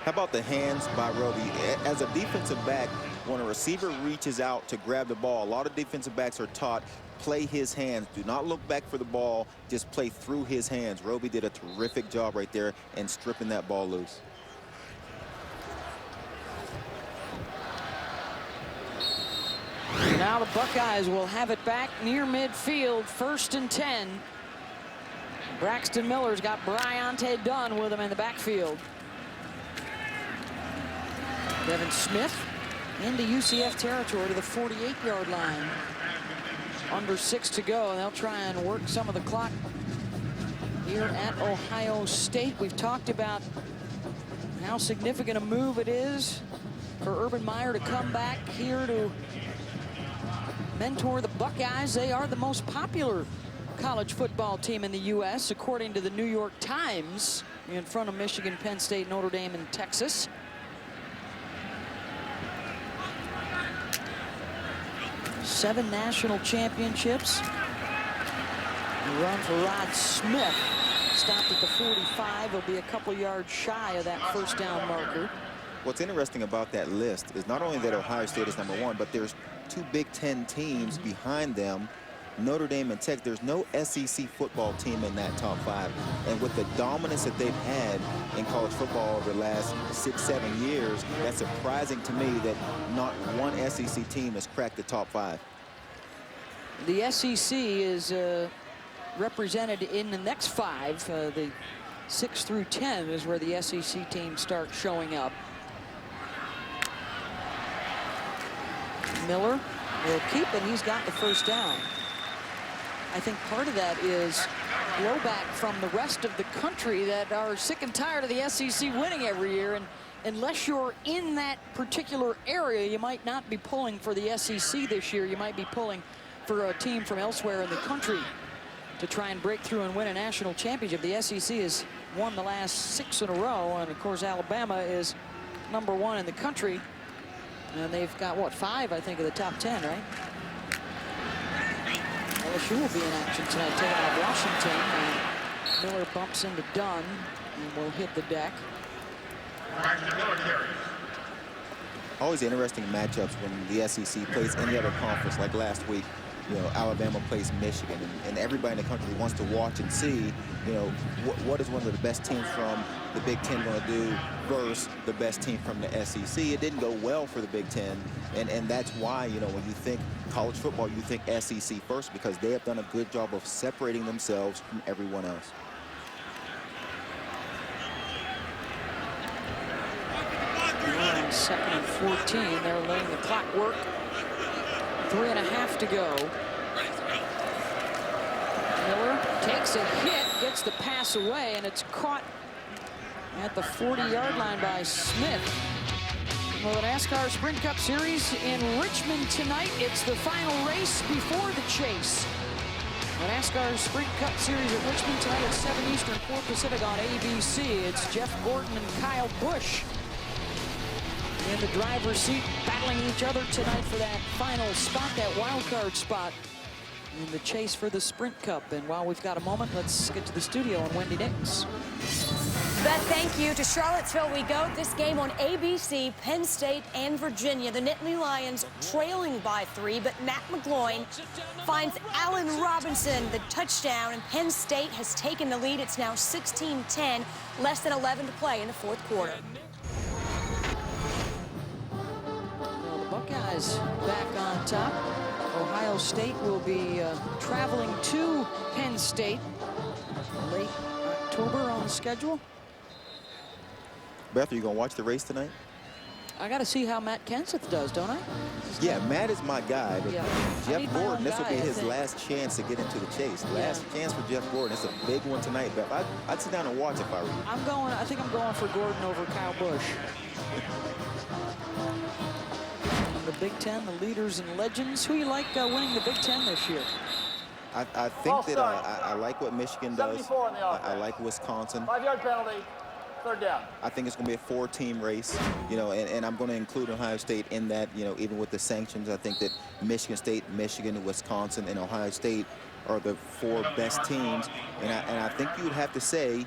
How about the hands by Roby? As a defensive back, when a receiver reaches out to grab the ball, a lot of defensive backs are taught, play his hands. Do not look back for the ball, just play through his hands. Roby did a terrific job right there in stripping that ball loose. Now the Buckeyes will have it back near midfield, 1st and 10. Braxton Miller's got Bryante Dunn with him in the backfield. Devin Smith into UCF territory to the 48-yard line. Under 6 to go, and they'll try and work some of the clock here at Ohio State. We've talked about how significant a move it is for Urban Meyer to come back here to mentor the Buckeyes. They are the most popular college football team in the U.S., according to the New York Times, in front of Michigan, Penn State, Notre Dame, and Texas. Seven national championships. The run for Rod Smith. Stopped at the 45. He'll be a couple yards shy of that first down marker. What's interesting about that list is not only that Ohio State is #1, but there's two Big Ten teams behind them, Notre Dame and Tech. There's no SEC football team in that top 5. And with the dominance that they've had in college football over the last 6-7 years, that's surprising to me that not one SEC team has cracked the top 5. The SEC is represented in the next 5. The 6 through 10 is where the SEC teams start showing up. Miller will keep it. He's got the first down. I think part of that is blowback from the rest of the country that are sick and tired of the SEC winning every year. And unless you're in that particular area, you might not be pulling for the SEC this year. You might be pulling for a team from elsewhere in the country to try and break through and win a national championship. The SEC has won the last 6 in a row. And, of course, Alabama is #1 in the country. And they've got, what, 5, I think, of the top 10, right? LSU will be in action tonight, taking on Washington. And Miller bumps into Dunn and will hit the deck. Always interesting matchups when the SEC plays any other conference, like last week. You know, Alabama plays Michigan, and everybody in the country wants to watch and see, you know, what is one of the best teams from the Big Ten going to do versus the best team from the SEC. It didn't go well for the Big Ten, and that's why, you know, when you think college football, you think SEC first, because they have done a good job of separating themselves from everyone else. On 2nd and 14, they're letting the clock work. 3.5 to go. Miller takes a hit, gets the pass away, and it's caught at the 40-yard line by Smith. Well, the NASCAR Sprint Cup Series in Richmond tonight. It's the final race before the chase. The NASCAR Sprint Cup Series at Richmond tonight at 7 Eastern, 4 Pacific on ABC. It's Jeff Gordon and Kyle Busch in the driver's seat, battling each other tonight for that final spot, that wild card spot in the chase for the Sprint Cup. And while we've got a moment, let's get to the studio on Wendy Nix. Beth, thank you. To Charlottesville we go. This game on ABC, Penn State and Virginia. The Nittany Lions trailing by 3, but Matt McGloin finds Allen Robinson the touchdown, and Penn State has taken the lead. It's now 16-10, less than 11 to play in the 4th quarter. Buckeyes back on top. Ohio State will be traveling to Penn State late October on the schedule. Beth, are you going to watch the race tonight? I got to see how Matt Kenseth does, don't I? Yeah, Matt is my guy. But Yeah. Jeff Gordon, this will be his last chance to get into the chase. Last chance for Jeff Gordon. It's a big one tonight, Beth. I'd sit down and watch if I were you. I think I'm going for Gordon over Kyle Busch. The Big Ten, the leaders and legends. Who you like winning the Big Ten this year? I think that I like what Michigan does. I like Wisconsin. 5-yard penalty, 3rd down. I think it's going to be a 4-team race, you know, and I'm going to include Ohio State in that, you know, even with the sanctions. I think that Michigan State, Michigan, Wisconsin, and Ohio State are the 4 best teams. And I think you would have to say,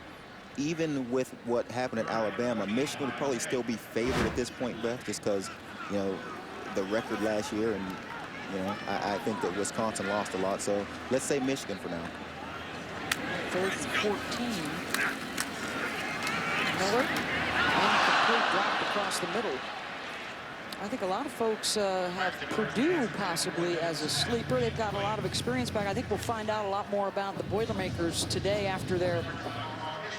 even with what happened at Alabama, Michigan would probably still be favored at this point, Beth, just because, you know, the record last year, and you know, I think that Wisconsin lost a lot. So let's say Michigan for now. 3rd and 14. Miller, incomplete, dropped across the middle. I think a lot of folks have Purdue possibly as a sleeper. They've got a lot of experience back. I think we'll find out a lot more about the Boilermakers today after their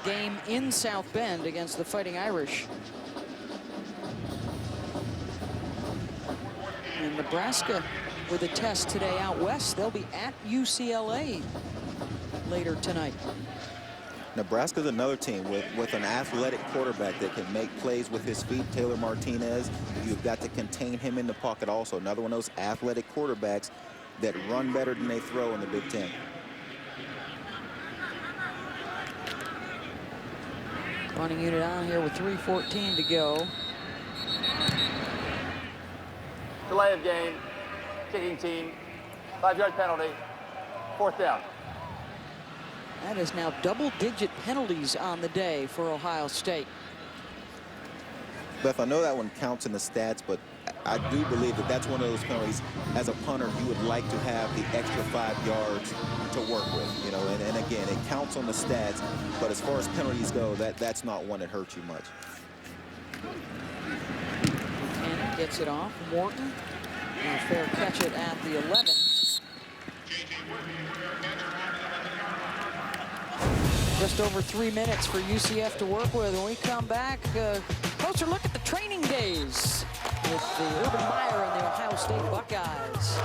game in South Bend against the Fighting Irish. And Nebraska with a test today out west. They'll be at UCLA later tonight. Nebraska's another team with an athletic quarterback that can make plays with his feet. Taylor Martinez, you've got to contain him in the pocket also. Another one of those athletic quarterbacks. that run better than they throw in the Big Ten. Running unit on here with 3:14 to go. Delay of game, kicking team, 5-yard penalty, 4th down. That is now double-digit penalties on the day for Ohio State. Beth, I know that one counts in the stats, but I do believe that that's one of those penalties, as a punter, you would like to have the extra 5 yards to work with, you know, and again, it counts on the stats, but as far as penalties go, that's not one that hurts you much. Buchanan gets it off. Morton, and a fair catch it at the 11. Just over 3 minutes for UCF to work with. When we come back, closer look at the training days with the Urban Meyer and the Ohio State Buckeyes.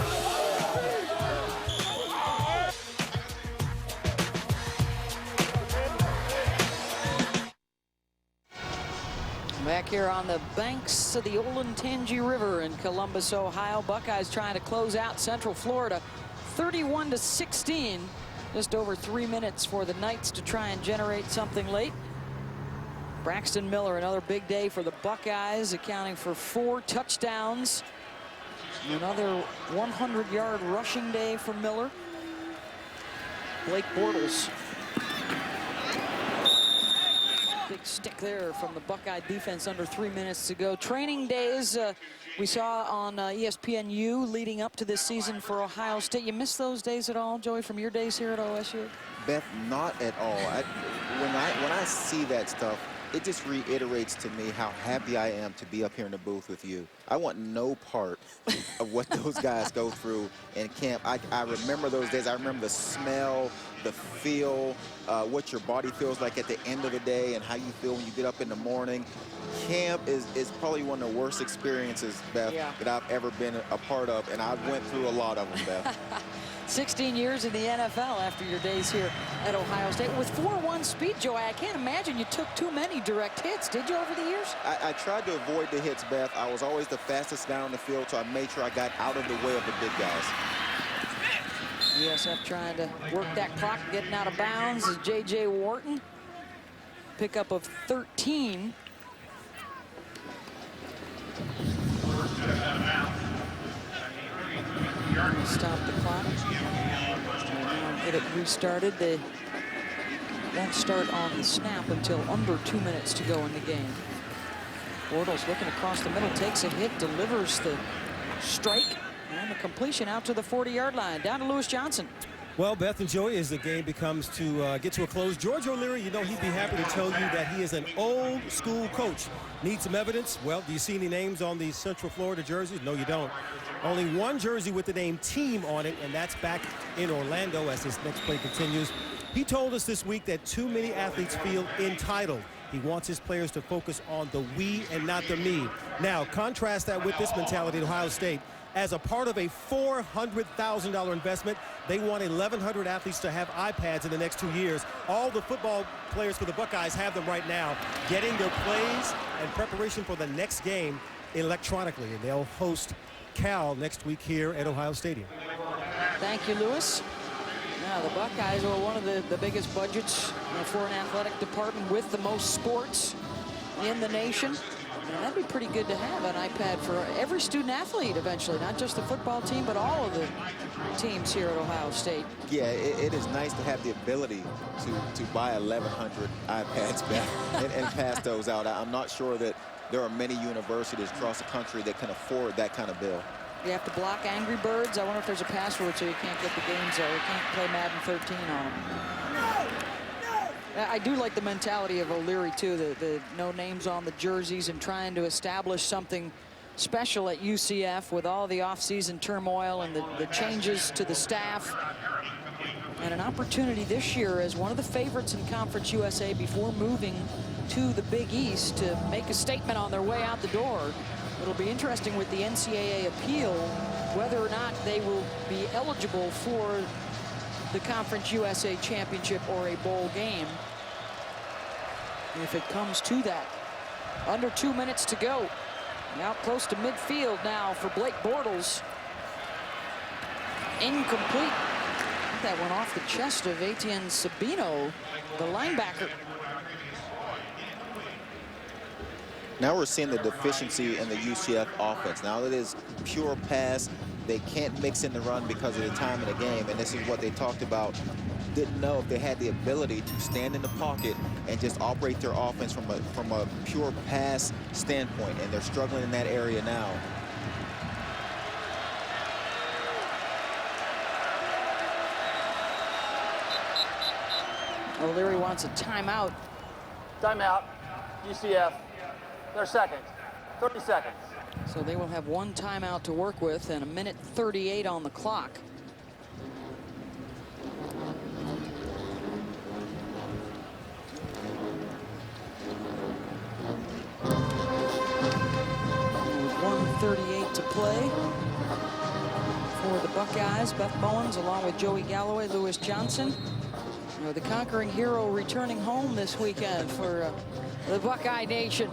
Back here on the banks of the Olentangy River in Columbus, Ohio. Buckeyes trying to close out Central Florida 31-16. Just over 3 minutes for the Knights to try and generate something late. Braxton Miller, another big day for the Buckeyes, accounting for 4 touchdowns. Another 100-yard rushing day for Miller. Blake Bortles. Big stick there from the Buckeye defense under 3 minutes to go. Training days we saw on ESPNU leading up to this season for Ohio State. You miss those days at all, Joey, from your days here at OSU? Beth, not at all. When I see that stuff, it just reiterates to me how happy I am to be up here in the booth with you. I want no part of what those guys go through in camp. I remember those days. I remember the smell, the feel, what your body feels like at the end of the day and how you feel when you get up in the morning. Camp is probably one of the worst experiences, Beth, that I've ever been a part of, and I went through a lot of them, Beth. 16 years in the NFL after your days here at Ohio State. With 4.1 speed, Joey, I can't imagine you took too many direct hits, did you, over the years? I tried to avoid the hits, Beth. I was always the fastest guy on the field, so I made sure I got out of the way of the big guys. USF trying to work that clock, getting out of bounds is J.J. Wharton. Pickup of 13. Stop the clock. Get it restarted. They won't start on the snap until under 2 minutes to go in the game. Bortles looking across the middle, takes a hit, delivers the strike, and the completion out to the 40-yard line. Down to Lewis Johnson. Well, Beth and Joey, as the game becomes to get to a close, George O'Leary, you know, he'd be happy to tell you that he is an old school coach. Need some evidence? Well, do you see any names on the Central Florida jerseys? No, you don't. Only one jersey with the name team on it, and that's back in Orlando as this next play continues. He told us this week that too many athletes feel entitled. He wants his players to focus on the we and not the me. Now, contrast that with this mentality at Ohio State. As a part of a $400,000 investment, they want 1,100 athletes to have iPads in the next 2 years. All the football players for the Buckeyes have them right now, getting their plays and preparation for the next game electronically. And they'll host Cal next week here at Ohio Stadium. Thank you, Lewis. Now, the Buckeyes are one of the biggest budgets for an athletic department with the most sports in the nation. And that'd be pretty good to have an iPad for every student athlete eventually, not just the football team, but all of the teams here at Ohio State. Yeah, it is nice to have the ability to buy 1,100 iPads back and pass those out. I'm not sure that there are many universities across the country that can afford that kind of bill. You have to block Angry Birds. I wonder if there's a password so you can't get the games or you can't play Madden 13 on them. I do like the mentality of O'Leary, too, the no names on the jerseys and trying to establish something special at UCF with all the offseason turmoil and the changes to the staff. And an opportunity this year as one of the favorites in Conference USA before moving to the Big East to make a statement on their way out the door. It'll be interesting with the NCAA appeal whether or not they will be eligible for the Conference USA Championship or a bowl game. And if it comes to that, under 2 minutes to go. Out close to midfield now for Blake Bortles. Incomplete. That went off the chest of Etienne Sabino, the linebacker. Now we're seeing the deficiency in the UCF offense. Now it is pure pass. They can't mix in the run because of the time of the game, and this is what they talked about. Didn't know if they had the ability to stand in the pocket and just operate their offense from a pure pass standpoint, and they're struggling in that area now. O'Leary wants a timeout. Timeout, UCF, their second, 30 seconds. So they will have one timeout to work with and 1:38 on the clock. With 1:38 to play for the Buckeyes. Beth Bowens along with Joey Galloway, Lewis Johnson. You know, the conquering hero returning home this weekend for the Buckeye Nation.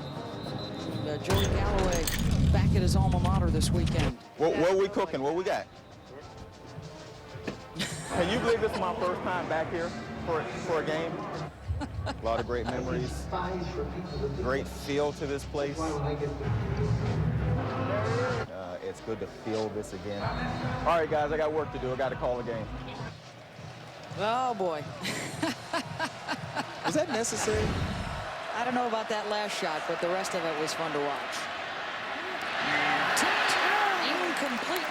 Joey Galloway back at his alma mater this weekend. What are we cooking? What we got? Can you believe this is my first time back here for a game? A lot of great memories. Great feel to this place. It's good to feel this again. All right, guys, I got work to do. I got to call the game. Oh, boy. Was that necessary? I don't know about that last shot, but the rest of it was fun to watch. Tipped, incomplete.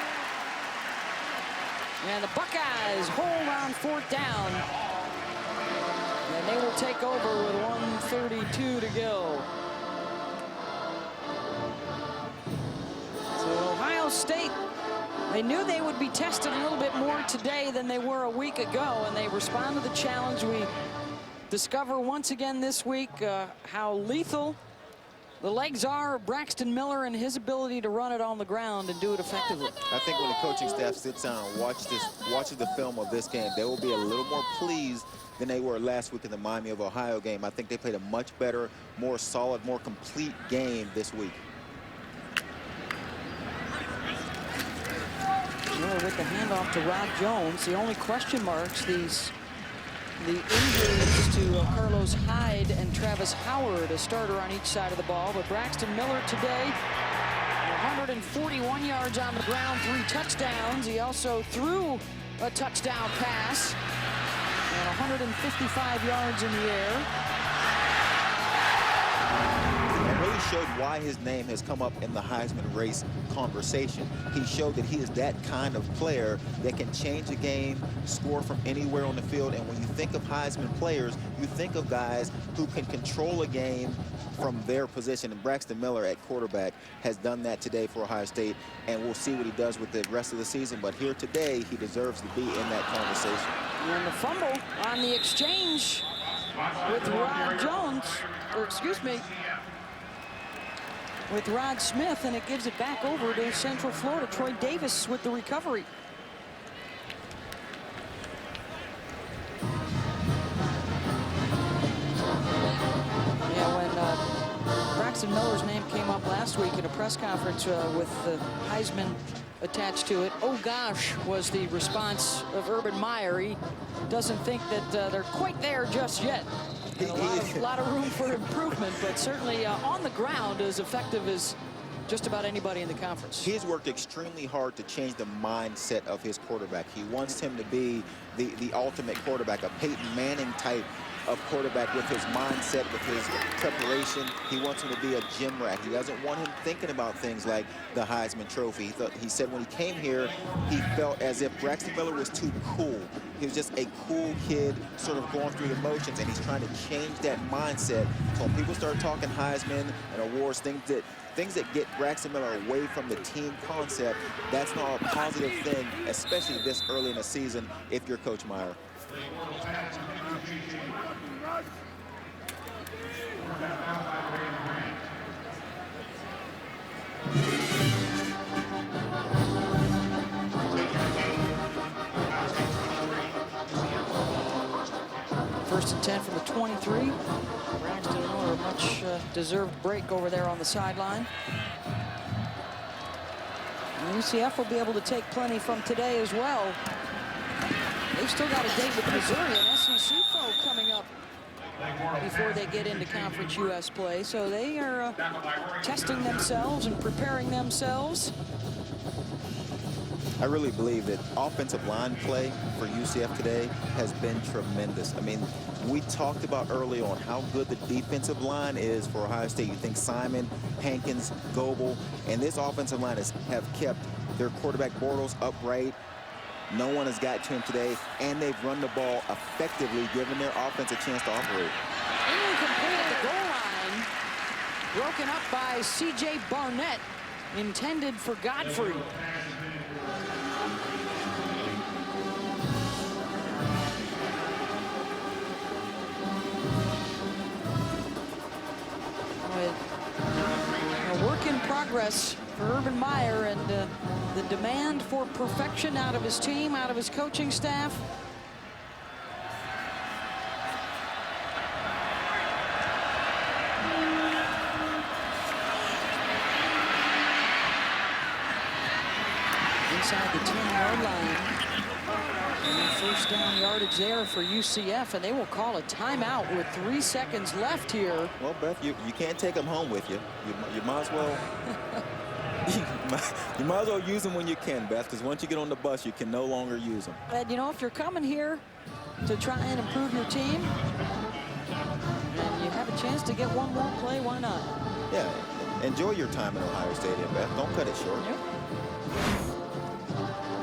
And the Buckeyes hold on 4th down. And they will take over with 1:32 to go. So Ohio State, they knew they would be tested a little bit more today than they were a week ago, and they respond to the challenge. We discover once again this week how lethal the legs are of Braxton Miller and his ability to run it on the ground and do it effectively. I think when the coaching staff sits down and watches the film of this game, they will be a little more pleased than they were last week in the Miami of Ohio game. I think they played a much better, more solid, more complete game this week. Miller with the handoff to Rod Jones. The only question marks, the injuries to Carlos Hyde and Travis Howard, a starter on each side of the ball. But Braxton Miller today, 141 yards on the ground, 3 touchdowns. He also threw a touchdown pass and 155 yards in the air. And really showed why his name has come up in the Heisman race conversation. He showed that he is that kind of player that can change a game, score from anywhere on the field. And when you think of Heisman players, you think of guys who can control a game from their position. And Braxton Miller at quarterback has done that today for Ohio State, and we'll see what he does with the rest of the season. But here today, he deserves to be in that conversation. And the fumble on the exchange with Rod Jones, or excuse me, with Rod Smith, and it gives it back over to Central Florida. Troy Davis with the recovery. Yeah, when Braxton Miller's name came up last week at a press conference with the Heisman attached to it, oh gosh, was the response of Urban Meyer. He doesn't think that they're quite there just yet. A lot of room for improvement, but certainly on the ground as effective as just about anybody in the conference. He's worked extremely hard to change the mindset of his quarterback. He wants him to be the ultimate quarterback, a Peyton Manning type of quarterback with his mindset, with his preparation. He wants him to be a gym rat. He doesn't want him thinking about things like the Heisman Trophy. He said when he came here, he felt as if Braxton Miller was too cool. He was just a cool kid sort of going through the motions, and he's trying to change that mindset. So when people start talking Heisman and awards, things that get Braxton Miller away from the team concept, that's not a positive thing, especially this early in the season if you're Coach Meyer. First and 10 from the 23. Braxton Miller, a much deserved break over there on the sideline. UCF will be able to take plenty from today as well. They've still got a date with Missouri and SEC foe coming up before they get into Conference US play. So they are testing themselves and preparing themselves. I really believe that offensive line play for UCF today has been tremendous. I mean, we talked about early on how good the defensive line is for Ohio State. You think Simon, Hankins, Goebel, and this offensive line have kept their quarterback Bortles upright. No one has got to him today, and they've run the ball effectively, giving their offense a chance to operate. Incomplete at the goal line. Broken up by C.J. Barnett, intended for Godfrey. A work in progress for Urban Meyer, and the demand for perfection out of his team, out of his coaching staff. Inside the 10-yard line. And first down yardage there for UCF, and they will call a timeout with 3 seconds left here. Well, Beth, you can't take them home with you. You might as well you might as well use them when you can, Beth, because once you get on the bus, you can no longer use them. And you know, if you're coming here to try and improve your team, and you have a chance to get one more play, why not? Yeah, enjoy your time at Ohio Stadium, Beth. Don't cut it short. Yep.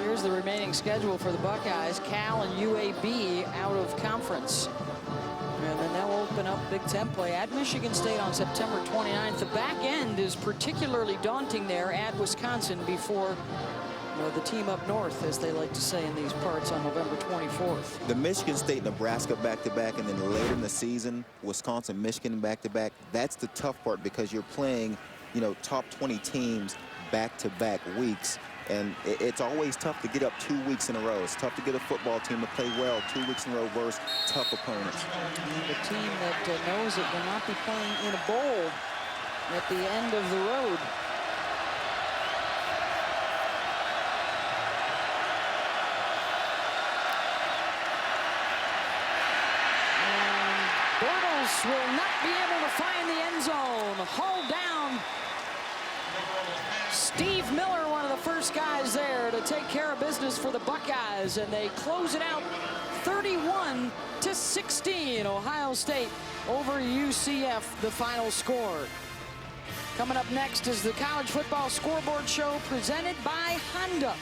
Here's the remaining schedule for the Buckeyes. Cal and UAB out of conference. And then they'll open up Big Ten play at Michigan State on September 29th. The back end is particularly daunting there at Wisconsin before the team up north, as they like to say in these parts, on November 24th. The Michigan State-Nebraska back-to-back, and then later in the season, Wisconsin-Michigan back-to-back. That's the tough part, because you're playing, top 20 teams back-to-back weeks. And it's always tough to get up 2 weeks in a row. It's tough to get a football team to play well 2 weeks in a row versus tough opponents. The team that knows it will not be playing in a bowl at the end of the road. And Bortles will not be able to find the end zone. Hauled down. Steve Miller, one of the first guys there to take care of business for the Buckeyes, and they close it out 31-16. Ohio State over UCF, the final score. Coming up next is the College Football Scoreboard Show presented by Honda.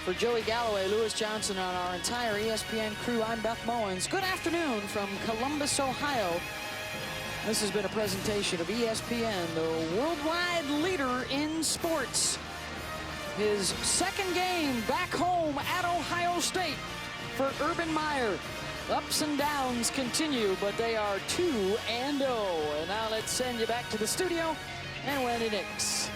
For Joey Galloway, Lewis Johnson, on our entire ESPN crew, I'm Beth Mowins. Good afternoon from Columbus, Ohio. This has been a presentation of ESPN, the worldwide leader in sports. His second game back home at Ohio State for Urban Meyer. Ups and downs continue, but they are 2-0. And now let's send you back to the studio and Wendy Nix.